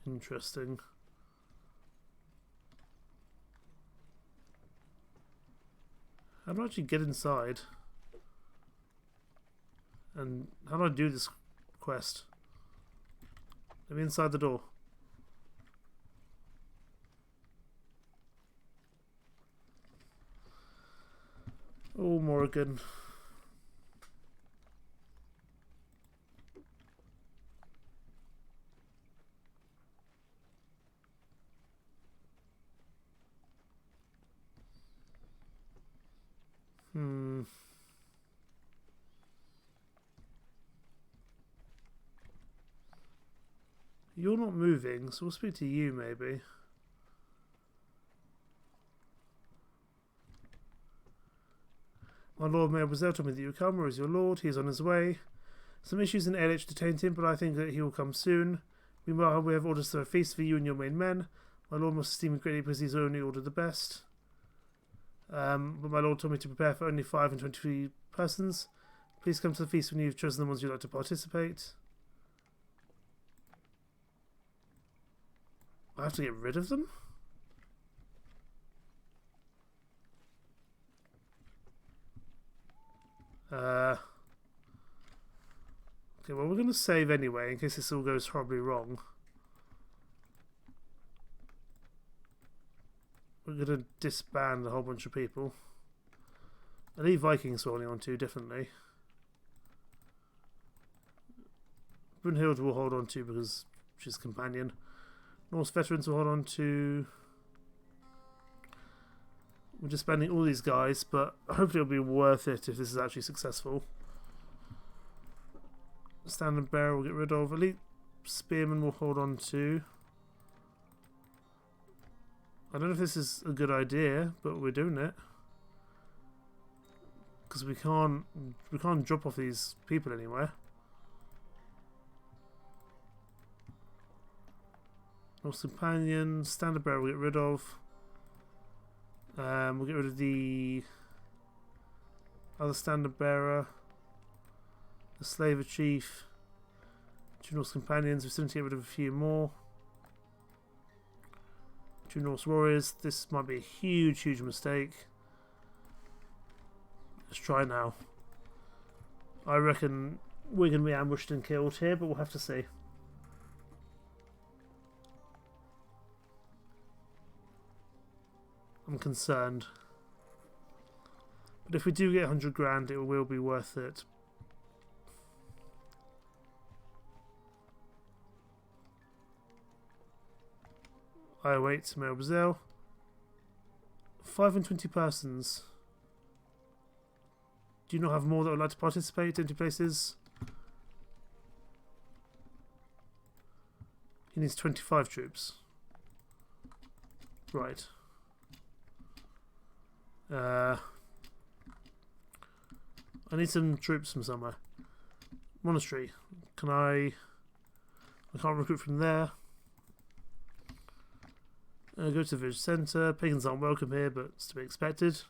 Interesting. How do I actually get inside? And how do I do this quest? Let me inside the door. Oh, Morrigan. You're not moving, so we'll speak to you maybe. My lord Mayor Brazil told me that you would come, or is your lord? He is on his way. Some issues in LH detained him, but I think that he will come soon. Meanwhile, we have orders for a feast for you and your main men. My lord must esteem me greatly because he's only ordered the best. But my lord told me to prepare for only 5 and 23 persons. Please come to the feast when you've chosen the ones you'd like to participate. I have to get rid of them? Okay, well we're going to save anyway in case this all goes horribly wrong. We're going to disband a whole bunch of people. I leave Vikings holding on to, definitely. Brunhild will hold on to because she's a companion. Norse veterans will hold on to. We're just spending all these guys, but hopefully it'll be worth it if this is actually successful. Standard bearer we'll get rid of. Elite spearmen will hold on to. I don't know if this is a good idea, but we're doing it. Because we can't drop off these people anywhere. Norse companion, standard bearer we'll get rid of. We'll get rid of the other standard bearer, the slaver chief, 2 Norse companions. We still need to get rid of a few more. 2 Norse warriors. This might be a huge mistake. Let's try now. I reckon we're going to be ambushed and killed here, but we'll have to see. I'm concerned. But if we do get 100 grand, it will be worth it. I await Mayor Brazil. 5 and 20 persons. Do you not have more that would like to participate? Empty places? He needs 25 troops. Right. I need some troops from somewhere. Monastery. Can I can't recruit from there. Go to the village centre. Pagans aren't welcome here, but it's to be expected.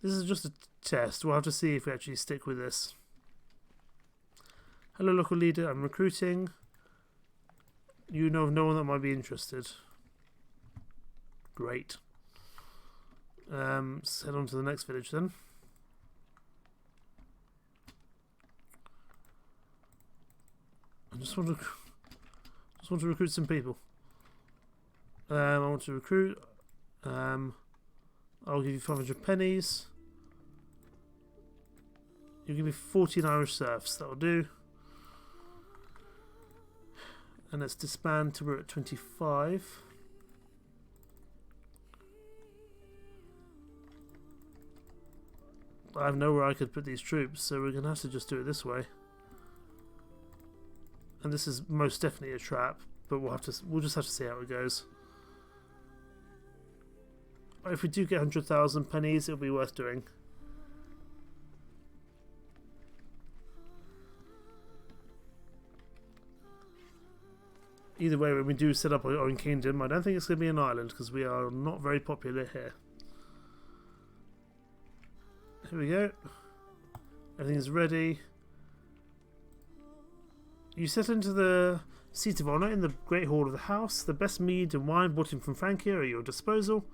This is just a test. We'll have to see if we actually stick with this. Hello, local leader. I'm recruiting. You know of no one that might be interested. Great. Let's head on to the next village then. I just want to recruit some people. I want to recruit. I'll give you 500 pennies. You give me 14 Irish serfs. That'll do. And let's disband till we're at 25. I have nowhere I could put these troops, so we're going to have to just do it this way. And this is most definitely a trap, but we'll just have to see how it goes. If we do get 100,000 pennies, it'll be worth doing. Either way, when we do set up our own kingdom, I don't think it's going to be an island because we are not very popular here. Here we go. Everything is ready. You set into the seat of honour in the great hall of the house. The best mead and wine brought in from Francia are at your disposal.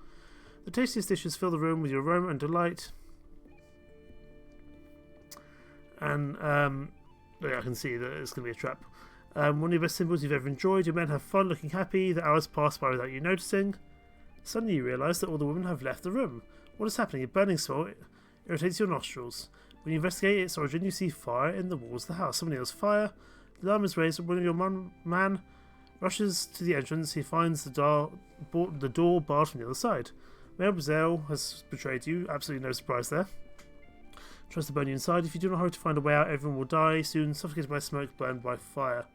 The tastiest dishes fill the room with your aroma and delight. And yeah, I can see that it's going to be a trap. One of your best symbols you've ever enjoyed. Your men have fun, looking happy. The hours pass by without you noticing. Suddenly you realise that all the women have left the room. What is happening? A burning smell irritates your nostrils. When you investigate its origin, you see fire in the walls of the house. Someone yells fire. The alarm is raised. One of your man rushes to the entrance. He finds the door barred from the other side. Mademoiselle has betrayed you. Absolutely no surprise there. Tries to burn you inside. If you do not hurry to find a way out, everyone will die soon, suffocated by smoke, burned by fire.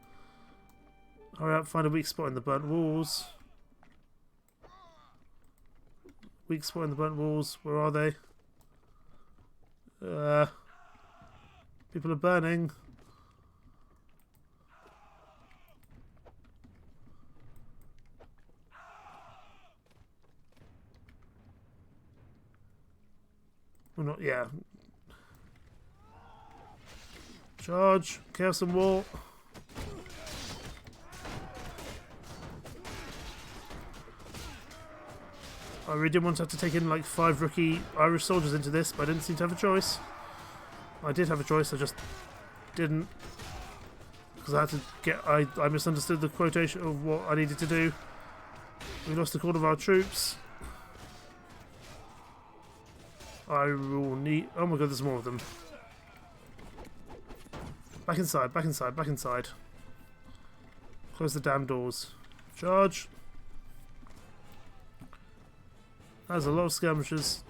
Hurry up, find a weak spot in the burnt walls. Weak spot in the burnt walls. Where are they? People are burning. We're not, yeah. Charge, chaos and war. I really didn't want to have to take in like 5 rookie Irish soldiers into this, but I didn't seem to have a choice. I did have a choice, I just didn't. Because I had to get, I misunderstood the quotation of what I needed to do. We lost a quarter of our troops. I will need, oh my god, there's more of them. Back inside, back inside, back inside. Close the damn doors. Charge. There's a lot of skirmishers.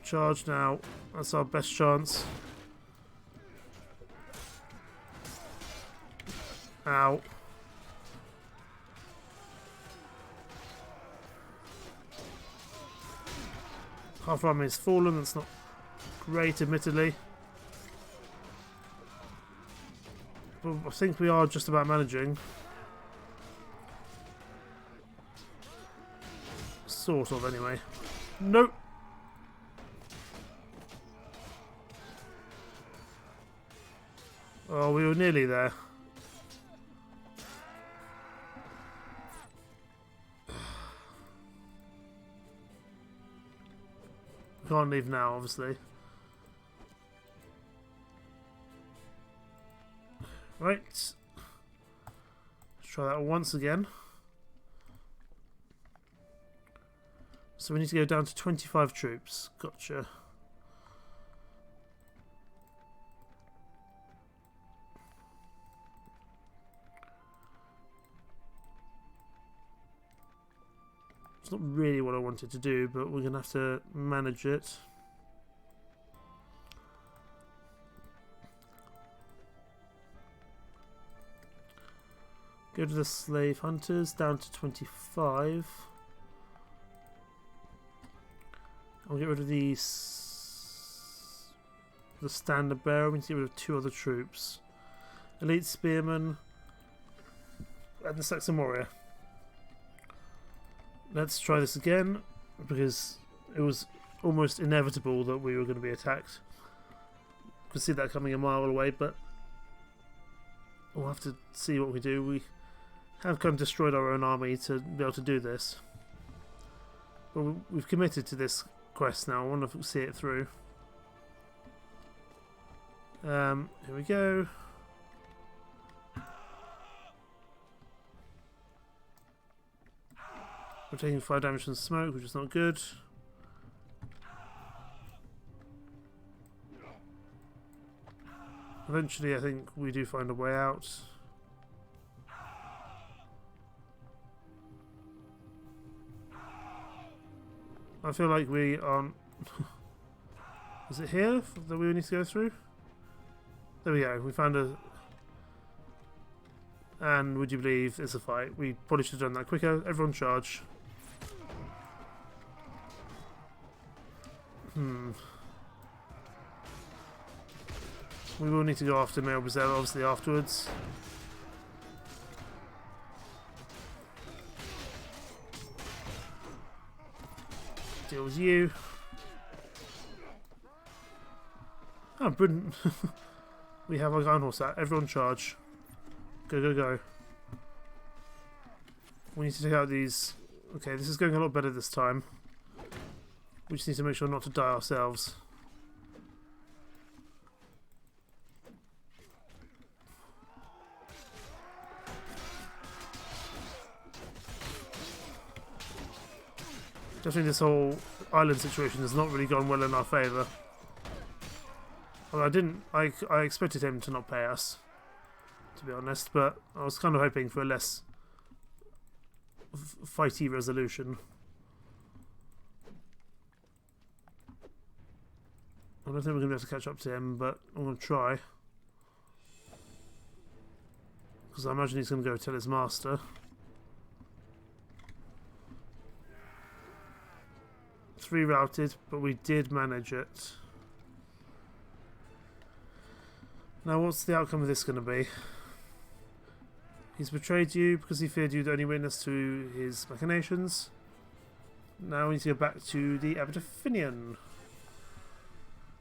Charge now. That's our best chance. Ow. Half our army has fallen. That's not great, admittedly. But I think we are just about managing. Sort of, anyway. Nope. Oh, we were nearly there. Can't leave now, obviously. Right. Let's try that once again. So we need to go down to 25 troops. Gotcha. It's not really what I wanted to do, but we're going to have to manage it. Go to the slave hunters, down to 25. I'll get rid of the standard bearer. We need to get rid of 2 other troops. Elite spearman and the Saxon warrior. Let's try this again, because it was almost inevitable that we were going to be attacked. can see that coming a mile away, but we'll have to see what we do. We have kind of destroyed our own army to be able to do this. But we've committed to this quest now. I want to see it through. Here we go. We're taking 5 damage from smoke, which is not good. Eventually, I think we do find a way out. I feel like we aren't... Is it here that we need to go through? There we go, we found a... And would you believe it's a fight? We probably should have done that quicker. Everyone charge. We will need to go after Male Brazil obviously afterwards. Deal with you. Oh, brilliant. We have our iron horse out. Everyone charge. Go, go, go. We need to take out these... Okay, this is going a lot better this time. We just need to make sure not to die ourselves. Definitely this whole island situation has not really gone well in our favour. Well, I expected him to not pay us, to be honest, but I was kind of hoping for a less fighty resolution. I don't think we're going to be able to catch up to him, but I'm going to try. Because I imagine he's going to go tell his master. It's rerouted, but we did manage it. Now what's the outcome of this going to be? He's betrayed you because he feared you the only witness to his machinations. Now we need to go back to the Abbot of Finian.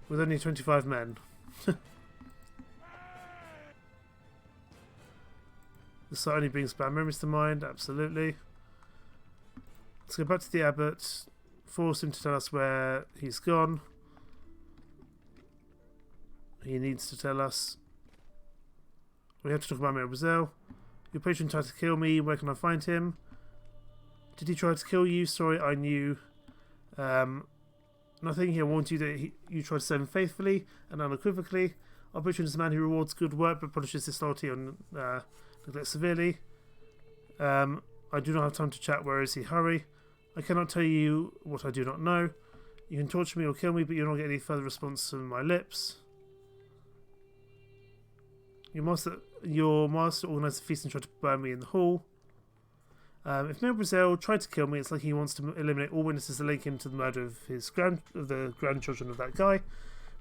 With only 25 men. The site only brings bad memories to mind, absolutely. Let's go back to the Abbot. Force him to tell us where he's gone. He needs to tell us. We have to talk about Mary Brazil. Your patron tried to kill me. Where can I find him? Did he try to kill you? Sorry, I knew. Nothing. He warned you that you tried to serve him faithfully and unequivocally. Our patron is a man who rewards good work but punishes disloyalty and neglect severely. I do not have time to chat. Where is he? Hurry. I cannot tell you what I do not know. You can torture me or kill me, but you'll not get any further response from my lips. Your master organised a feast and tried to burn me in the hall. If Mel Brazil tried to kill me, it's like he wants to eliminate all witnesses that link him to the murder of the grandchildren of that guy.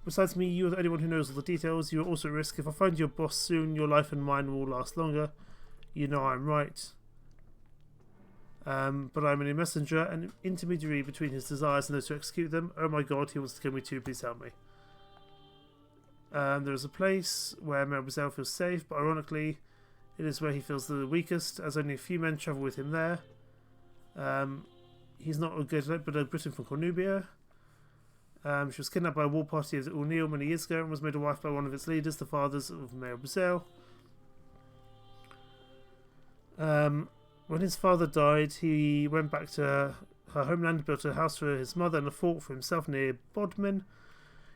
Besides me, you are the only one who knows all the details. You are also at risk. If I find your boss soon, your life and mine will last longer. You know I'm right. But I'm only a messenger, an intermediary between his desires and those who execute them. Oh my god, he wants to kill me too, please help me. There is a place where Mel Brazil feels safe, but ironically, it is where he feels the weakest, as only a few men travel with him there. He's not a good but a Briton from Cornubia. She was kidnapped by a war party of O'Neill many years ago and was made a wife by one of its leaders, the fathers of Mel Brazil. When his father died, he went back to her homeland, built a house for his mother and a fort for himself near Bodmin.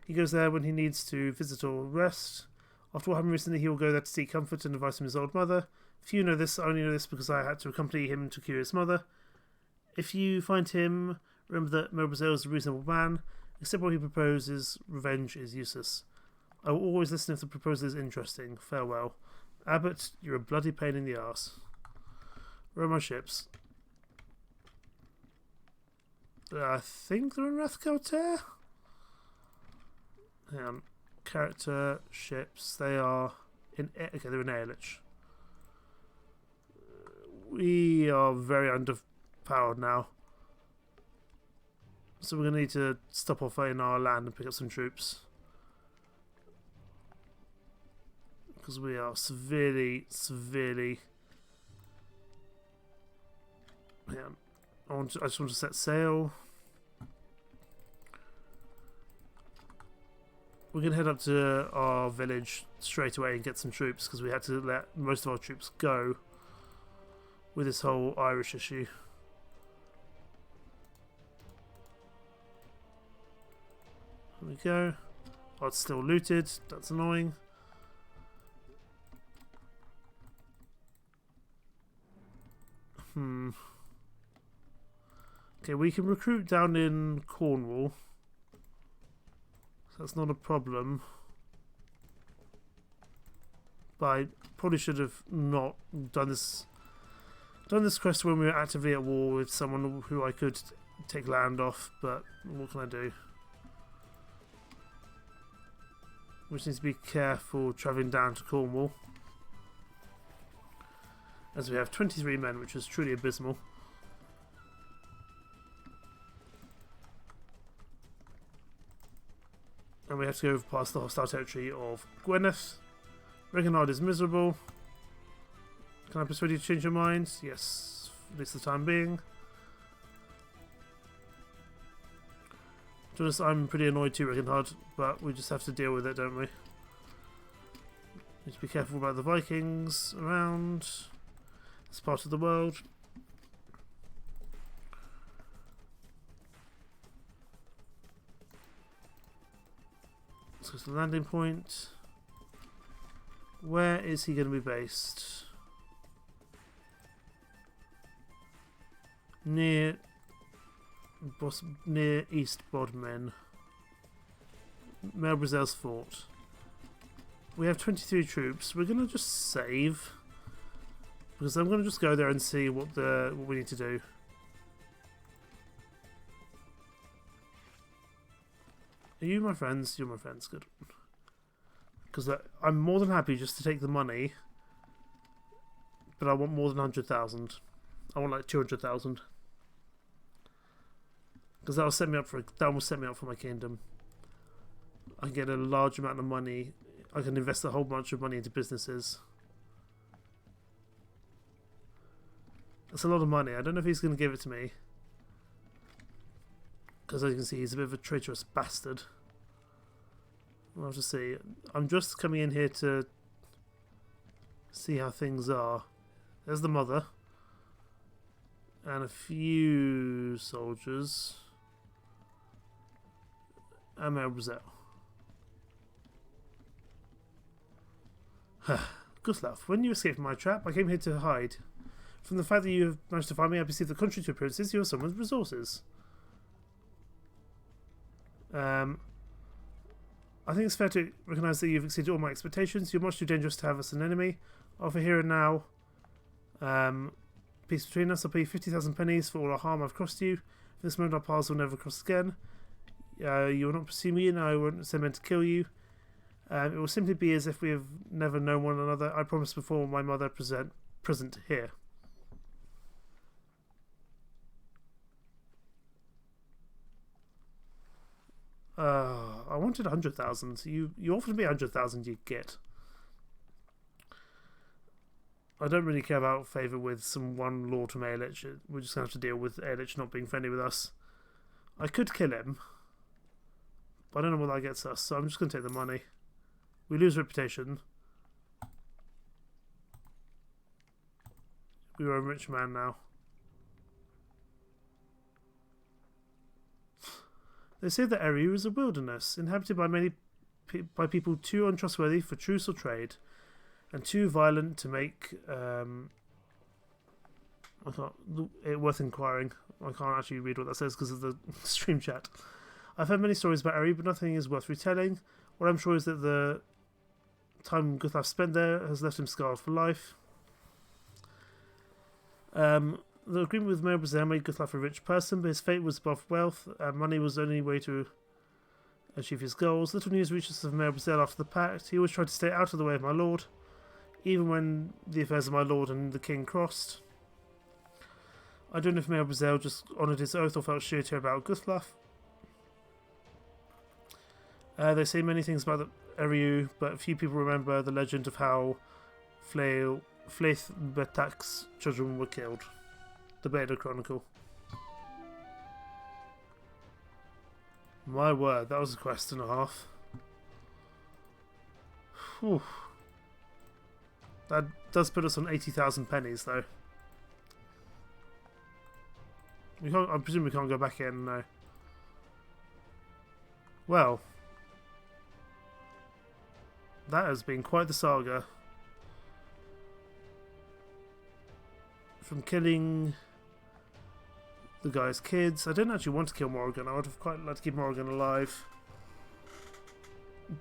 He goes there when he needs to visit or rest. After what happened recently, he will go there to seek comfort and advice from his old mother. Few know this, I only know this because I had to accompany him to cure his mother. If you find him, remember that Mel Brazil is a reasonable man. Except what he proposes, revenge is useless. I will always listen if the proposal is interesting. Farewell. Abbot, you're a bloody pain in the arse. Where are my ships? I think they're in Rathkelter. Hang on. Character, ships, they are in... Okay, they're in Airlich. We are very underpowered now. So we're going to need to stop off in our land and pick up some troops. because we are severely. Yeah, I just want to set sail. We're going to head up to our village straight away and get some troops because we had to let most of our troops go with this whole Irish issue. There we go. Oh, it's still looted. That's annoying. Okay, we can recruit down in Cornwall. So that's not a problem. But I probably should have not done this quest when we were actively at war with someone who I could take land off, but what can I do? We just need to be careful travelling down to Cornwall, as we have 23 men, which is truly abysmal. And we have to go past the hostile territory of Gwyneth. Reginald is miserable. Can I persuade you to change your mind? Yes, at least for the time being. To be honest, I'm pretty annoyed too, Reginald, but we just have to deal with it, don't we? Need to be careful about the Vikings around this part of the world. Let's go to the landing point. Where is he going to be based? Near East Bodmin. Mayor Brazel's fort. We have 23 troops. We're going to just save, because I'm going to just go there and see what we need to do. Are you my friends? You're my friends. Good. Because I'm more than happy just to take the money, but I want more than 100,000. I want like 200,000. Because that will set me up for my kingdom. I get a large amount of money. I can invest a whole bunch of money into businesses. That's a lot of money. I don't know if he's going to give it to me, because as you can see, he's a bit of a traitorous bastard. We'll have to see. I'm just coming in here to see how things are. There's the mother. And a few soldiers. And Mayor Brazel. Gustav, when you escaped from my trap, I came here to hide. From the fact that you have managed to find me, I perceive the contrary to appearances, you are someone with resources. I think it's fair to recognise that you've exceeded all my expectations. You're much too dangerous to have as an enemy. Offer here and now. Peace between us. I'll pay you 50,000 pennies for all the harm I've crossed you. For this moment, our paths will never cross again. You will not pursue me, and I won't send men to kill you. It will simply be as if we have never known one another. I promised before my mother present here. I wanted 100,000. You offered me 100,000, you get. I don't really care about favour with some one lord from Aelich. We're just going to have to deal with Aelich not being friendly with us. I could kill him, but I don't know what that gets us, so I'm just going to take the money. We lose reputation. We are a rich man now. They say that Eri is a wilderness, inhabited by people too untrustworthy for truce or trade, and too violent to make it worth inquiring. I can't actually read what that says because of the stream chat. I've heard many stories about Eri, but nothing is worth retelling. What I'm sure is that the time Gustav spent there has left him scarred for life. The agreement with Mayor Brazel made Gustav a rich person, but his fate was above wealth, and money was the only way to achieve his goals. Little news reached us of Mayor Brazel after the pact. He always tried to stay out of the way of my lord, even when the affairs of my lord and the king crossed. I don't know if Mayor Brazel just honoured his oath or felt sheer terror about Gustav. They say many things about Eriu, but few people remember the legend of how Flaith Betak's children were killed. The Beta Chronicle. My word, that was a quest and a half. Whew. That does put us on 80,000 pennies, though. We can't. I presume we can't go back in, no. Well, that has been quite the saga. From killing the guy's kids. I didn't actually want to kill Morrigan. I would have quite liked to keep Morrigan alive.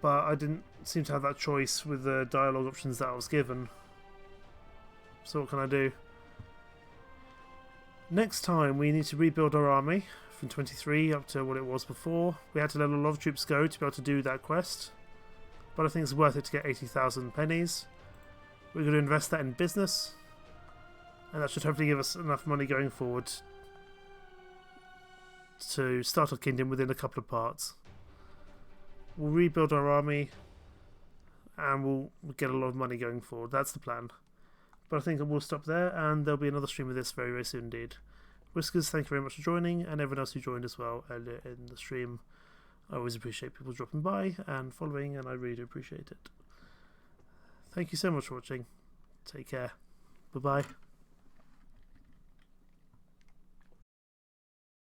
But I didn't seem to have that choice with the dialogue options that I was given. So what can I do? Next time we need to rebuild our army from 23 up to what it was before. We had to let a lot of troops go to be able to do that quest. But I think it's worth it to get 80,000 pennies. We're going to invest that in business. And that should hopefully give us enough money going forward to start our kingdom within a couple of parts. We'll rebuild our army and we'll get a lot of money going forward. That's the plan. But I think we'll stop there, and there'll be another stream of this very, very soon indeed. Whiskers, thank you very much for joining, and everyone else who joined as well earlier in the stream. I always appreciate people dropping by and following, and I really do appreciate it. Thank you so much for watching. Take care. Bye-bye.